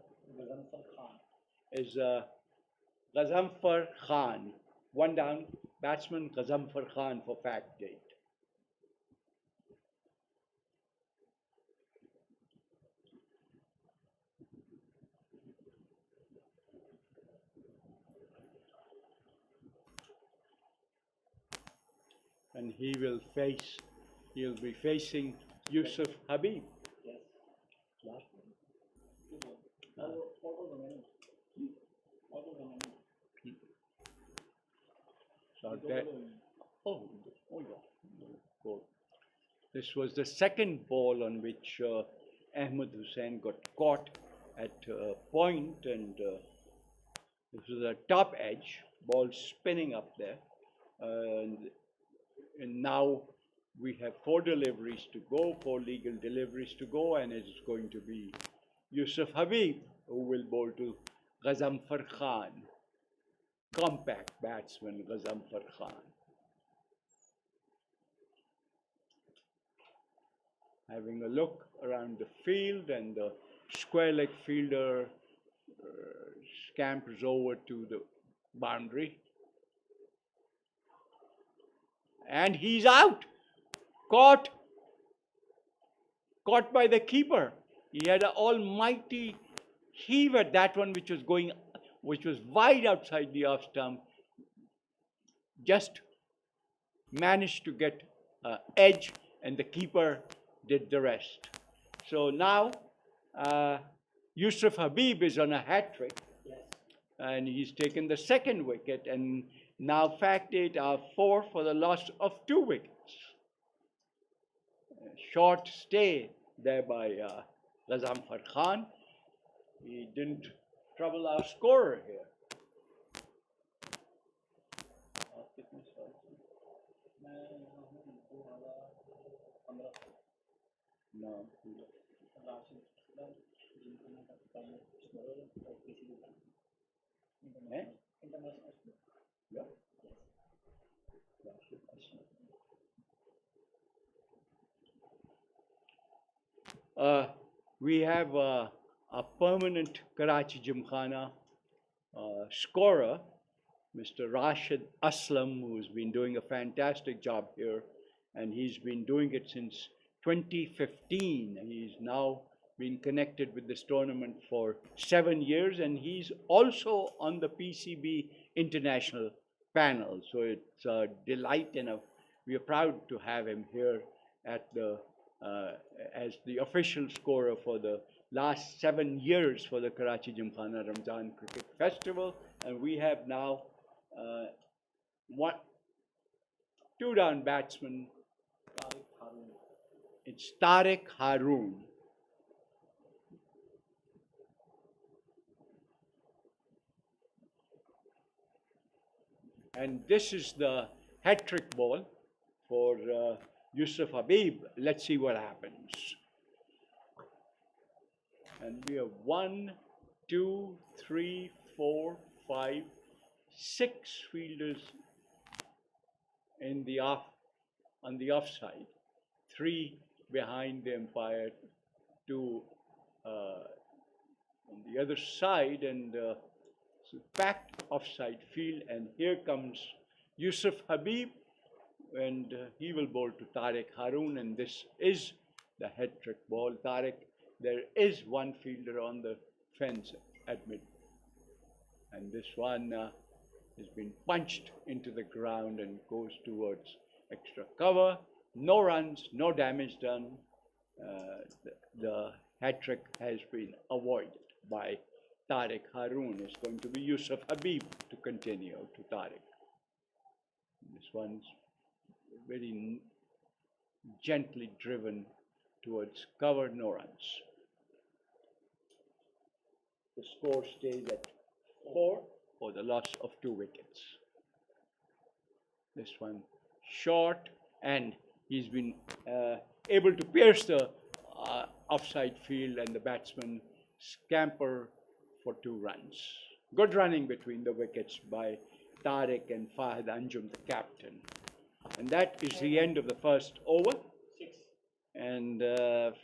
is Ghazamfar Khan. 1 down, batsman Ghazamfar Khan for Factdate. And he'll be facing Yusuf Habib. Yes. So that, yeah. This was the second ball on which Ahmed Hussain got caught at point, and this was a top edge, ball spinning up there. And now we have 4 deliveries to go, 4 legal deliveries to go, and it's going to be Yusuf Habib who will bowl to Ghazamfar Khan, compact batsman Ghazamfar Khan. Having a look around the field, and the square leg fielder scampers over to the boundary. And he's out. Caught by the keeper. He had an almighty heave at that one, which was wide outside the off stump. Just managed to get edge, and the keeper did the rest. So now Yusuf Habib is on a hat trick, and he's taken the second wicket, and now Factdate are 4 for the loss of 2 wickets. Short stay there by RAMZAN. He didn't trouble our scorer here. No. Yeah. We have a permanent Karachi GYMKHANA scorer, Mr. Rashid Aslam, who's been doing a fantastic job here, and he's been doing it since 2015. He's now been connected with this tournament for 7 years, and he's also on the PCB international panel. So it's a delight, and we are proud to have him here at the as the official scorer for the last 7 years for the Karachi GYMKHANA Ramzan Cricket Festival. And we have now 2-down batsman. It's Tariq Haroon. And this is the hat-trick ball for Yusuf Habib. Let's see what happens. And we have 1, 2, 3, 4, 5, 6 fielders in the on the offside, 3 behind the umpire, 2 on the other side, and so packed offside field. And here comes Yusuf Habib, and he will bowl to Tariq Haroon, and this is the hat-trick ball. Tariq, there is one fielder on the fence at mid, and this one has been punched into the ground and goes towards extra cover. No runs, no damage done. The hat-trick has been avoided by Tariq Haroon. It's going to be Yusuf Habib to continue to Tariq. This one's very gently driven towards cover, no runs. The score stays at 4 for the loss of 2 wickets. This one short, and he's been able to pierce the offside field, and the batsman scamper for 2 runs. Good running between the wickets by Tariq and Fahad Anjum, the captain. And that is the end of the first over. 6. And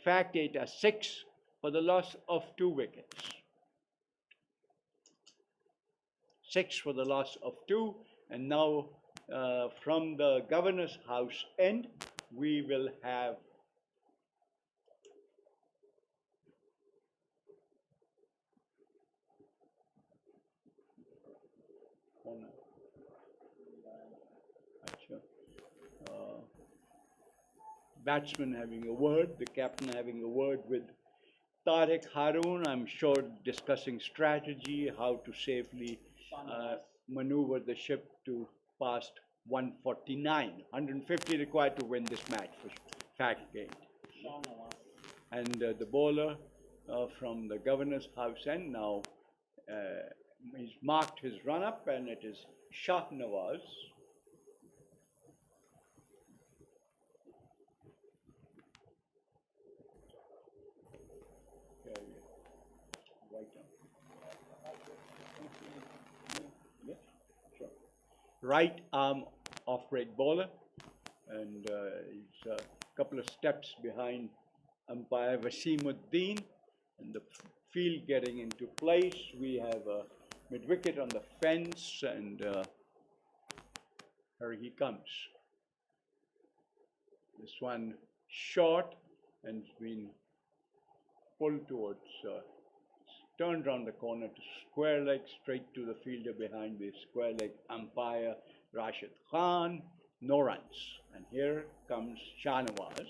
Factdate are 6 for the loss of 2 wickets. 6 for the loss of 2. And now from the governor's house end, we will have batsman having a word, the captain having a word with Tariq Haroon, I'm sure discussing strategy, how to safely maneuver the ship to past 149. 150 required to win this match for Factdate. And the bowler from the governor's house end now, he's marked his run-up, and it is Shah Nawaz. Right arm off-break bowler, and he's a couple of steps behind umpire Wasimuddin, and the field getting into place. We have a mid-wicket on the fence, and here he comes. This one short and it's been pulled towards, turned round the corner to square leg straight to the fielder behind the square leg umpire Rashid Khan. No runs. And here comes Shahnawaz. This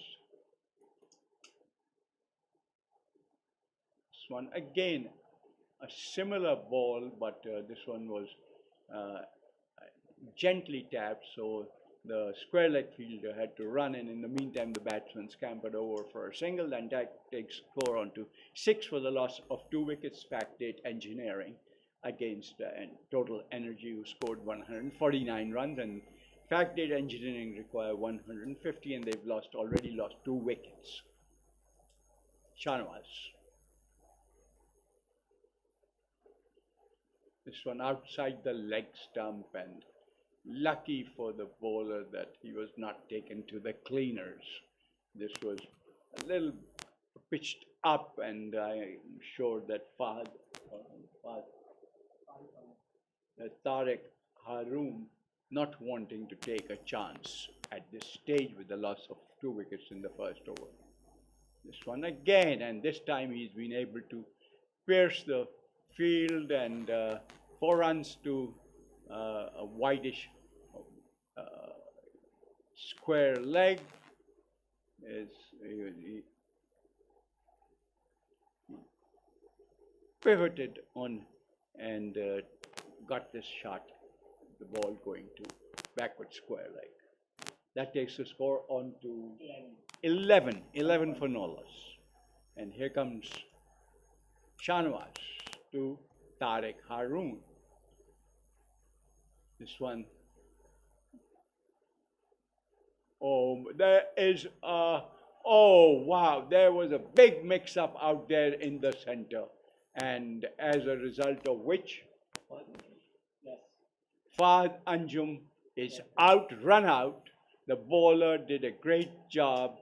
one again a similar ball, but this one was gently tapped, so the square leg fielder had to run, and in the meantime the batsman scampered over for a single, and that takes score on to 6 for the loss of 2 wickets. Factdate Engineering against Total Energy, who scored 149 runs, and Factdate Engineering require 150, and they've already lost 2 wickets. Shahnawaz. This one outside the leg stump, and lucky for the bowler that he was not taken to the cleaners. This was a little pitched up, and I'm sure that Tariq Haroon not wanting to take a chance at this stage with the loss of 2 wickets in the first over. This one again, and this time he's been able to pierce the field, and 4 runs to a whitish square leg. He pivoted on and got this shot, the ball going to backward square leg. That takes the score on to 11 for no loss. And here comes Shahnawaz to Tariq Haroon. This one, oh, there is a, oh wow, there was a big mix-up out there in the center, and as a result of which, Fahd Anjum is out, run out. The bowler did a great job.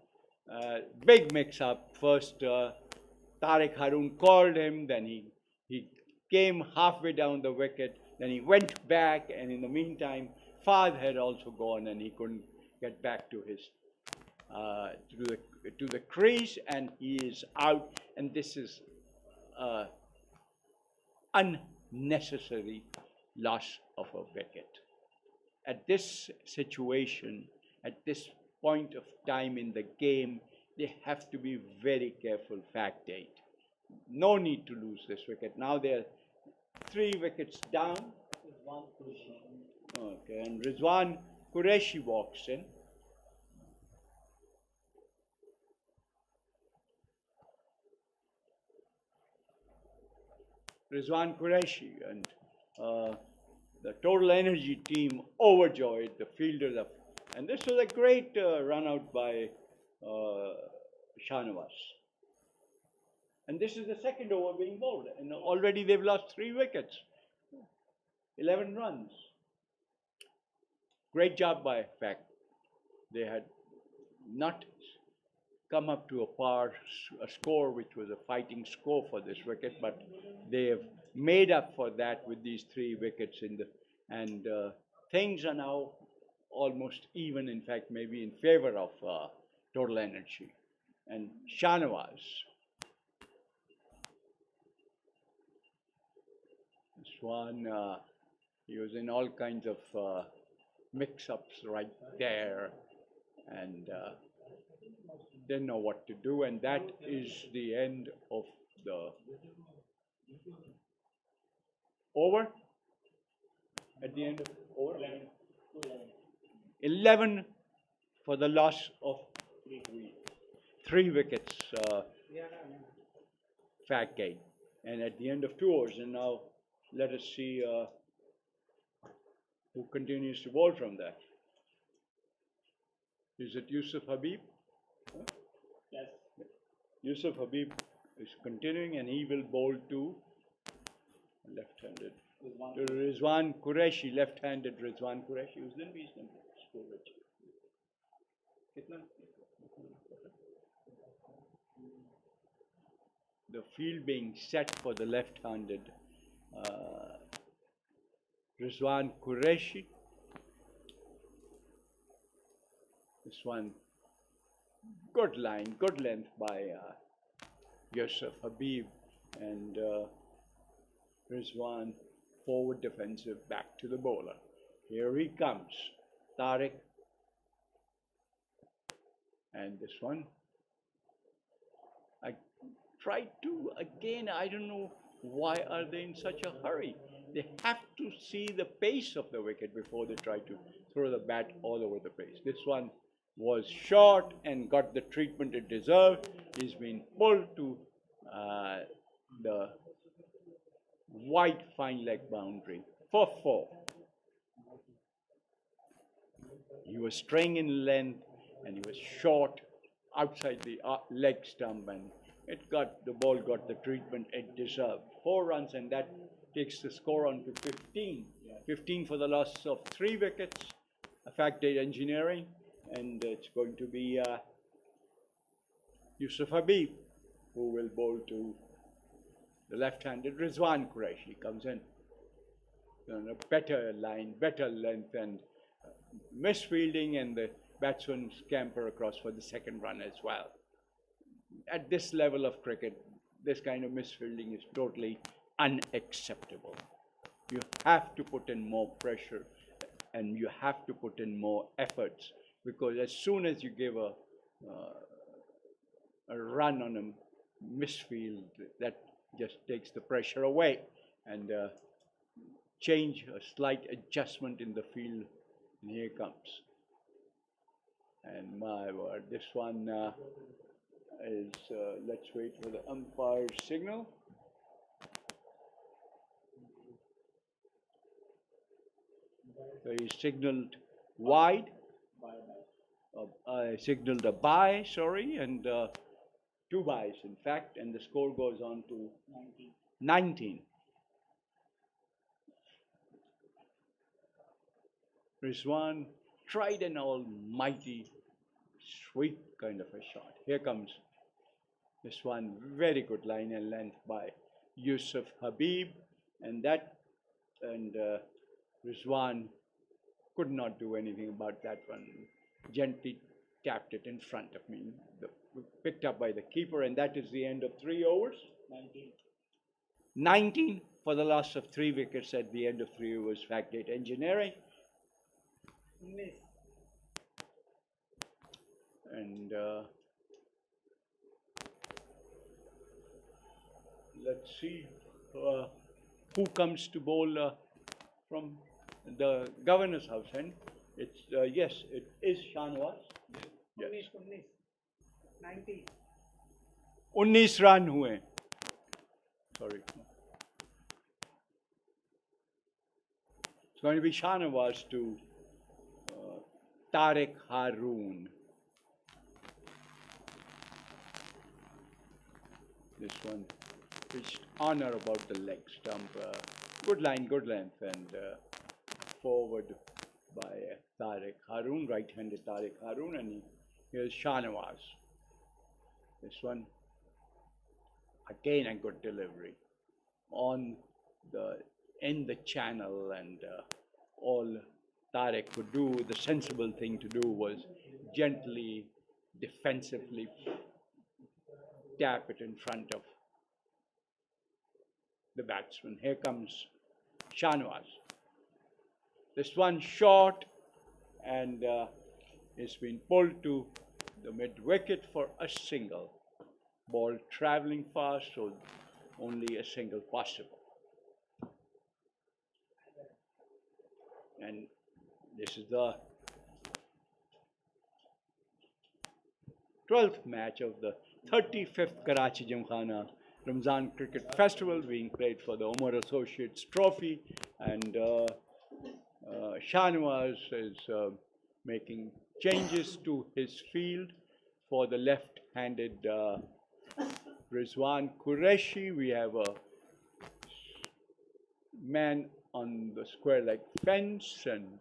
Big mix-up. First, Tariq Haroon called him, then he came halfway down the wicket, then he went back, and in the meantime, Fahd had also gone, and he couldn't get back to his to the crease, and he is out. And this is unnecessary loss of a wicket. At this situation, at this point of time in the game, they have to be very careful. Factdate. No need to lose this wicket. Now they're 3 wickets down. Okay, and Rizwan Qureshi walks in. Rizwan Qureshi, and the Total Energy team overjoyed, the fielders of, and this was a great run out by Shahnawaz. And this is the second over being bowled, and already they've lost 3 wickets, 11 runs. Great job by Fact. They had not come up to a score which was a fighting score for this wicket, but they have made up for that with these 3 wickets in the, and things are now almost even, in fact, maybe in favor of Total Energy. And Shahnawaz. This one, he was in all kinds of mix-ups right there, and didn't know what to do, and that is the end of the over. At the end of over, 11 for the loss of 3 wickets. Factdate, and at the end of 2 overs, and now let us see who continues to bowl from that. Is it Yusuf Habib? Huh? Yes. Yusuf Habib is continuing, and he will bowl to left-handed. Rizwan Qureshi, left-handed Rizwan Qureshi. उस दिन भी इसने score अच्छा कितना? The field being set for the left-handed Rizwan Qureshi. This one good line, good length by Yusuf Habib, and Rizwan forward defensive back to the bowler. Here he comes, Tariq, and this one. I tried to, again, I don't know why are they in such a hurry. They have to see the pace of the wicket before they try to throw the bat all over the place. This one was short and got the treatment it deserved. He's been pulled to the wide fine leg boundary for 4. He was straying in length and he was short outside the leg stump, and the ball got the treatment it deserved. 4 runs, and that takes the score on to 15. 15 for the loss of 3 wickets. A Factdate engineering, and it's going to be Yusuf Habib who will bowl to the left-handed Rizwan Qureshi. Comes in on a better line, better length, and misfielding, and the batsmen scamper across for the second run as well. At this level of cricket, this kind of misfielding is totally unacceptable. You have to put in more pressure and you have to put in more efforts, because as soon as you give a run on a misfield, that just takes the pressure away, and change, a slight adjustment in the field, and here comes. And my word, this one is, let's wait for the umpire's signal. So he signaled wide, signaled a bye, sorry, and 2 byes in fact, and the score goes on to 19. Rizwan tried an almighty sweep kind of a shot. Here comes this one, very good line and length by Yusuf Habib, and Rizwan could not do anything about that one. Gently tapped it in front of me, picked up by the keeper, and that is the end of 3 overs. 19 for the loss of 3 wickets at the end of 3 overs. Factdate engineering. And let's see who comes to bowl from the governor's house. And it's yes, it is Shanwaz. Yes. 19. 19 run हुए. Sorry. It's going to be Shanawaz to Tariq Haroon. This one pitched on or about the leg stump. Good line, good length, and forward by Tariq Haroon, right-handed Tariq Haroon, and here's Shanawaz. This one, again a good delivery in the channel, and all Tariq could do, the sensible thing to do was gently, defensively tap it in front of the batsman. Here comes Shanwaz. This one short, and it's been pulled to the mid-wicket for a single. Ball travelling fast, so only a single possible. And this is the 12th match of the 35th Karachi GYMKHANA Ramzan Cricket Festival, being played for the Umar Associates Trophy, and Shanwaz is making changes to his field for the left-handed Rizwan Qureshi. We have a man on the square-like fence, and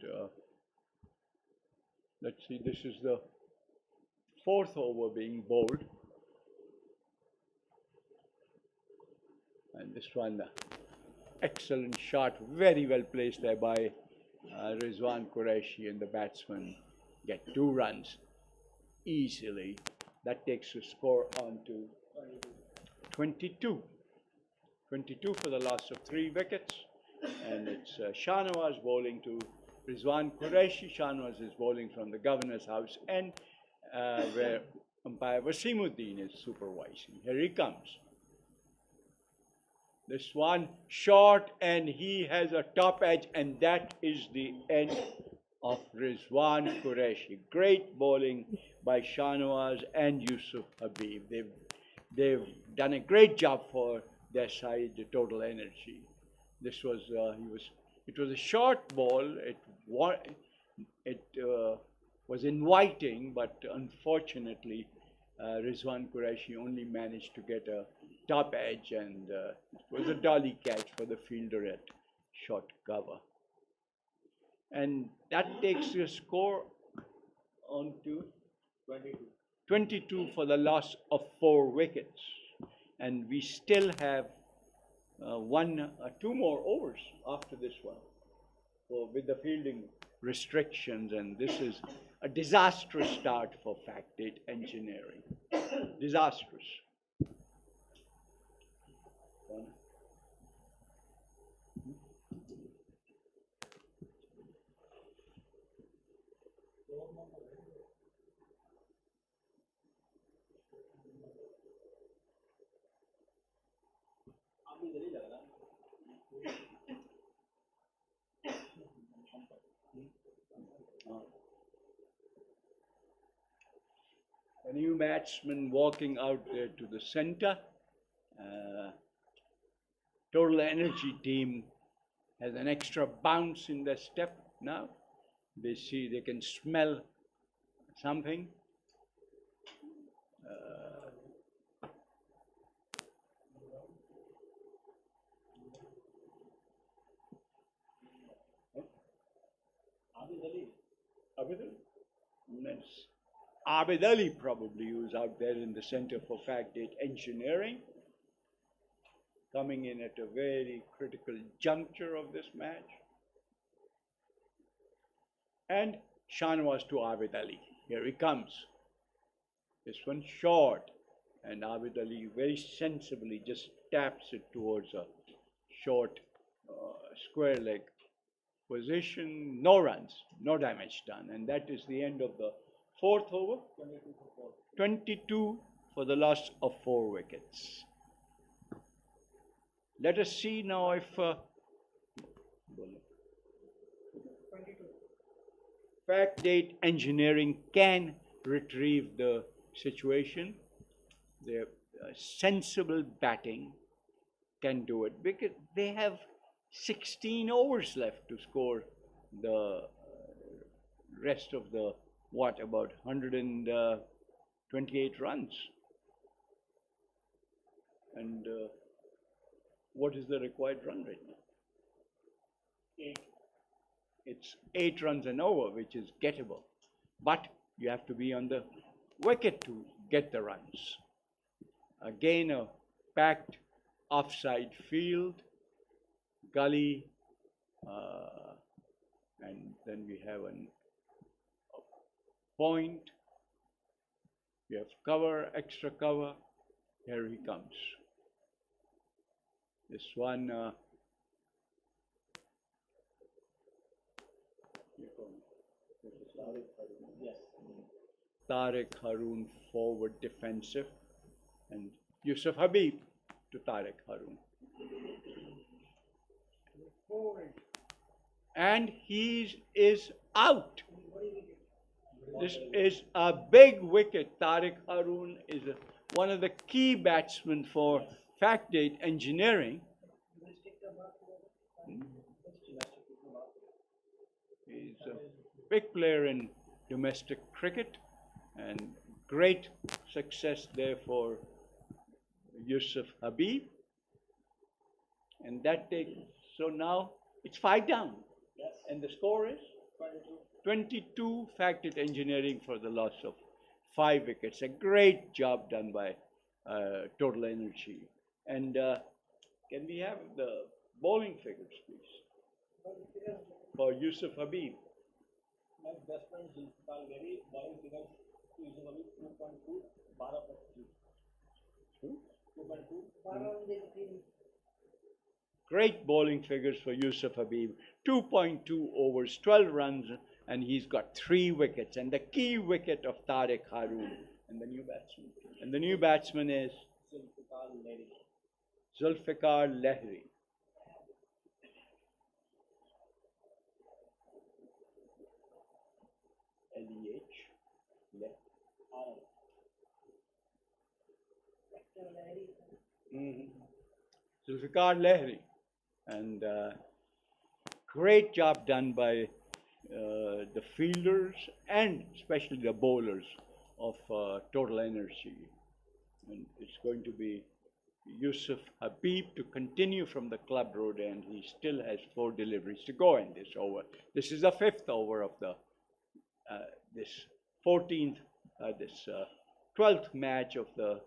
let's see, this is the 4th over being bowled. And this one, excellent shot, very well placed there by Rizwan Qureshi, and the batsman get 2 runs easily That takes the score on to 22. 22 for the loss of 3 wickets. And it's Shahnawaz bowling to Rizwan Qureshi. Shahnawaz is bowling from the governor's house end, where umpire Wasimuddin is supervising. Here he comes. This one short, and he has a top edge, and that is the end of Rizwan Qureshi. Great bowling by Shahnawaz and Yusuf Habib. They've done a great job for their side, the Total Energy. This was it was a short ball. It was inviting, but unfortunately, Rizwan Qureshi only managed to get a top edge, and it was a dolly catch for the fielder at short cover. And that takes the score on to 22 for the loss of 4 wickets. And we still have 2 more overs after this one. So with the fielding restrictions, and this is a disastrous start for Factdate Engineering. Disastrous. A new batsman walking out there to the center. Total Energy team has an extra bounce in their step now. They see, they can smell something. Abid Ali probably, who's out there in the center for Factdate Engineering, coming in at a very critical juncture of this match. And Shahnawaz to Abid Ali. Here he comes. This one short, and Abid Ali very sensibly just taps it towards a short square leg position. No runs, no damage done, and that is the end of the 4th over. 22 for the loss of 4 wickets. Let us see now if Factdate Engineering can retrieve the situation. Their sensible batting can do it, because they have 16 overs left to score the rest of the, about 128 runs. And what is the required run rate now? 8. It's 8 runs an over, which is gettable. But you have to be on the wicket to get the runs. Again, a packed offside field, gully, and then we have a point. We have cover, extra cover. Here he comes. This one, Tariq Haroon forward defensive, and Yusuf Habib to Tariq Haroon. And he is out. This is a big wicket. Tariq Haroon is one of the key batsmen for Factdate Engineering. He's a big player in domestic cricket, and great success there for Yusuf Habib. And that takes, so now it's 5 down. Yes. And the score is 22 Factdate Engineering for the loss of 5 wickets. A great job done by Total Energy. And can we have the bowling figures, please, for Yusuf Habib? My best friend Zulfikar Gary, bowling figures Yusuf Habib 2.2, Great bowling figures for Yusuf Habib. 2.2 overs, 12 runs, and he's got 3 wickets. And the key wicket of Tariq Haroon. And the new batsman. And the new batsman is Zulfikar Lahiri. L-E-H. Zulfikar Lahiri. And great job done by the fielders and especially the bowlers of Total Energy. And it's going to be Yusuf Habib to continue from the club road, and he still has 4 deliveries to go in this over. This is the 5th over of the this 12th match of the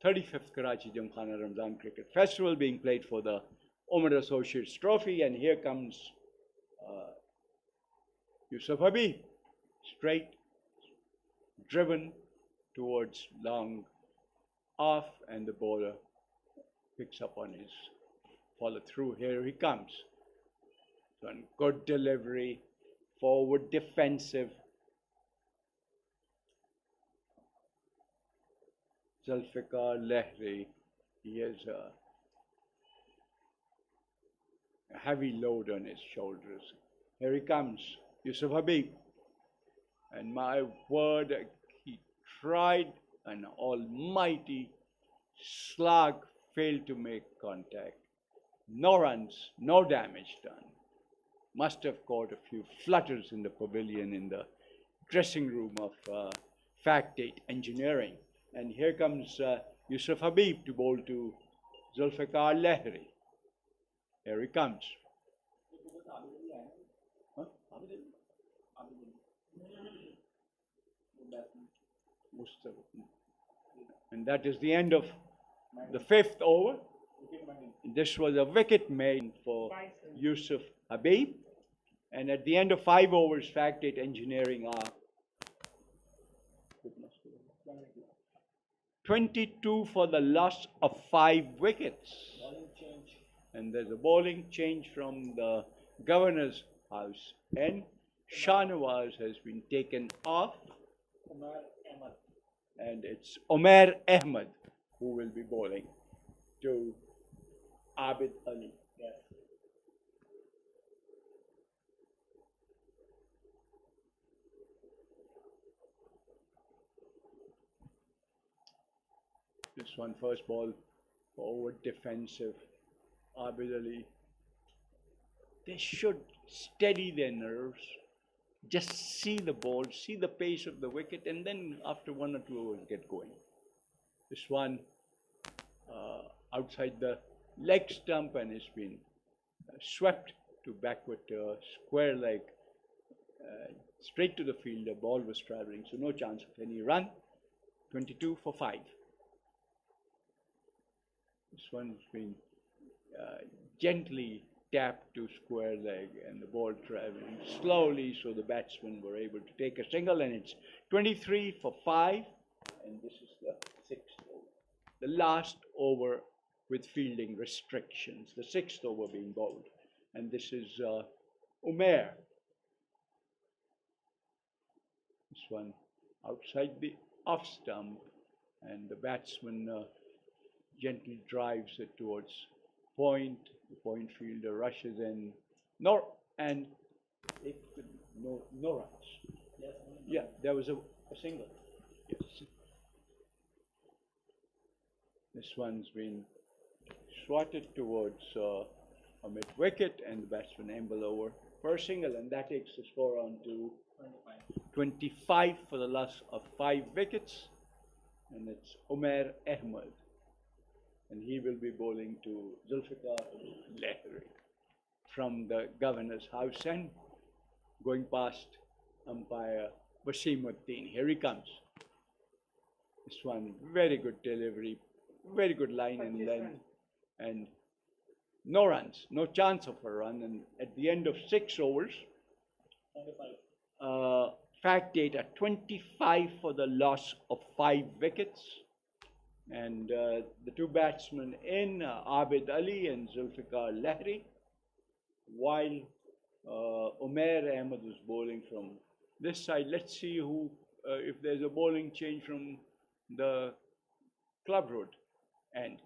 35th Karachi GYMKHANA Ramzan Cricket Festival being played for the Umar Associates Trophy. And here comes Yusuf Habib, straight, driven towards long off, and the bowler picks up on his follow through. Here he comes. One good delivery, forward defensive. Zulfikar Lahiri, he has a heavy load on his shoulders. Here he comes, Yusuf Habib. And my word, he tried an almighty slug, failed to make contact. No runs, no damage done. Must have caught a few flutters in the pavilion in the dressing room of Factdate Engineering. And here comes Yusuf Habib to bowl to Zulfikar Lahiri. Here he comes. Huh? And that is the end of the 5th over. This was a wicket made for Yusuf Habib. And at the end of 5 overs, Factdate Engineering are 22 for the loss of 5 wickets. And there's a bowling change from the governor's house. And Shahnawaz has been taken off. And it's Omer Ahmed who will be bowling to Abid Ali. This one, first ball, forward defensive. Abid Ali. They should steady their nerves, just see the ball, see the pace of the wicket, and then after 1 or 2 overs get going. This one outside the leg stump, and it's been swept to backward square leg, straight to the field. The ball was traveling, so no chance of any run. 22 for 5. This one's been gently tapped to square leg, and the ball traveling slowly, so the batsmen were able to take a single, and it's 23 for 5, and this is the 6th over. The last over with fielding restrictions, the 6th over being bowled, and this is Umair. This one outside the off stump, and the batsman gently drives it towards point. The point fielder rushes in, no runs. Yeah, there was a single. Yes. This one's been swatted towards a mid wicket, and the batsman amble over for a single, and that takes the score on to 25 for the loss of 5 wickets, and it's Omer Ahmed. And he will be bowling to Zulfikar Lahiri from the governor's house, and going past umpire Wasimuddin. Here he comes. This one, very good delivery, very good line and length, and no runs, no chance of a run. And at the end of 6 overs, Factdate at 25 for the loss of 5 wickets. And the two batsmen in, Abid Ali and Zulfikar Lahiri, while Umair Ahmed was bowling from this side. Let's see who, if there's a bowling change from the club road. And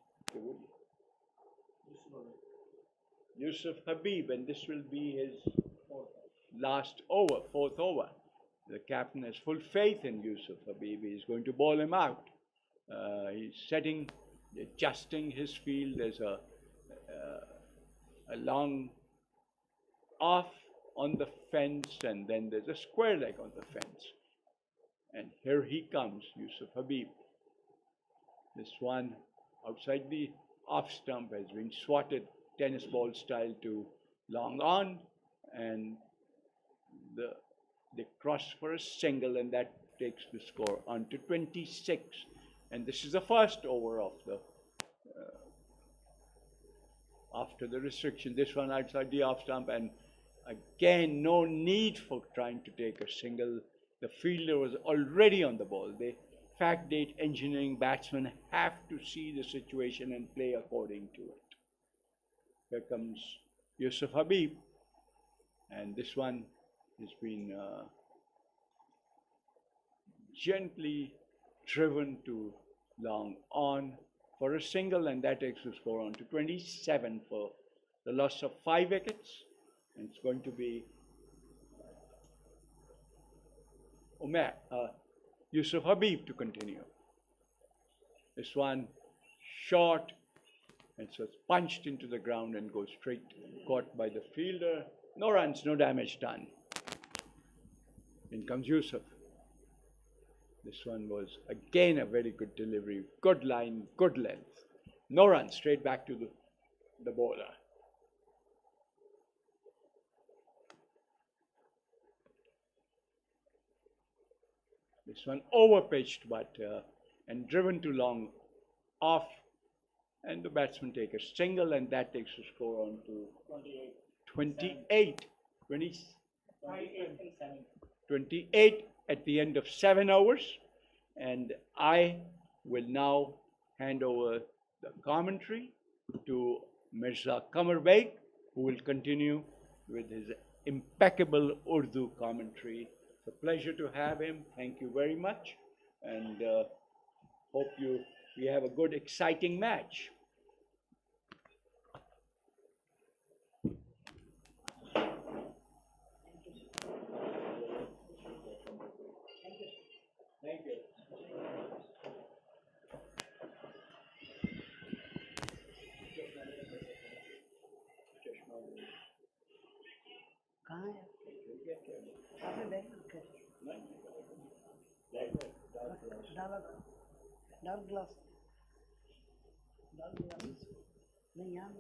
Yusuf Habib, and this will be his last over, 4th over. The captain has full faith in Yusuf Habib. He's going to bowl him out. He's setting, adjusting his field. There's a long off on the fence, and then there's a square leg on the fence. And here he comes, Yusuf Habib. This one outside the off stump has been swatted tennis ball style to long on, and they cross for a single, and that takes the score on to 26. And this is the first over of the after the restriction. This one outside the off stump, and again, no need for trying to take a single. The fielder was already on the ball. The Factdate engineering batsmen have to see the situation and play according to it. Here comes Yusuf Habib, and this one has been gently driven to long on for a single, and that takes the score on to 27 for the loss of 5 wickets. And it's going to be Yusuf Habib to continue. This one short, and so it's punched into the ground and goes straight, caught by the fielder. No runs, no damage done. In comes Yusuf. This one was again a very good delivery, good line, good length. No runs, straight back to the bowler. This one over-pitched, but and driven to long off, and the batsman take a single, and that takes the score on to 28 at the end of 7 hours. And I will now hand over the commentary to Mirza Qamar Beg, who will continue with his impeccable Urdu commentary. It's a pleasure to have him. Thank you very much, and hope we have a good, exciting match. Thank you. कहाँ है आपने bag रखा है डाला डाल glass नहीं यहाँ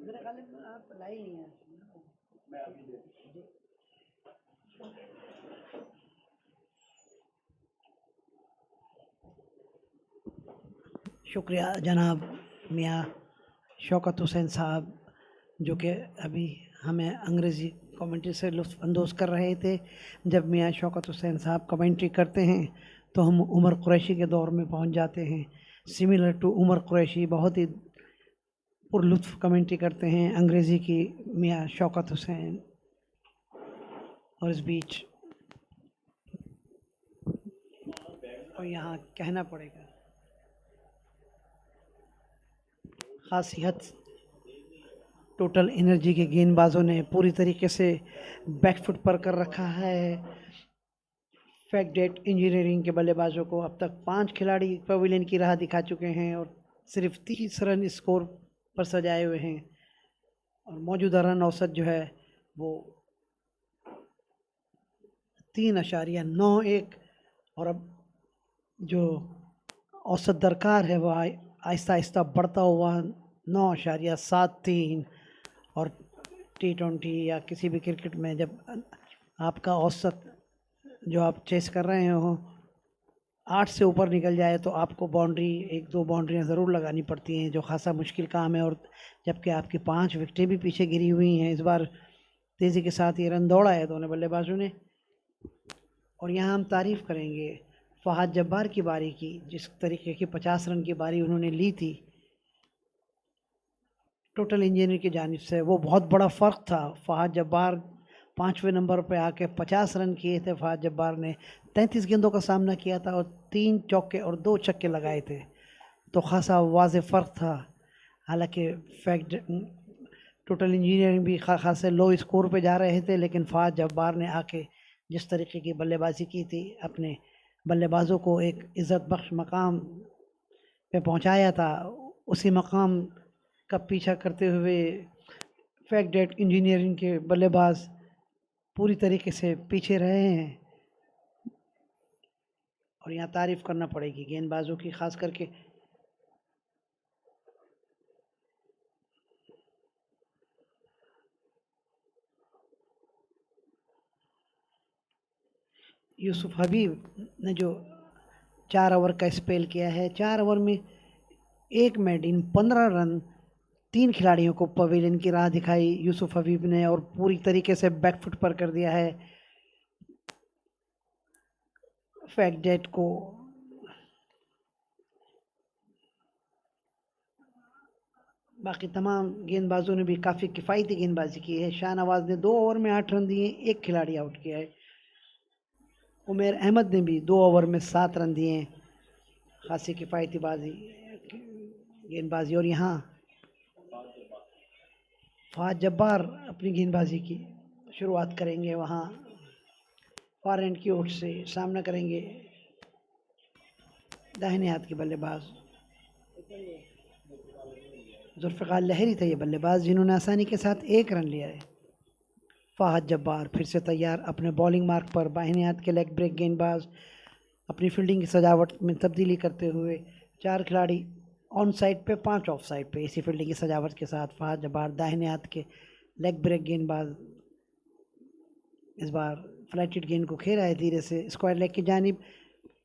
मेरा ख्याल है आप लाई नहीं है मैं अभी शुक्रिया जनाब मियाँ शौकत हुसैन साहब, जो कि अभी हमें अंग्रेज़ी कमेंट्री से लुत्फ़ अंदोज़ कर रहे थे। जब मियाँ शौकत हुसैन साहब कमेंट्री करते हैं तो हम उमर कुरैशी के दौर में पहुंच जाते हैं। सिमिलर टू उमर कुरैशी बहुत ही पुरलुत्फ़ कमेंट्री करते हैं अंग्रेज़ी की मियाँ शौकत हुसैन। और इस बीच और यहाँ कहना पड़ेगा ख़ासियत टोटल एनर्जी के गेंदबाजों ने पूरी तरीके से बैकफुट पर कर रखा है। फैक्टडेट इंजीनियरिंग के बल्लेबाजों को अब तक 5 खिलाड़ी पवेलियन की राह दिखा चुके हैं और सिर्फ 30 रन स्कोर पर सजाए हुए हैं। और मौजूदा रन औसत जो है वो 3.91 और अब जो औसत दरकार है वो आहिस्ता आहिस्ता बढ़ता हुआ 9.73 और T20 या किसी भी क्रिकेट में जब आपका औसत जो आप चेस कर रहे हो 8 से ऊपर निकल जाए तो आपको बाउंड्री 1-2 बाउंड्रियाँ ज़रूर लगानी पड़ती हैं, जो ख़ासा मुश्किल काम है। और जबकि आपकी 5 विकेटें भी पीछे गिरी हुई हैं। इस बार तेज़ी के साथ ये रन दौड़ा है दोनों बल्लेबाजों ने। और यहाँ हम तारीफ़ करेंगे फ़हाद जब्बार की बारी की, जिस तरीके की 50 रन की बारी उन्होंने ली थी टोटल इंजीनियर की जानिब से। वो बहुत बड़ा फ़र्क था। फ़हाद जब्बार 5वें नंबर पे आके 50 रन किए थे। फ़हाद जब्बार ने 33 गेंदों का सामना किया था और 3 चौके और 2 छक्के लगाए थे, तो ख़ासा वाज़ेह फ़र्क था। हालांकि फैक्ट टोटल इंजीनियरिंग भी खासे लो स्कोर पे जा रहे थे, लेकिन फ़हाद जब्बार ने आके जिस तरीके की बल्लेबाजी की थी, अपने बल्लेबाजों को एक इज़्ज़त बख्श मकाम पे पहुंचाया था। उसी मकाम का पीछा करते हुए फैक्टडेट इंजीनियरिंग के बल्लेबाज पूरी तरीके से पीछे रहे हैं। और यहाँ तारीफ़ करना पड़ेगी गेंदबाजों की, ख़ास करके यूसुफ हबीब ने जो 4 ओवर का स्पेल किया है। 4 ओवर में 1 मेड इन 15 रन 3 खिलाड़ियों को पवेलियन की राह दिखाई यूसुफ हबीब ने और पूरी तरीके से बैकफुट पर कर दिया है फैक्टडेट को। बाकी तमाम गेंदबाजों ने भी काफ़ी किफ़ायती गेंदबाजी की है। शाहनवाज ने 2 ओवर में 8 रन दिए, 1 खिलाड़ी आउट किया है। उमेर अहमद ने भी 2 ओवर में 7 रन दिए, खासी किफ़ायती गेंदबाजी। और यहाँ फ़हाद जब्बार अपनी गेंदबाजी की शुरुआत करेंगे। वहाँ फार एंड की ओर से सामना करेंगे दाहिने हाथ के बल्लेबाज जुल्फ़िकार लहरी थे ये बल्लेबाज, जिन्होंने आसानी के साथ 1 रन लिया है। फ़हाद जब्बार फिर से तैयार अपने बॉलिंग मार्क पर। बाहिने हाथ के लेग ब्रेक गेंदबाज अपनी फील्डिंग की सजावट में तब्दीली करते हुए 4 खिलाड़ी ऑन साइड पे, 5 ऑफ साइड पे। इसी फील्डिंग की सजावट के साथ फ़हाद जब्बार दाहिने हाथ के लेग ब्रेक गेंदबाज इस बार फ्लैटेड गेंद को खेला है धीरे से स्क्वायर लेग की जानिब।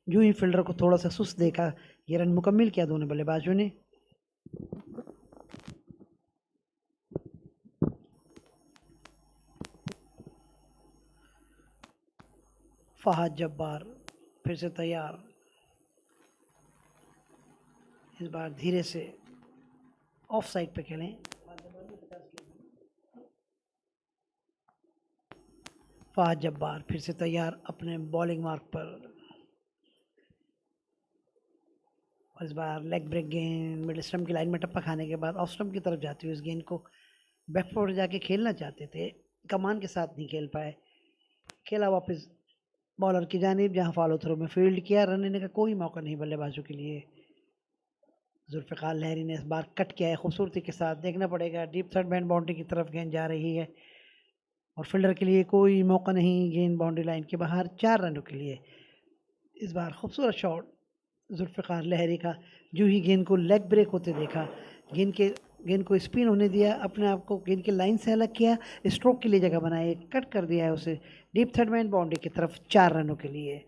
यूं ही फील्डर को थोड़ा सा सुस्त देखा, ये रन मुकम्मल किया दोनों बल्लेबाजों ने। फ़हाद जब्बार फिर से तैयार, इस बार धीरे से ऑफ साइड पे खेलें। फ़हाद जब्बार फिर से तैयार अपने बॉलिंग मार्क पर। इस बार लेग ब्रेक गेंद मिड स्टंप की लाइन में टप्पा खाने के बाद ऑफ स्टंप की तरफ जाती हुई इस गेंद को बैकफुट जाके खेलना चाहते थे, कमान के साथ नहीं खेल पाए। खेला वापस बॉलर की जानिब, जहां फॉलो थ्रो में फील्ड किया। रन लेने का कोई मौका नहीं बल्लेबाजों के लिए। जुल्फ़िकार लहरी ने इस बार कट किया है खूबसूरती के साथ, देखना पड़ेगा। डीप थर्ड मैन बाउंड्री की तरफ गेंद जा रही है और फील्डर के लिए कोई मौका नहीं। गेंद बाउंड्री लाइन के बाहर 4 रनों के लिए। इस बार खूबसूरत शॉट जुल्फ़िकार लहरी का। जो ही गेंद को लेग ब्रेक होते देखा, गेंद को स्पिन होने दिया, अपने आप को गेंद के लाइन से अलग किया, स्ट्रोक के लिए जगह बनाई, कट कर दिया है उसे डीप थर्ड मैन बाउंड्री की तरफ 4 रनों के लिए।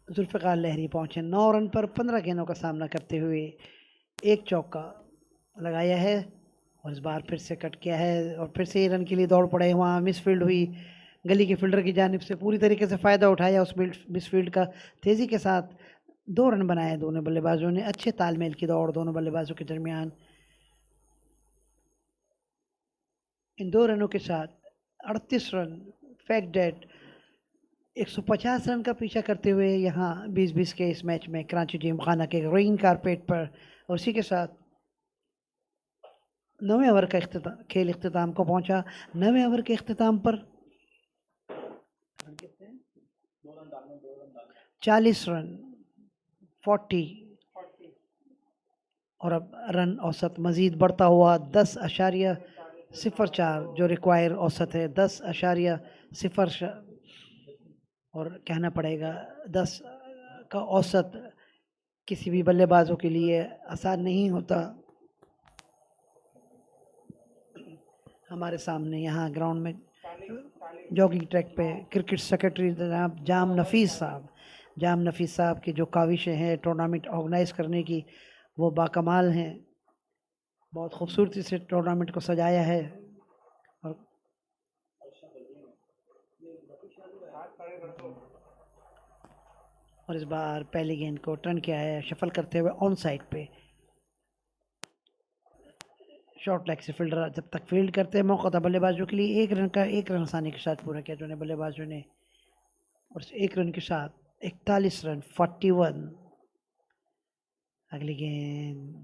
जुल्फ़िकार लहरी पहुंचे 9 रन पर 15 गेंदों का सामना करते हुए। 1 चौका लगाया है और इस बार फिर से कट किया है और फिर से रन के लिए दौड़ पड़े। वहाँ मिस फील्ड हुई, गली के फील्डर की जानिब से पूरी तरीके से फ़ायदा उठाया उस मिस फील्ड का। तेज़ी के साथ 2 रन बनाए दोनों बल्लेबाजों ने। अच्छे तालमेल की दौड़ दोनों बल्लेबाजों के दरमियान। इन 2 रनों के साथ 38 रन फैक्टडेट 150 रन का पीछा करते हुए यहाँ 20-20 के इस मैच में कराची जिमखाना के ग्रीन कारपेट पर। और उसी के साथ 9वें ओवर का खेल इख्तिताम को पहुंचा। 9वें ओवर के इख्तिताम पर 40 रन 40 और अब रन औसत मज़ीद बढ़ता हुआ 10.04 जो रिक्वायर औसत है 10.04 और कहना पड़ेगा 10 का औसत किसी भी बल्लेबाजों के लिए आसान नहीं होता। हमारे सामने यहाँ ग्राउंड में जॉगिंग ट्रैक पे क्रिकेट सेक्रेटरी जनाब जाम नफीस साहब की जो काविशें हैं टूर्नामेंट ऑर्गेनाइज करने की वो बाकमाल हैं। बहुत खूबसूरती से टूर्नामेंट को सजाया है और इस बार पहली गेंद को टर्न किया है शफल करते हुए ऑन साइड पे। शॉर्ट लेग से फील्डर जब तक फील्ड करते हैं मौका था बल्लेबाजों के लिए एक रन आसानी के साथ पूरा किया जो बल्लेबाजों ने और एक रन के साथ 41 रन 41। अगली गेंद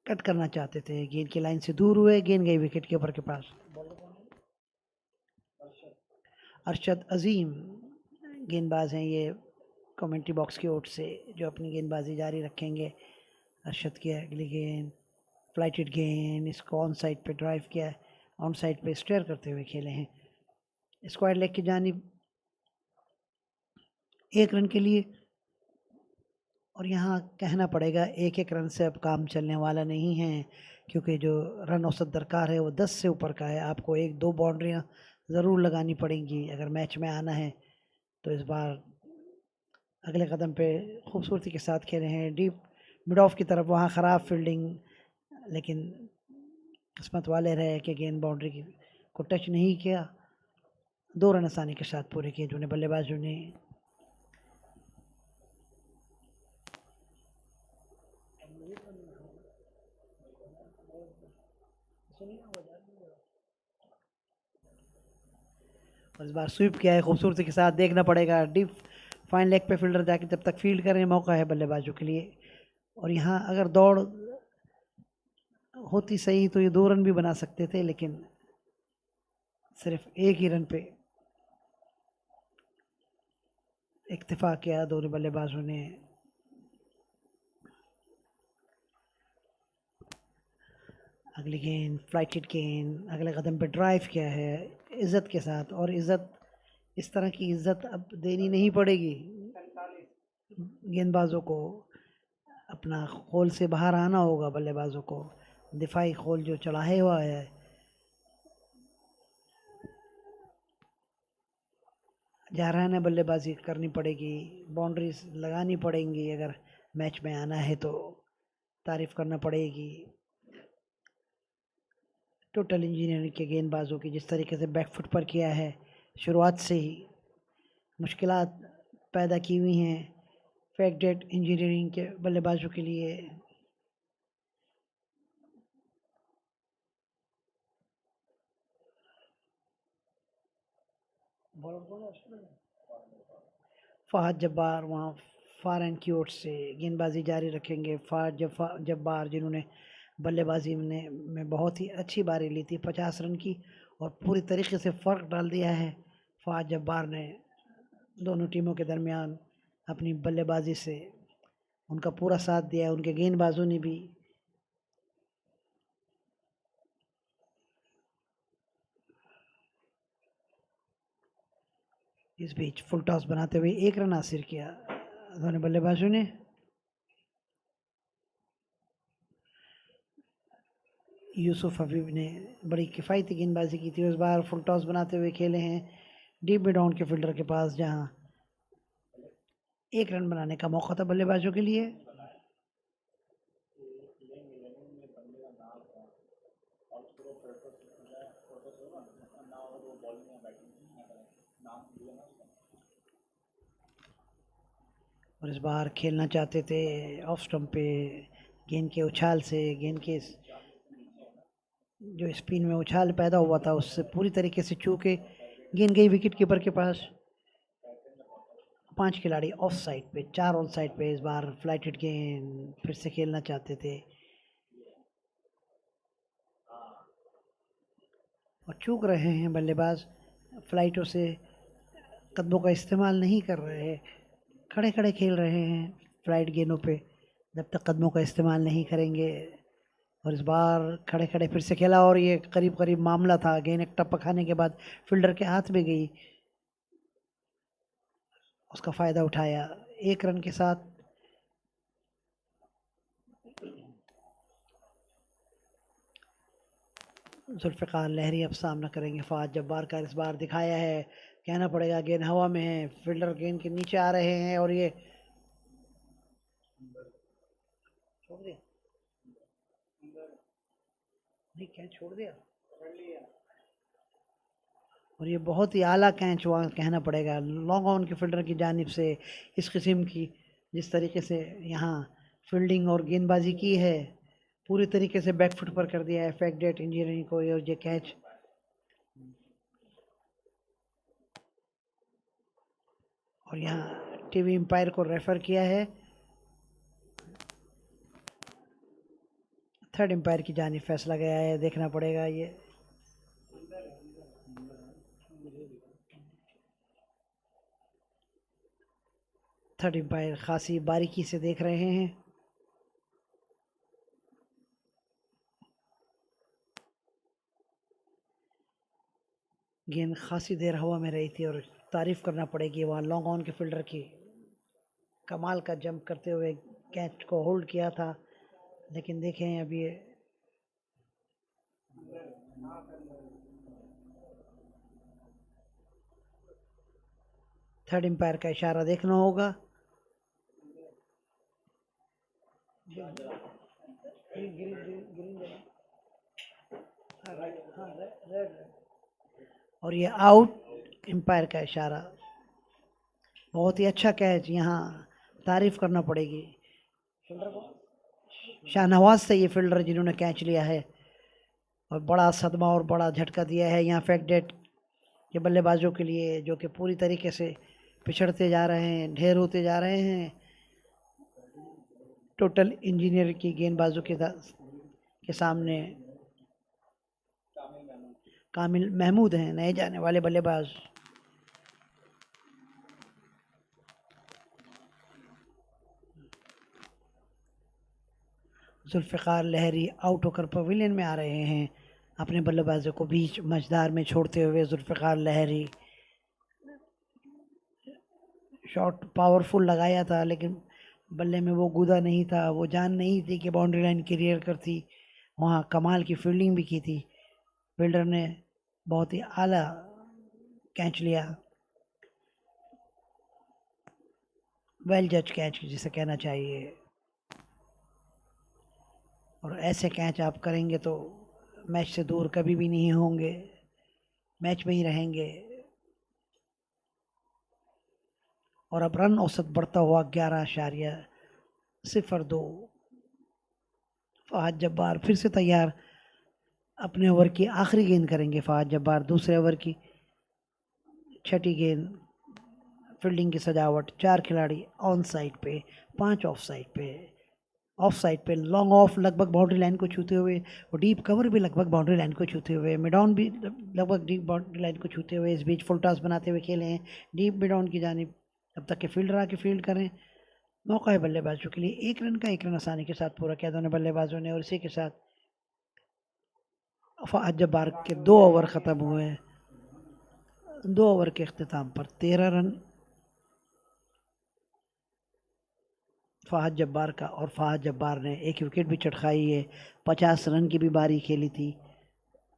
कट करना चाहते थे गेंद की लाइन से दूर हुए गेंद गई विकेट कीपर के पास। अरशद अजीम गेंदबाज हैं ये कमेंट्री बॉक्स की ओर से जो अपनी गेंदबाजी जारी रखेंगे। अरशद की अगली गेंद फ्लाइटेड गेंद इसको ऑन साइड पे ड्राइव किया ऑन साइड पे स्टेयर करते हुए खेले हैं स्क्वायर लेग की जानिब एक रन के लिए। और यहाँ कहना पड़ेगा एक रन से अब काम चलने वाला नहीं है क्योंकि जो रन औसत दरकार है वो 10 से ऊपर का है। आपको 1-2 बाउंड्रियाँ ज़रूर लगानी पड़ेंगी अगर मैच में आना है। तो इस बार अगले कदम पे खूबसूरती के साथ खेले हैं डीप मिड ऑफ की तरफ वहाँ ख़राब फील्डिंग लेकिन किस्मत वाले रहे कि गेंद बाउंड्री को टच नहीं किया। 2 रन आसानी के साथ पूरे किए जो बल्लेबाजों ने। और इस बार स्वीप किया है खूबसूरती के साथ देखना पड़ेगा डीप फाइन लेग पे फील्डर जाके जब तक फील्ड करें मौका है बल्लेबाजों के लिए। और यहाँ अगर दौड़ होती सही तो ये 2 रन भी बना सकते थे लेकिन सिर्फ एक ही रन पे इक्तिफा किया दोनों बल्लेबाजों ने। अगली गेंद फ्लाइटेड गेंद अगले कदम पे ड्राइव किया है इज़्ज़त के साथ और इज़्ज़त इस तरह की इज़्ज़त अब देनी नहीं पड़ेगी गेंदबाजों को। अपना खोल से बाहर आना होगा बल्लेबाजों को दिफाई खोल जो चढ़ाए हुआ है जा रहा है बल्लेबाजी करनी पड़ेगी बाउंड्रीज लगानी पड़ेंगी अगर मैच में आना है तो तारीफ करना पड़ेगी टोटल इंजीनियरिंग के गेंदबाजों की जिस तरीके से बैकफुट पर किया है शुरुआत से ही मुश्किलात पैदा की हुई हैं फैक्टडेट इंजीनियरिंग के बल्लेबाजों के लिए। फ़हद जब्बार वहाँ फार एंड की ओर से गेंदबाजी जारी रखेंगे। फ़हद जब्बार जिन्होंने बल्लेबाजी में बहुत ही अच्छी बारी ली थी 50 रन की और पूरी तरीके से फ़र्क डाल दिया है। फ़हद जब्बार ने दोनों टीमों के दरमियान अपनी बल्लेबाजी से उनका पूरा साथ दिया उनके गेंदबाजों ने भी। इस बीच फुल टॉस बनाते हुए 1 रन हासिल किया दोनों बल्लेबाजों ने। यूसुफ हबीब ने बड़ी किफ़ायती गेंदबाजी की थी इस बार फुल टॉस बनाते हुए खेले हैं डीप मिड ऑन के फील्डर के पास जहां 1 रन बनाने का मौका था बल्लेबाजों के लिए। और इस बार खेलना चाहते थे ऑफ स्टंप पे गेंद के उछाल से गेंद के जो स्पिन में उछाल पैदा हुआ था उससे पूरी तरीके से चूके गेंद गई विकेट कीपर के पास। 5 खिलाड़ी ऑफ साइड पे 4 ऑन साइड पे इस बार फ्लाइटेड गेंद फिर से खेलना चाहते थे और चूक रहे हैं बल्लेबाज फ्लाइटों से कदमों का इस्तेमाल नहीं कर रहे हैं खड़े खड़े खेल रहे हैं फ्लाइट गेंदों पे जब तक कदमों का इस्तेमाल नहीं करेंगे। और इस बार खड़े खड़े फिर से खेला और ये करीब करीब मामला था। गेंद एक टप्पा खाने के बाद फील्डर के हाथ में गई, उसका फ़ायदा उठाया 1 रन के साथ। जुल्फ़िकार लहरी अब सामना करेंगे फ़ाहद जब्बार का। इस बार दिखाया है, कहना पड़ेगा गेंद हवा में है, फील्डर गेंद के नीचे आ रहे हैं और ये छोड़ दिया, नहीं कैच छोड़ दिया। और ये बहुत ही आला कैच हुआ कहना पड़ेगा लॉन्ग ऑन के फील्डर की जानिब से। इस किस्म की जिस तरीके से यहाँ फील्डिंग और गेंदबाजी की है, पूरी तरीके से बैकफुट पर कर दिया है फैक्टडेट इंजीनियरिंग को ये कैच। और यहाँ टीवी एम्पायर को रेफर किया है, थर्ड एम्पायर की जानिब फैसला गया है, देखना पड़ेगा ये। थर्ड एम्पायर खासी बारीकी से देख रहे हैं। गेंद खासी देर हवा में रही थी और तारीफ करना पड़ेगी वहाँ लॉन्ग ऑन के फील्डर की, कमाल का जंप करते हुए कैच को होल्ड किया था। लेकिन देखें अभी ये थर्ड एम्पायर का इशारा देखना होगा। और ये आउट, एम्पायर का इशारा। बहुत ही अच्छा कैच, यहाँ तारीफ करना पड़ेगी फील्डर को, शाहनवाज से ये फील्डर जिन्होंने कैच लिया है और बड़ा सदमा और बड़ा झटका दिया है यहाँ फैक्टडेट के बल्लेबाजों के लिए, जो कि पूरी तरीके से पिछड़ते जा रहे हैं, ढेर होते जा रहे हैं। टोटल इंजीनियर की गेंदबाजों के सामने कामिल महमूद हैं नए जाने वाले बल्लेबाज। जुल्फ़िकार लहरी आउट होकर पवेलियन में आ रहे हैं, अपने बल्लेबाजों को बीच मझदार में छोड़ते हुए। जुल्फ़िकार लहरी शॉट पावरफुल लगाया था, लेकिन बल्ले में वो कूदा नहीं था, वो जान नहीं थी कि बाउंड्री लाइन क्लियर करती। वहाँ कमाल की फील्डिंग भी की थी, फील्डर ने बहुत ही आला कैच लिया, वेल जज कैच जिसे कहना चाहिए। और ऐसे कैच आप करेंगे तो मैच से दूर कभी भी नहीं होंगे, मैच में ही रहेंगे। और अब रन औसत बढ़ता हुआ 11.02। फ़ाहद जब्बार फिर से तैयार, अपने ओवर की आखिरी गेंद करेंगे फ़ाहद जब्बार। दूसरे ओवर की छठी गेंद, फील्डिंग की सजावट, 4 खिलाड़ी ऑन साइड पे, 5 ऑफ साइड पे। ऑफ साइड पे लॉन्ग ऑफ लगभग बाउंड्री लाइन को छूते हुए, और डीप कवर भी लगभग बाउंड्री लाइन को छूते हुए, मिड ऑन भी लगभग डीप बाउंड्री लाइन को छूते हुए। इस बीच फुल टॉस बनाते हुए खेले हैं डीप मिड ऑन की जानिब। अब तक के फील्डर आके फील्ड करें, मौका है बल्लेबाजों के लिए। 1 रन का 1 रन आसानी के साथ पूरा किया दोनों बल्लेबाजों ने। और इसी के साथ फ़ाहद जब्बार के 2 ओवर ख़त्म हुए। 2 ओवर के अख्तिताम पर 13 रन फ़ाहद जब्बार का, और फ़ाहद जब्बार ने 1 विकेट भी चटखाई है। 50 रन की भी बारी खेली थी,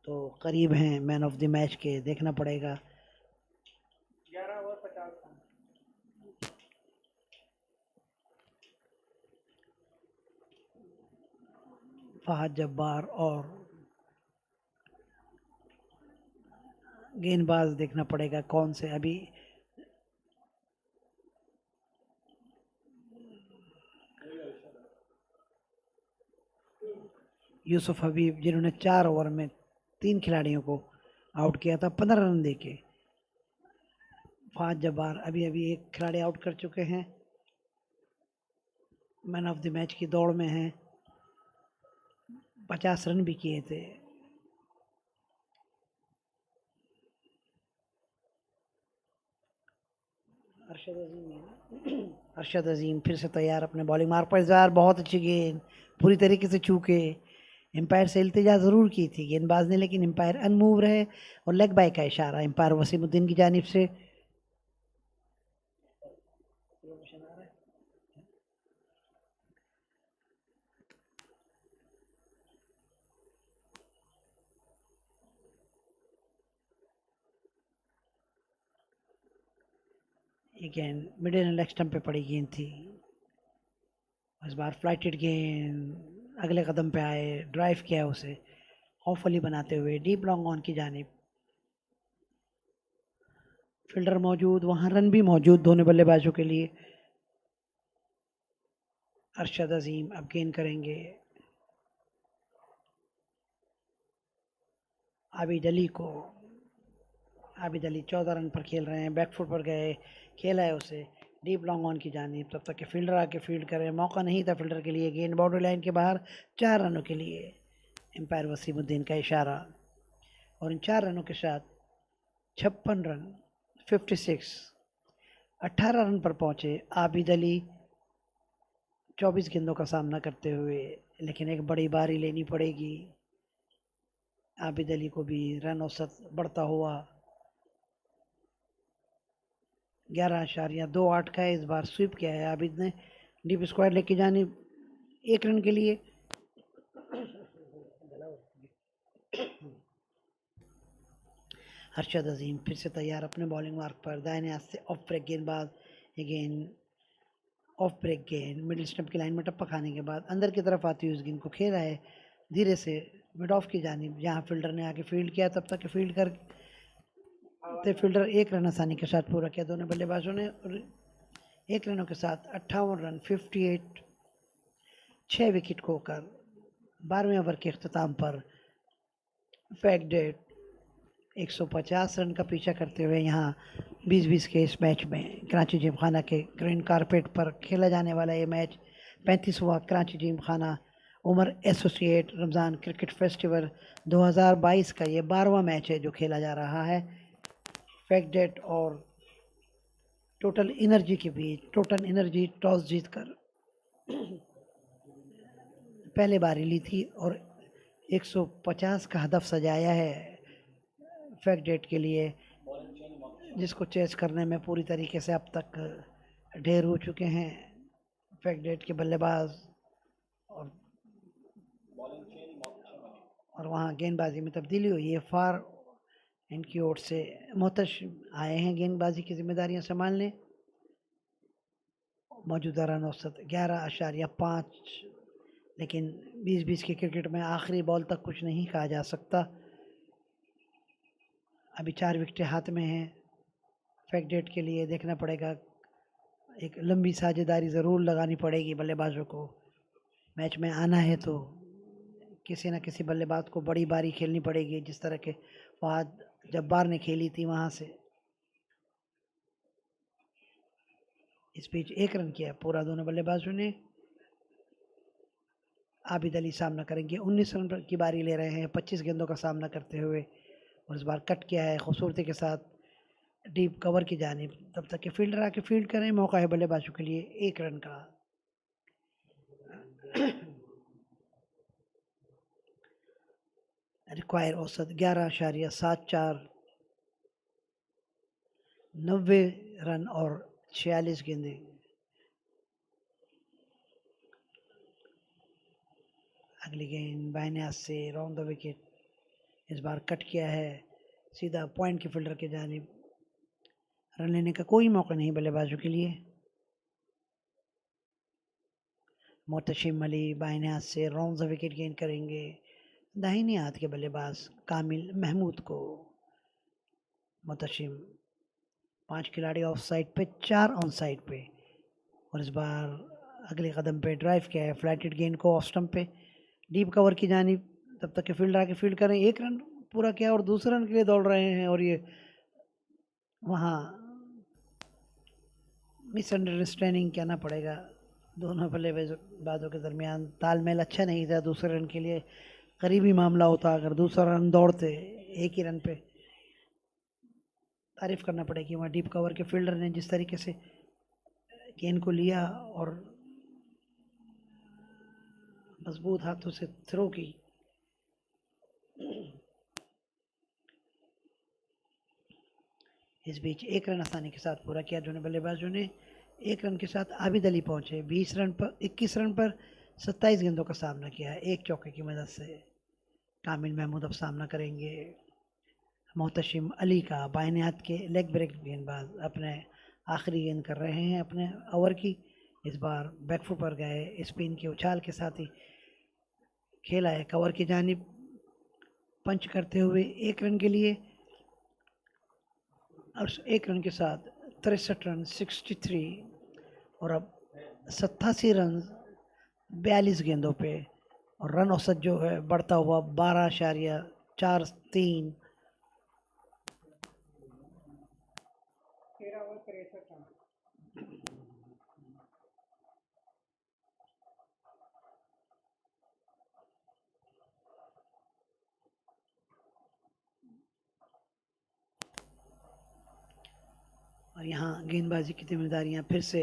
तो करीब हैं मैन ऑफ द मैच के, देखना पड़ेगा। 11 ओवर 50 रन। फ़ाहद जब्बार और गेंदबाज देखना पड़ेगा कौन से। अभी यूसुफ हबीब जिन्होंने 4 ओवर में 3 खिलाड़ियों को आउट किया था 15 रन देके। फ़ाहद जब्बार अभी अभी 1 खिलाड़ी आउट कर चुके हैं, मैन ऑफ द मैच की दौड़ में हैं, 50 रन भी किए थे। अरशद अजीम फिर से तैयार अपने बॉलिंग मार्क पर। इस बार बहुत अच्छी गेंद, पूरी तरीके से चूके। एम्पायर से इल्तिजा ज़रूर की थी गेंदबाज ने, लेकिन एम्पायर अनमूव रहे और लेग बाय का इशारा एम्पायर वसीमुद्दीन की जानिब से। ये गेंद मिडिल एंड लेग स्टंप पे पड़ी गेंद थी। इस बार फ्लाइटेड गेंद अगले कदम पे आए, ड्राइव किया उसे ऑफ वाली बनाते हुए डीप लॉन्ग ऑन की जानिब। फील्डर मौजूद, वहां रन भी मौजूद दोनों बल्लेबाजों के लिए। अरशद अजीम अब गेंद करेंगे। आबिद अली को, आबिद अली 14 रन पर खेल रहे हैं, बैकफुट पर गए, खेला है उसे डीप लॉन्ग ऑन की जानिब। तब तक के फील्डर आके फील्ड करें, मौका नहीं था फील्डर के लिए। गेंद बाउंड्री लाइन के बाहर 4 रनों के लिए एम्पायर वसीमुद्दीन का इशारा। और इन 4 रनों के साथ 56 रन 56 18 रन पर पहुंचे आबिद अली 24 गेंदों का सामना करते हुए। लेकिन एक बड़ी बारी लेनी पड़ेगी आबिद अली को भी। रन औसत बढ़ता हुआ 11.28 का है। इस बार स्वीप किया है आबिद ने डीप स्क्वायर लेके जानी 1 रन के लिए। अरशद अजीम फिर से तैयार अपने बॉलिंग मार्क पर। दाहिने हाथ से ऑफ ब्रेक गेंदबाज, ये गेंद ऑफ ब्रेक गेंद मिडिल स्टंप की लाइन में टप्पा खाने के बाद अंदर की तरफ आती हुई उस गेंद को खेला है धीरे से मिड ऑफ की जानिब। जहां फील्डर ने आके फील्ड किया, तब तक फील्ड कर फील्डर 1 रन आसानी के साथ पूरा किया दोनों बल्लेबाजों ने। 1 रनों के साथ 58 रन 58 6 विकेट खोकर 12वें ओवर के अख्ताम पर फैक्टडेट 150 रन का पीछा करते हुए यहाँ 20-20 के इस मैच में कराची जिमखाना के ग्रीन कारपेट पर खेला जाने वाला ये मैच 35वां Karachi Gymkhana Umar associate Ramzan cricket festival 2022 का ये 12वां मैच है जो खेला जा रहा है फैक्टडेट और टोटल एनर्जी के बीच। टोटल एनर्जी टॉस जीतकर पहले बारी ली थी और 150 का हदफ सजाया है फैक्टडेट के लिए, जिसको चेस करने में पूरी तरीके से अब तक ढेर हो चुके हैं फैक्टडेट के बल्लेबाज। और वहाँ गेंदबाजी में तब्दीली हुई है। फार इनकी ओर से मोहतशिम आए हैं गेंदबाजी की जिम्मेदारियां संभालने। मौजूदा रन औसत 11.5, लेकिन 20-20 के क्रिकेट में आखिरी बॉल तक कुछ नहीं कहा जा सकता। अभी 4 विकेटें हाथ में हैं फैक्टडेट के लिए। देखना पड़ेगा, एक लंबी साझेदारी ज़रूर लगानी पड़ेगी बल्लेबाजों को। मैच में आना है तो किसी न किसी बल्लेबाज को बड़ी बारी खेलनी पड़ेगी, जिस तरह के फहद जब्बार ने खेली थी वहाँ से। इस बीच 1 रन किया पूरा दोनों बल्लेबाजों ने। आबिद अली सामना करेंगे, 19 रन की बारी ले रहे हैं 25 गेंदों का सामना करते हुए। और इस बार कट किया है खूबसूरती के साथ डीप कवर की जानिब। तब तक के फील्डर आके फील्ड करें, मौका है बल्लेबाजों के लिए 1 रन का। रिक्वायर औसत 11.74, 90 रन और 46 गेंदें। अगली गेंद बाएं हाथ से राउंड द विकेट। इस बार कट किया है सीधा पॉइंट की फील्डर की जानिब। रन लेने का कोई मौका नहीं बल्लेबाजों के लिए। मोहतशिम अली बाएं हाथ से राउंड द विकेट गेंद करेंगे दाहिने हाथ के बल्लेबाज कामिल महमूद को। मोहतशिम 5 खिलाड़ी ऑफ साइड पे, 4 ऑन साइड पे। और इस बार अगले कदम पे ड्राइव किया है फ्लाइटेड गेंद को ऑफ स्टंप पे डीप कवर की जानिब। तब तक के फील्डर आके फील्ड करें, 1 रन पूरा किया और दूसरे रन के लिए दौड़ रहे हैं। और ये वहाँ मिसअंडरस्टैंडिंग कहना पड़ेगा, दोनों बल्लेबाजों के दरमियान तालमेल अच्छा नहीं था। दूसरे रन के लिए करीबी मामला होता, अगर दूसरा रन दौड़ते 1 ही रन पे तारीफ़ करना पड़ेगी वहाँ डीप कवर के फील्डर ने जिस तरीके से गेंद को लिया और मजबूत हाथों से थ्रो की। इस बीच एक रन आसानी के साथ पूरा किया दोनों बल्लेबाजों ने। एक रन के साथ आबिद अली पहुंचे। 21 रन पर 27 गेंदों का सामना किया है एक चौके की मदद से। कामिल महमूद अब सामना करेंगे मोहतशिम अली का। बाएं हाथ के लेग ब्रेक गेंदबाज अपने आखिरी गेंद कर रहे हैं अपने ओवर की। इस बार बैकफुट पर गए स्पिन के उछाल के साथ ही खेला है कवर की जानिब पंच करते हुए 1 रन के लिए। और 1 रन के साथ 63 रन 63 और अब 87 रन 42 गेंदों पे और रन औसत जो है बढ़ता हुआ 12.43। 13 ओवर 63 रन। और यहाँ गेंदबाजी की जिम्मेदारियां फिर से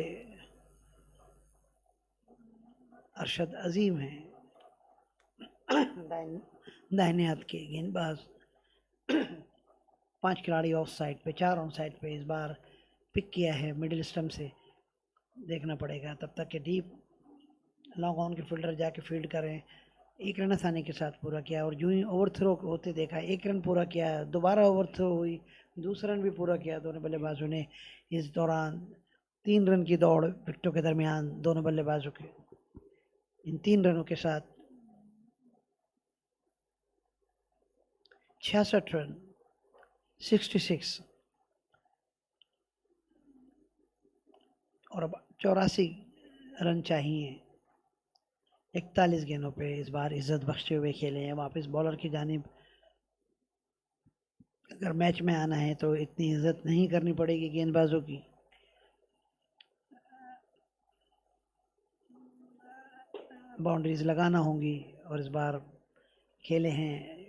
अरशद अजीम हैं। दाहिने हाथ के गेंदबाज। 5 खिलाड़ी ऑफ साइड पे 4 ऑन साइड पे। इस बार पिक किया है मिडिल स्टंप से। देखना पड़ेगा तब तक के डीप लॉन्ग ऑन के फील्डर जाके फील्ड करें। 1 रन आसानी के साथ पूरा किया और यूं ही ओवर थ्रो होते देखा। 1 रन पूरा किया, दोबारा ओवर थ्रो हुई, दूसरा रन भी पूरा किया दोनों बल्लेबाजों ने। इस दौरान 3 रन की दौड़ विकेटों के दरमियान दोनों बल्लेबाजों के। इन 3 रनों के साथ 66 रन 66 और अब 84 रन चाहिए 41 गेंदों पे। इस बार इज्जत बख्शते हुए खेले हैं वापस बॉलर की जानिब। अगर मैच में आना है तो इतनी इज्जत नहीं करनी पड़ेगी गेंदबाजों की। बाउंड्रीज लगाना होंगी और इस बार खेले हैं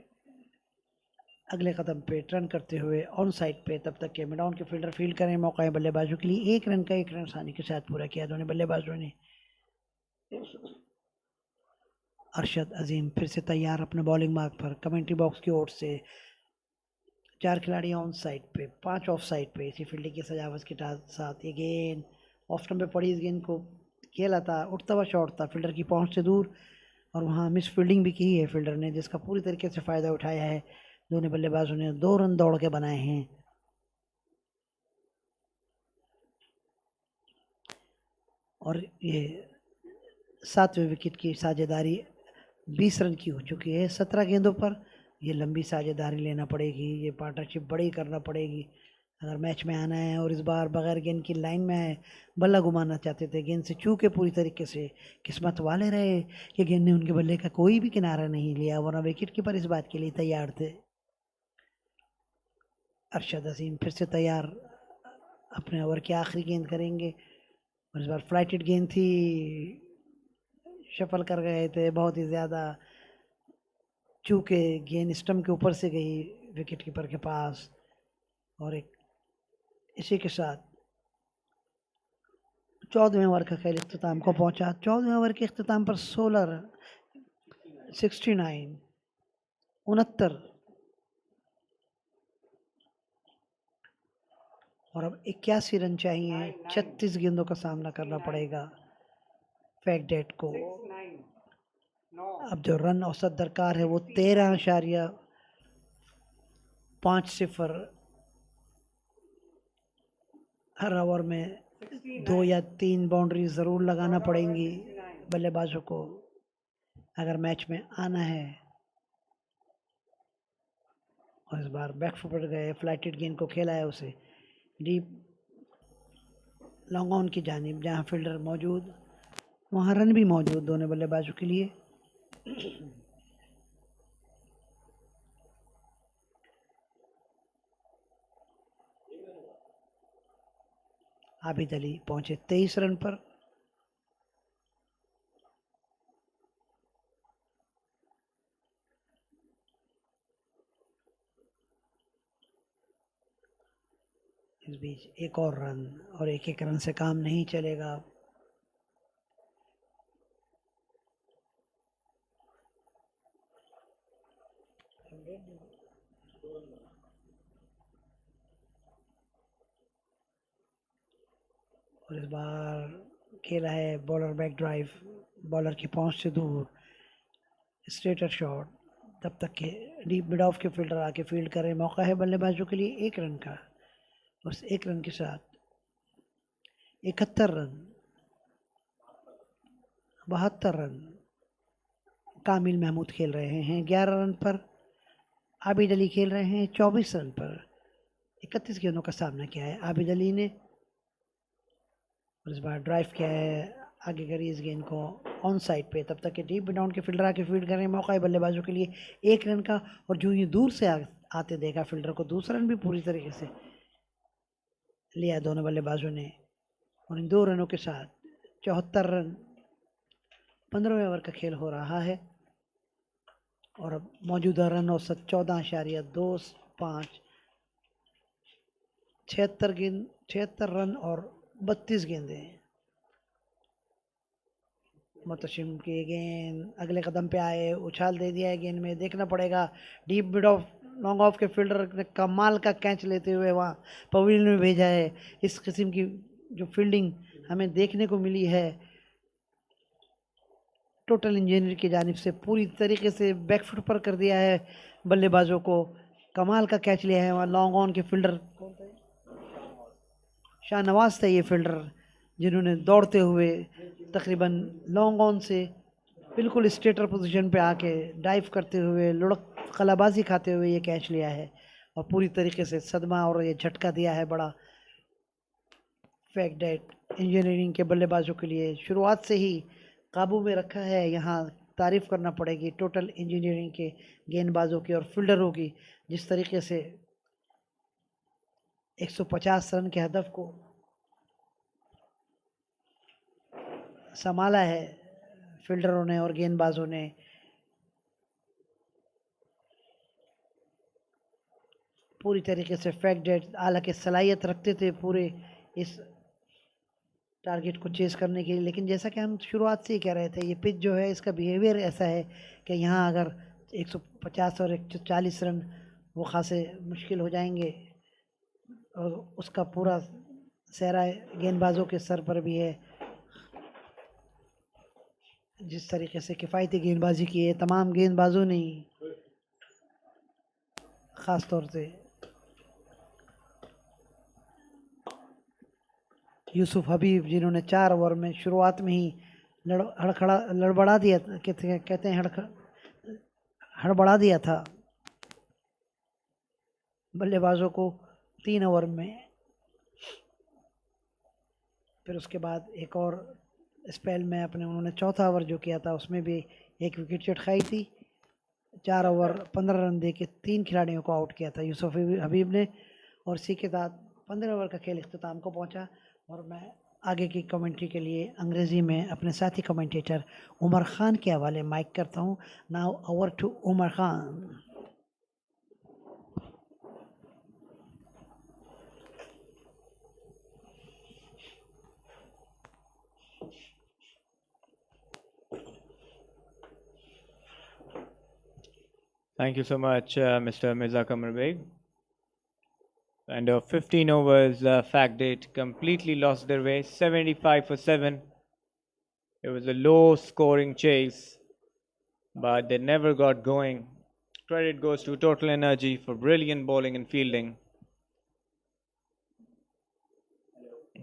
अगले कदम पे टर्न करते हुए ऑन साइड पे। तब तक के मिड ऑन के फील्डर फील्ड करें मौका है बल्लेबाजों के लिए। 1 रन का 1 रन आसानी के साथ पूरा किया दोनों बल्लेबाजों ने। अरशद अजीम फिर से तैयार अपने बॉलिंग मार्क पर। कमेंट्री बॉक्स की ओर से 4 खिलाड़ी ऑन साइड पे 5 ऑफ साइड पे। इसी फील्डिंग की सजावट के साथ ये गेंद ऑफ स्टंप पे पड़ी। इस गेंद को खेला था, उठता हुआ शॉट था फील्डर की पहुंच से दूर और वहां मिस फील्डिंग भी की है फील्डर ने, जिसका पूरी तरीके से फ़ायदा उठाया है दोनों बल्लेबाजों ने। 2 रन दौड़ के बनाए हैं। और ये 7वें विकेट की साझेदारी 20 रन की हो चुकी है 17 गेंदों पर। ये लंबी साझेदारी लेना पड़ेगी, ये पार्टनरशिप बड़ी करना पड़ेगी अगर मैच में आना है। और इस बार बगैर गेंद की लाइन में बल्ला घुमाना चाहते थे, गेंद से चूके पूरी तरीके से। किस्मत वाले रहे कि गेंद ने उनके बल्ले का कोई भी किनारा नहीं लिया, वरना विकेट कीपर इस बात के लिए तैयार थे। अरशद अजीम फिर से तैयार अपने ओवर की आखिरी गेंद करेंगे और इस बार फ्लाइटेड गेंद थी, शफल कर गए थे बहुत ही ज़्यादा। चूके गेंद स्टंप के ऊपर से गई विकेट कीपर के पास और एक इसी के साथ 14वें ओवर का खेल इख्तिताम को पहुंचा। 14वें ओवर के इख्तिताम पर 16 रन 69 69 और अब 81 रन चाहिए। 36 गेंदों का सामना करना पड़ेगा फैक्टडेट को। 69 9 अब जो रन औसत दरकार है वो 13.50 हर ओवर में 2 या 3 बाउंड्री ज़रूर लगाना पड़ेंगी बल्लेबाजों को अगर मैच में आना है। और इस बार बैकफुट पर गए, फ्लाइटेड गेंद को खेला है उसे डीप लॉन्ग ऑन की जानिब, जहां फील्डर मौजूद वहां रन भी मौजूद दोनों बल्लेबाजों के लिए। आबिद अली पहुंचे 23 रन पर। इस बीच एक और रन, और एक एक रन से काम नहीं चलेगा। और इस बार खेला है बॉलर बैक ड्राइव, बॉलर की पहुंच से दूर, स्ट्रेटर शॉट, तब तक के डीप मिड ऑफ के फील्डर आके फील्ड करें। मौका है बल्लेबाजों के लिए 1 रन का, और उस 1 रन के साथ 71 रन, 72 रन कामिल महमूद खेल रहे हैं। 11 रन पर आबिद अली खेल रहे हैं। 24 रन पर 31 गेंदों का सामना किया है आबिद अली ने, और इस बार ड्राइव किया है, आगे करी इस गेंद को ऑन साइड पे। तब तक के डीप डाउन के फील्डर आके फील्ड कर रहे हैं। मौका है बल्लेबाजों के लिए 1 रन का, और जो ये दूर से आते देखा फील्डर को, दूसरा रन भी पूरी तरीके से लिया दोनों बल्लेबाजों ने, और इन 2 रनों के साथ 74 रन 15वें ओवर का खेल हो रहा है। और अब मौजूदा रन औसत 14.25, 76 रन और 32 गेंदें। मुतशिम की गेंद अगले कदम पे आए, उछाल दे दिया है गेंद में, देखना पड़ेगा। Deep mid of long off के फील्डर ने कमाल का कैच लेते हुए वहाँ पवेलियन में भेजा है। इस किस्म की जो फील्डिंग हमें देखने को मिली है टोटल इंजीनियर की जानिब से, पूरी तरीके से बैकफुट पर कर दिया है बल्लेबाजों को। कमाल का कैच लिया है वहाँ लॉन्ग ऑन के फील्डर, शाहनवाज थे ये फील्डर, जिन्होंने दौड़ते हुए तकरीबन लॉन्ग ऑन से बिल्कुल स्ट्रेटर पोजीशन पे आके डाइव करते हुए लुढ़क कलाबाजी खाते हुए ये कैच लिया है, और पूरी तरीके से सदमा और ये झटका दिया है बड़ा फैक्टडेट इंजीनियरिंग के बल्लेबाजों के लिए। शुरुआत से ही काबू में रखा है, यहाँ तारीफ़ करना पड़ेगी टोटल इंजीनियरिंग के गेंदबाजों की और फील्डरों की, जिस तरीके से 150 रन के हदफ को संभाला है फील्डरों ने और गेंदबाजों ने। पूरी तरीके से फैक्टडेट हालांकि सलाहियत रखते थे पूरे इस टारगेट को चेस करने के लिए, लेकिन जैसा कि हम शुरुआत से ही कह रहे थे, ये पिच जो है इसका बिहेवियर ऐसा है कि यहाँ अगर 150 और 140 रन वो खासे मुश्किल हो जाएंगे, और उसका पूरा सहरा गेंदबाजों के सर पर भी है। जिस तरीके से किफ़ायती गेंदबाजी की है तमाम गेंदबाजों ने, ख़ास तौर से यूसुफ हबीब, जिन्होंने 4 ओवर में शुरुआत में ही लड़बड़ा दिया, कहते हैं हड़बड़ा दिया था बल्लेबाजों को 3 ओवर में। फिर उसके बाद एक और स्पेल में उन्होंने चौथा ओवर जो किया था उसमें भी 1 विकेट चटकाई थी। 4 ओवर 15 रन दे के 3 खिलाड़ियों को आउट किया था यूसुफ हबीब ने, और इसी के साथ 15 ओवर का खेल इख्तिताम को पहुंचा। और मैं आगे की कमेंट्री के लिए अंग्रेज़ी में अपने साथी कमेंटेटर उमर ख़ान के हवाले माइक करता हूं। Now over to Umar Khan. Thank you so much, Mr. Mirza Kamar Beg. And 15 overs, Factdate completely lost their way, 75 for 7. It was a low-scoring chase, but they never got going. Credit goes to Total Energy for brilliant bowling and fielding.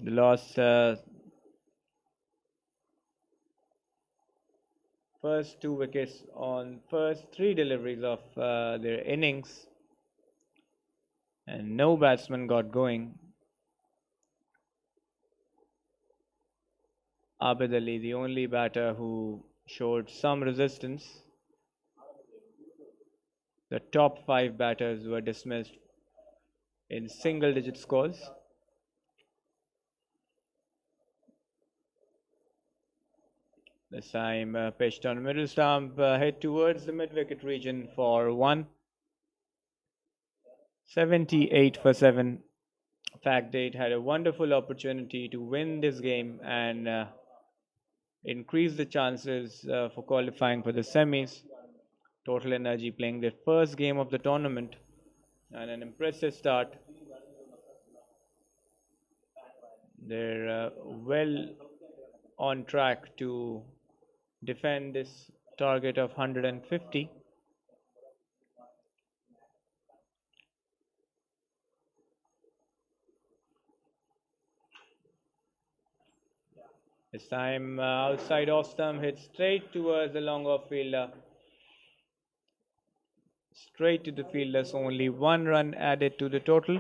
They lost first 2 wickets on first 3 deliveries of their innings, and no batsman got going. Abid Ali, the only batter who showed some resistance. The top 5 batters were dismissed in single-digit scores. This time pitched on middle stump, hit towards the mid-wicket region for 1. 78 for 7 Factdate had a wonderful opportunity to win this game and increase the chances for qualifying for the semis. Total Energy playing their first game of the tournament and an impressive start. They're well on track to defend this target of 150. This time outside off stump, hit straight towards the long off fielder. Straight to the fielder, so only 1 run added to the total.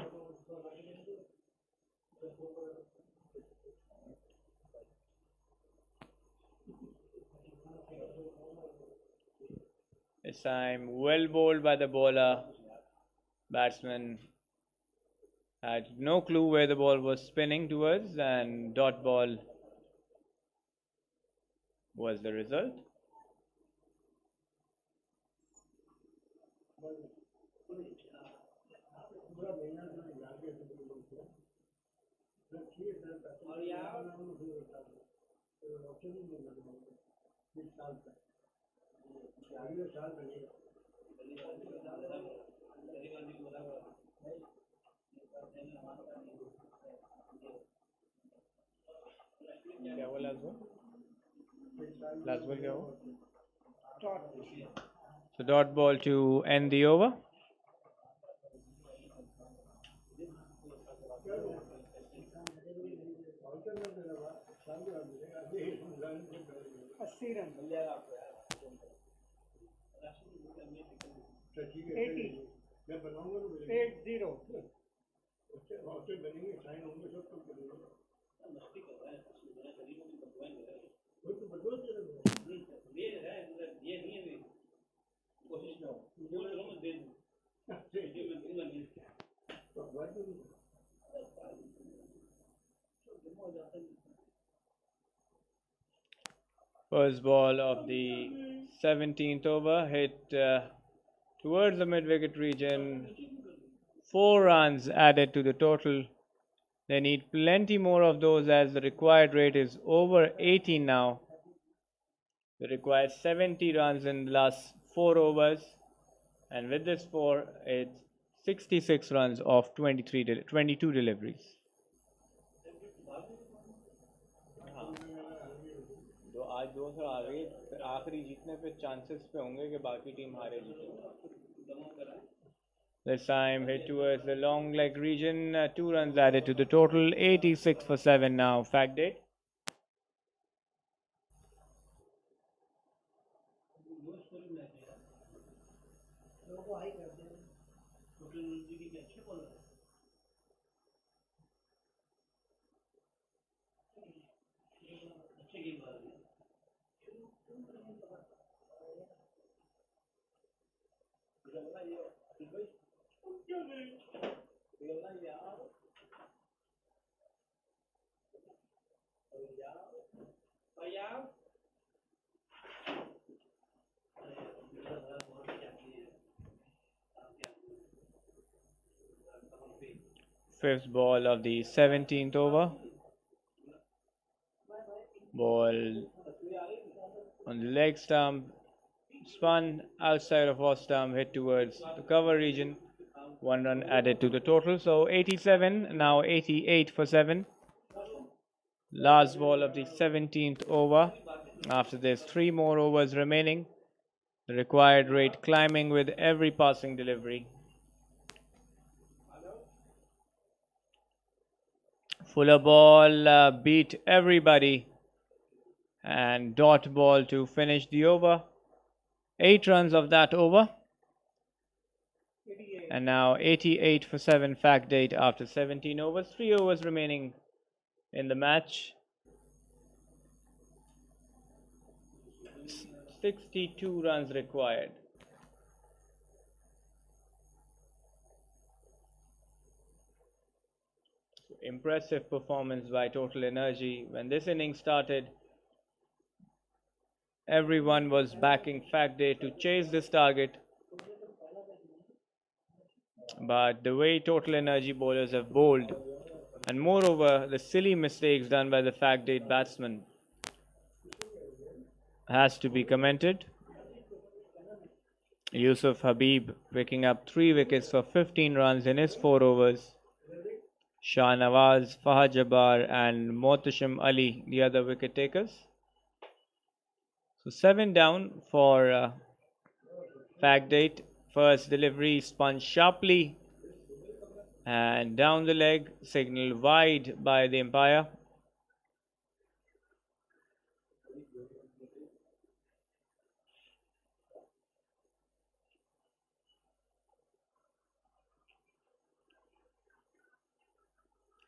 This time well bowled by the bowler. Batsman had no clue where the ball was spinning towards, and dot ball was the result. क्या हुआ last ball? Last ball क्या हुआ? So dot ball to end the over. First ball of the 17th over hit towards the mid-wicket region. 4 runs added to the total. They need plenty more of those as the required rate is over 80 now. They require 70 runs in the last 4 overs, and with this 4, it's 66 runs of 22 deliveries. आज 2 से आ गई, फिर आखिरी जीतने पे chances पे होंगे कि बाकी टीम हारे जीते. This time hit towards the long leg region, 2 runs added to the total, 86 for 7 now. Factdate. Fifth ball of the 17th over. Ball on the leg stump, spun outside of off stump, hit towards the cover region. 1 run added to the total, so 87, now 88 for 7. Last ball of the 17th over. After there's 3 more overs remaining. The required rate climbing with every passing delivery. Fuller ball beat everybody, and dot ball to finish the over. 8 runs of that over. And now 88 for 7 Factdate after 17 overs. 3 overs remaining in the match. 62 runs required. Impressive performance by Total Energy. When this inning started, everyone was backing Factdate to chase this target. But the way Total Energy bowlers have bowled, And moreover, the silly mistakes done by the Factdate batsman has to be commented. Yusuf Habib picking up 3 wickets for 15 runs in his 4 overs. Shah Nawaz, Fahad Jabbar and Mohtasham Ali, the other wicket takers. So 7 down for Factdate. First delivery spun sharply and down the leg, signal wide by the umpire.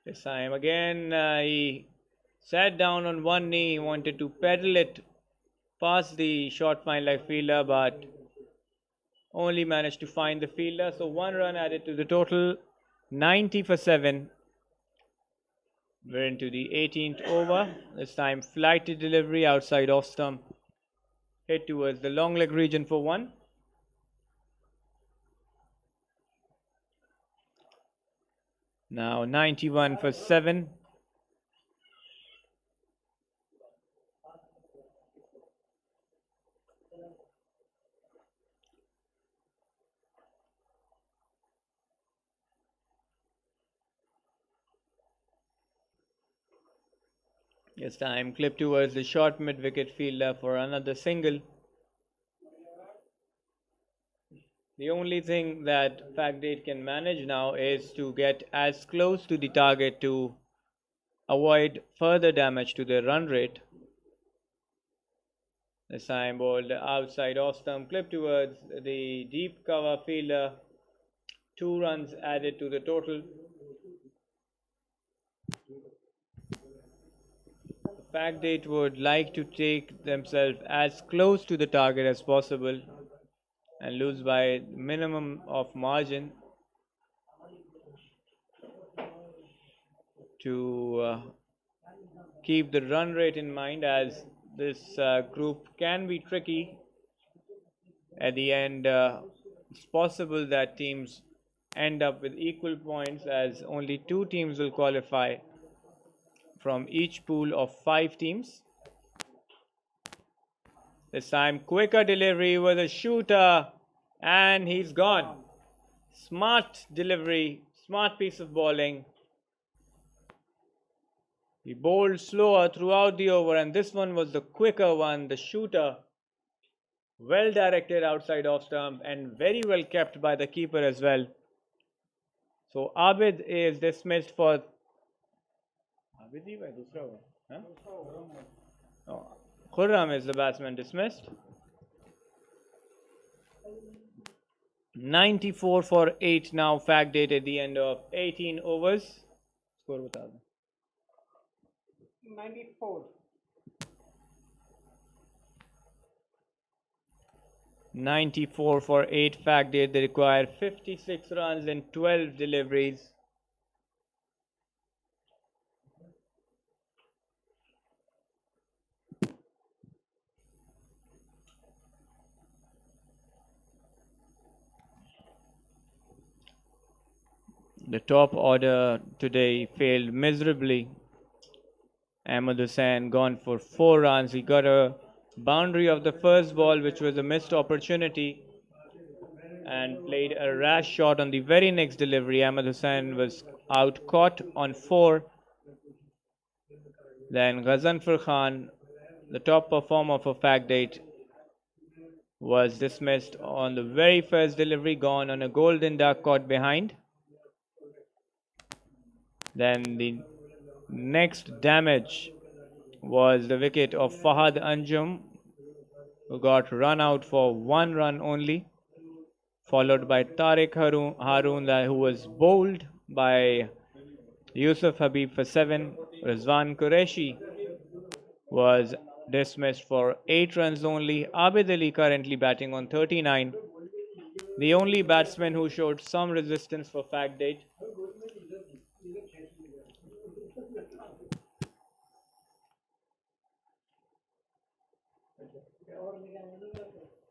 This time again, he sat down on one knee. He wanted to pedal it past the short fine leg fielder, but only managed to find the fielder. So 1 run added to the total, 90 for 7. We're into the 18th over. This time flighted delivery outside off stump, hit towards the long leg region for 1. Now 91 for 7. This time clip towards the short mid wicket fielder for another single. The only thing that Factdate can manage now is to get as close to the target to avoid further damage to their run rate. This time bowled outside off stump, clip towards the deep cover fielder. 2 runs added to the total. Factdate would like to take themselves as close to the target as possible and lose by minimum of margin to keep the run rate in mind, as this group can be tricky. At the end, it's possible that teams end up with equal points, as only 2 teams will qualify from each pool of 5 teams. This time quicker delivery with a shooter and he's gone. Smart delivery, smart piece of bowling. He bowled slower throughout the over, and this one was the quicker one, the shooter. Well directed outside off stump and very well kept by the keeper as well. So Abid is dismissed for Khurram is the batsman dismissed. 94 for 8 now Factdate at the end of 18 overs. Score bata do. 94. 94 for 8 Factdate. They require 56 runs in 12 deliveries. The top order today failed miserably. Ahmed Hussain gone for 4 runs. He got a boundary of the first ball, which was a missed opportunity, and played a rash shot on the very next delivery. Ahmed Hussain was out caught on 4. Then Ghazanfar Khan, the top performer for Factdate, was dismissed on the very first delivery, gone on a golden duck caught behind. Then the next damage was the wicket of Fahad Anjum, who got run out for 1 run only, followed by Tariq Haroon, who was bowled by Yusuf Habib for 7. Rizwan Qureshi was dismissed for 8 runs only. Abid Ali currently batting on 39. The only batsman who showed some resistance for Factdate.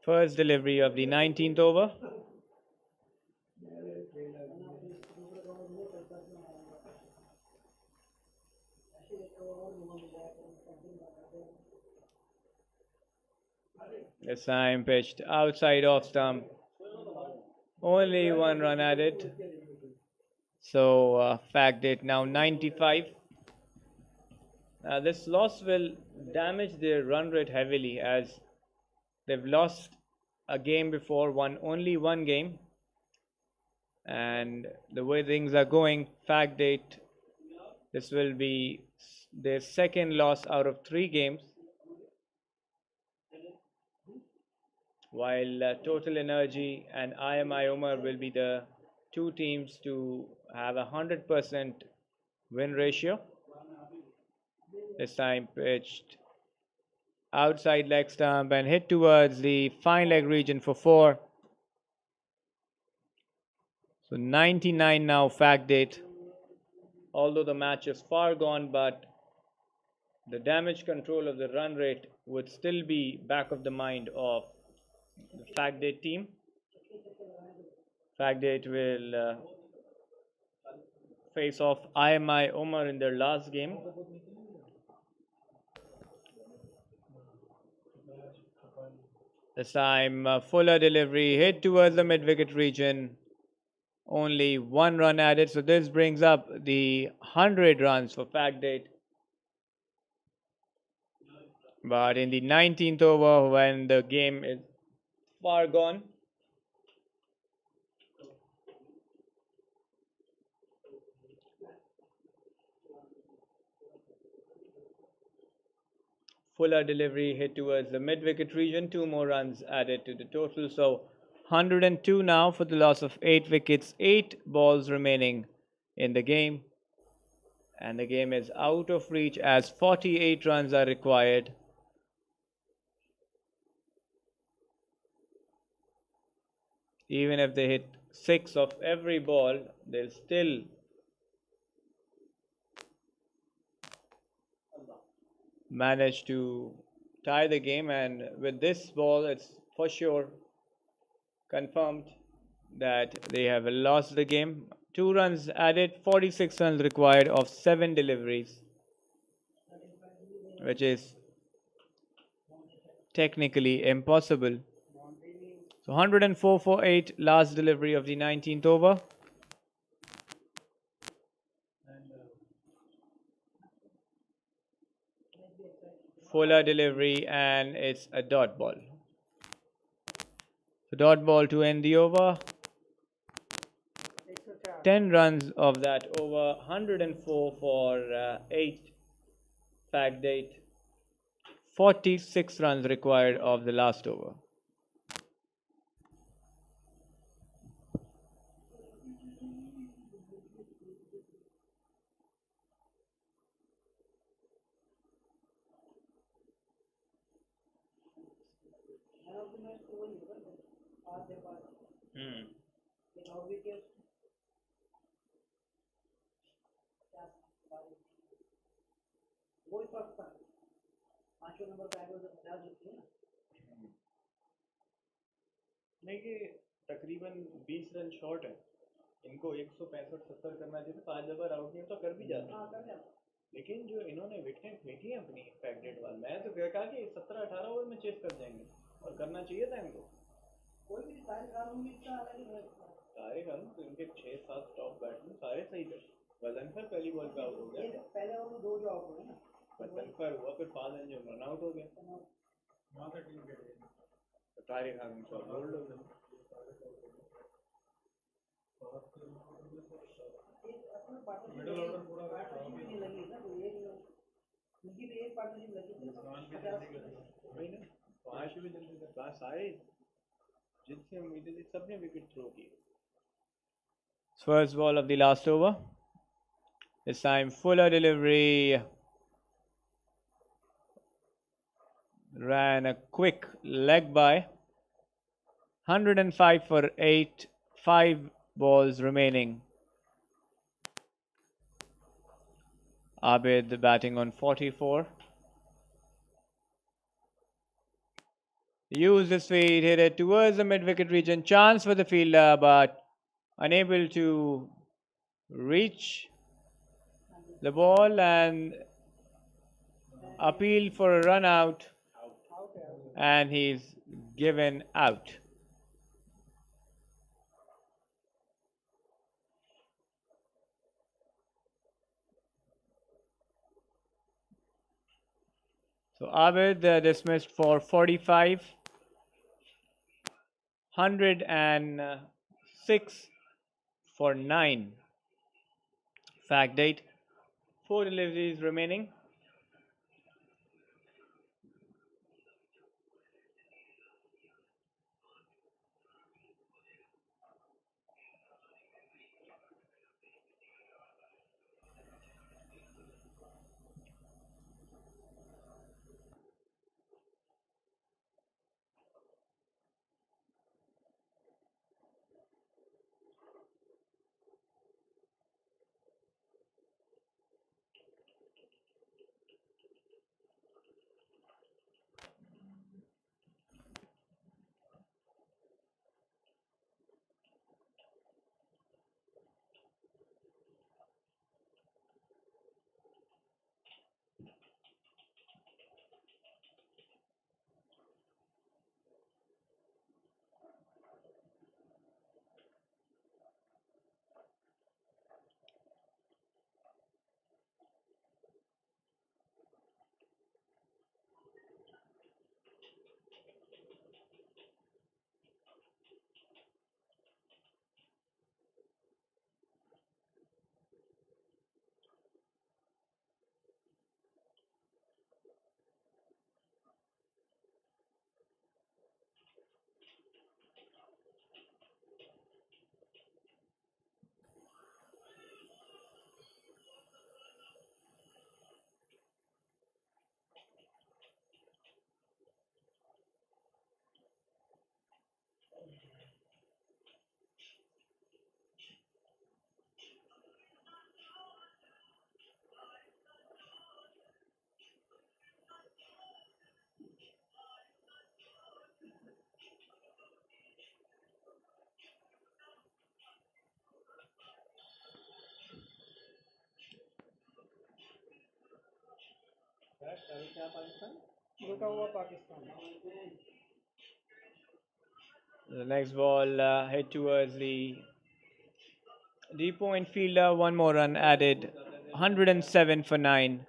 First delivery of the 19th over. This time pitched outside off stump. Only one run added. So Factdate now 95. This loss will damage their run rate heavily as they've lost a game before, won only one game. And the way things are going, Factdate, this will be their second loss out of 3 games. While Total Energy and IMI Omar will be the 2 teams to have 100% win ratio. This time pitched outside leg stump and hit towards the fine leg region for 4. So 99 now Factdate. Although the match is far gone, but the damage control of the run rate would still be back of the mind of the Factdate team. Factdate will face off IMI Omar in their last game. This time fuller delivery, hit towards the mid-wicket region. Only 1 run added, so this brings up the 100 runs for Factdate. But in the 19th over, when the game is far gone, fuller delivery, hit towards the mid-wicket region, 2 more runs added to the total. So 102 now for the loss of 8 wickets, 8 balls remaining in the game. And the game is out of reach as 48 runs are required. Even if they hit 6 of every ball, they'll still manage to tie the game. And with this ball, it's for sure confirmed that they have lost the game. 2 runs added, 46 runs required of 7 deliveries, which is technically impossible. So 104 for 8, last delivery of the 19th over. Fuller delivery, and it's a dot ball. So dot ball to end the over. 10 runs of that over, 104 for 8 Factdate. 46 runs required of the last over. नहीं कि तकरीबन 20 run short है, इनको 165-70 करना चाहिए, 5 दफा out नहीं तो कर भी जाते हैं। लेकिन जो इन्होंने विकेटें फेंकी हैं अपनी फैक्टडेट वाले, मैं तो कहा कि 17-18 ओवर में चेस कर जाएंगे और करना चाहिए था इनको। कोई भी सारे कानून तो इनके 6-7 टॉप बैट्समैन सारे सही थे। वजनफर पहली बॉल पे आउट हो गया, पहले ओवर में 2 जो आउट हुए ना, वजनफर हुआ, फिर 5 रन जो रन आउट हो गया, वहां तक टीम के तारिक आजम शॉट बोल्ड हो गया। मिडिल ऑर्डर पूरा नहीं लगी ना, तो उनकी भी एक पार्टनरशिप लगी थी, 5 भी जल्दी से सारे जितने उम्मीदें थी सबने विकेट थ्रो की। First ball of the last over. This time fuller delivery, ran a quick leg by. 105 for 8, 5 balls remaining. Abid batting on 44. Used his feet, hit it towards the mid-wicket region. Chance for the fielder, but unable to reach the ball, and appealed for a run out, and he's given out. So Abid dismissed for 45, 106 for 9. Factdate, 4 deliveries remaining. लूटा हुआ Pakistan. The next ball hit towards the deep point fielder. One more run added. 107 for 9.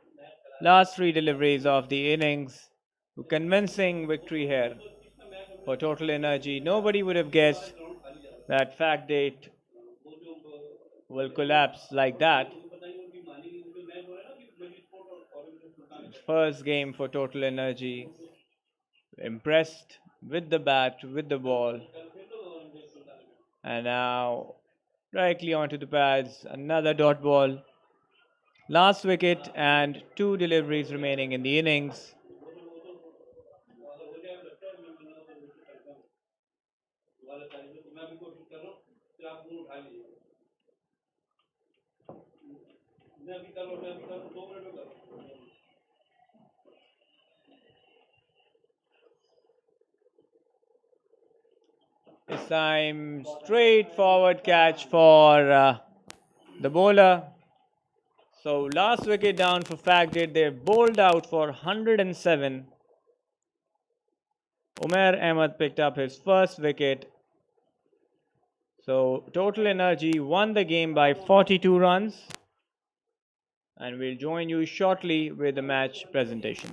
Last 3 deliveries of the innings. Convincing victory here for Total Energy. Nobody would have guessed that Factdate will collapse like that. First game for Total Energy. Impressed with the bat, with the ball. And now directly onto the pads. Another dot ball. Last wicket and 2 deliveries remaining in the innings. This time, straightforward catch for the bowler. So last wicket down for Factdate. They bowled out for 107. Umair Ahmed picked up his first wicket. So Total Energy won the game by 42 runs. And we'll join you shortly with the match presentation.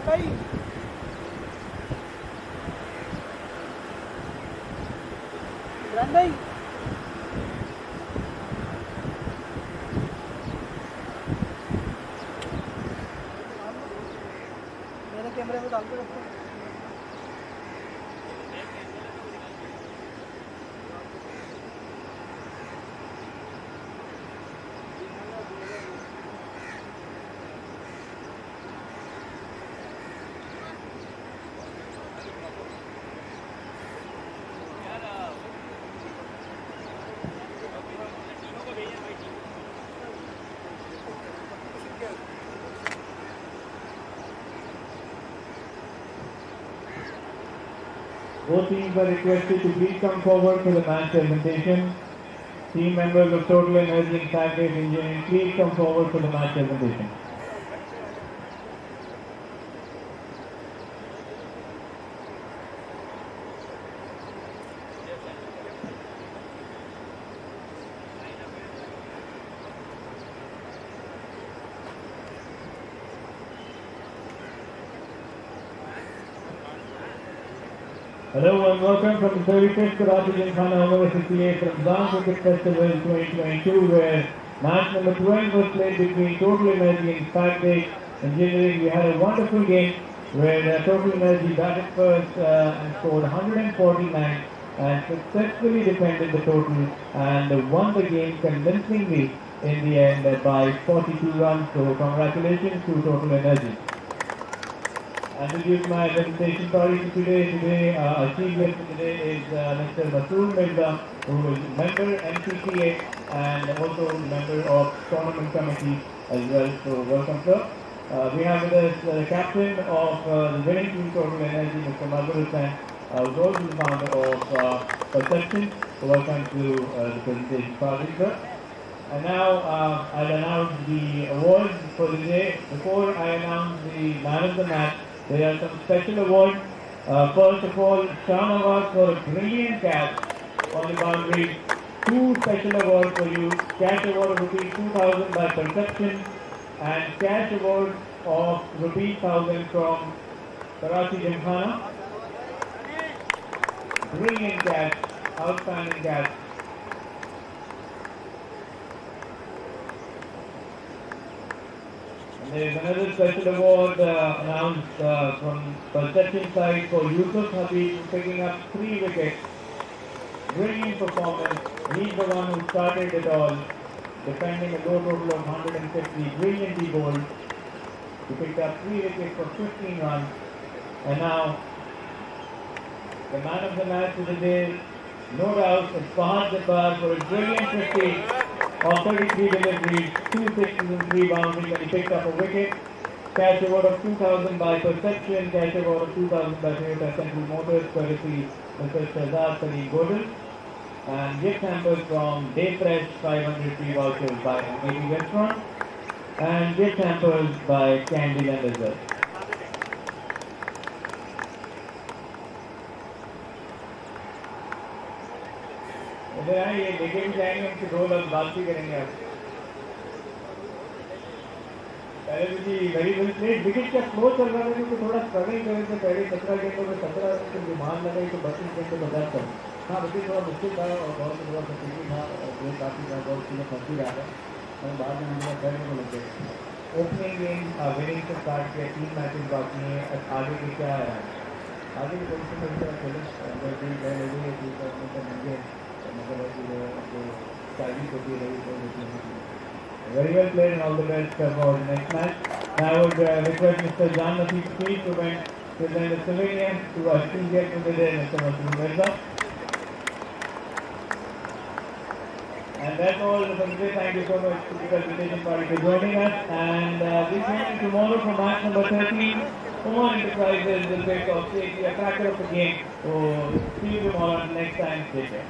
भाई इमरान भाई मेरे कैमरे में डाल के रखो Both teams are requested to please come forward for the match presentation. Team members of Total Energy and Factdate Engineering, please come forward for the match presentation. Hello and welcome from the 35th Karachi GYMKHANA Over 68 RAMZAN Cricket Festival 2022, where match number 12 was played between Total Energy and Factdate Engineering. We had a wonderful game where Total Energy batted first and scored 149 and successfully defended the total and won the game convincingly in the end by 42 runs. So congratulations to Total Energy. And to give my presentation sorry to today, our chief guest today is Mr. Masood Mirza, who is member MCCA and also member of tournament committee as well. So welcome, sir. We have with us the captain of the winning team Total Energy, Mr. Mazhar Hussain, who is also the founder of Perception. So welcome to the presentation, sir. And now I'll announce the awards for the day. Before I announce the man of the match, there are some special awards. First of all, Shan Award for a brilliant catch on the boundary. Two special awards for you. Cash award of rupees 2,000 by Perception and cash award of rupees 1,000 from Karachi GYMKHANA. Brilliant catch, outstanding catch. There is another special award announced from Perception side for Yusuf Habib picking up 3 wickets. Brilliant performance. He's the one who started it all, defending a low total of 150. Brilliantly bowled. He picked up 3 wickets for 15 runs. And now, the man of the match for the day, no doubt, is Fahad Jabbar for his brilliant 50. Of 33 deliveries, 2 sixes and 3 boundaries, and he picked up a wicket. Cash award of 2,000 by Perception, cash award of 2,000 by Toyota Central Motors, courtesy Mr. Shahzad Salim Godel. And gift hampers from Day Fresh, 500 free vouchers by Engg Restaurant. And gift hampers by Candyland as well. इधर आए ये देखे भी जाएंगे उनसे 2 लफ्ज़ बात भी करेंगे आप पहले भी जी वेरी वेल प्लेड विकेट का फ्लो चल रहा था तो थोड़ा स्ट्रगल कर रहे थे पहले 17 गेंदों में 17 रन से विमान लगाई तो 32 गेंदों में 50 रन हाँ विकेट थोड़ा मुश्किल था और बहुत बहुत तकलीफ था और जो काफ़ी था बहुत चीज़ें फंसी रहा था और बाद में हम लोग करने को लग गए ओपनिंग गेम विनिंग से स्टार्ट किया 3 मैचेस बाकी हैं आगे के क्या है आगे की पोजिशन में खेले Very well played and all the best for the next match. Now I would request Mr. Jan Naseeb please to present the civilian to our chief guest of the day, Mr. Masood Mirza. And that's all for today. Thank you so much to the presentation party for joining us. And this evening tomorrow for match number 13, Oman Enterprises will take off the attractor of the game. So see you tomorrow next time. Take care.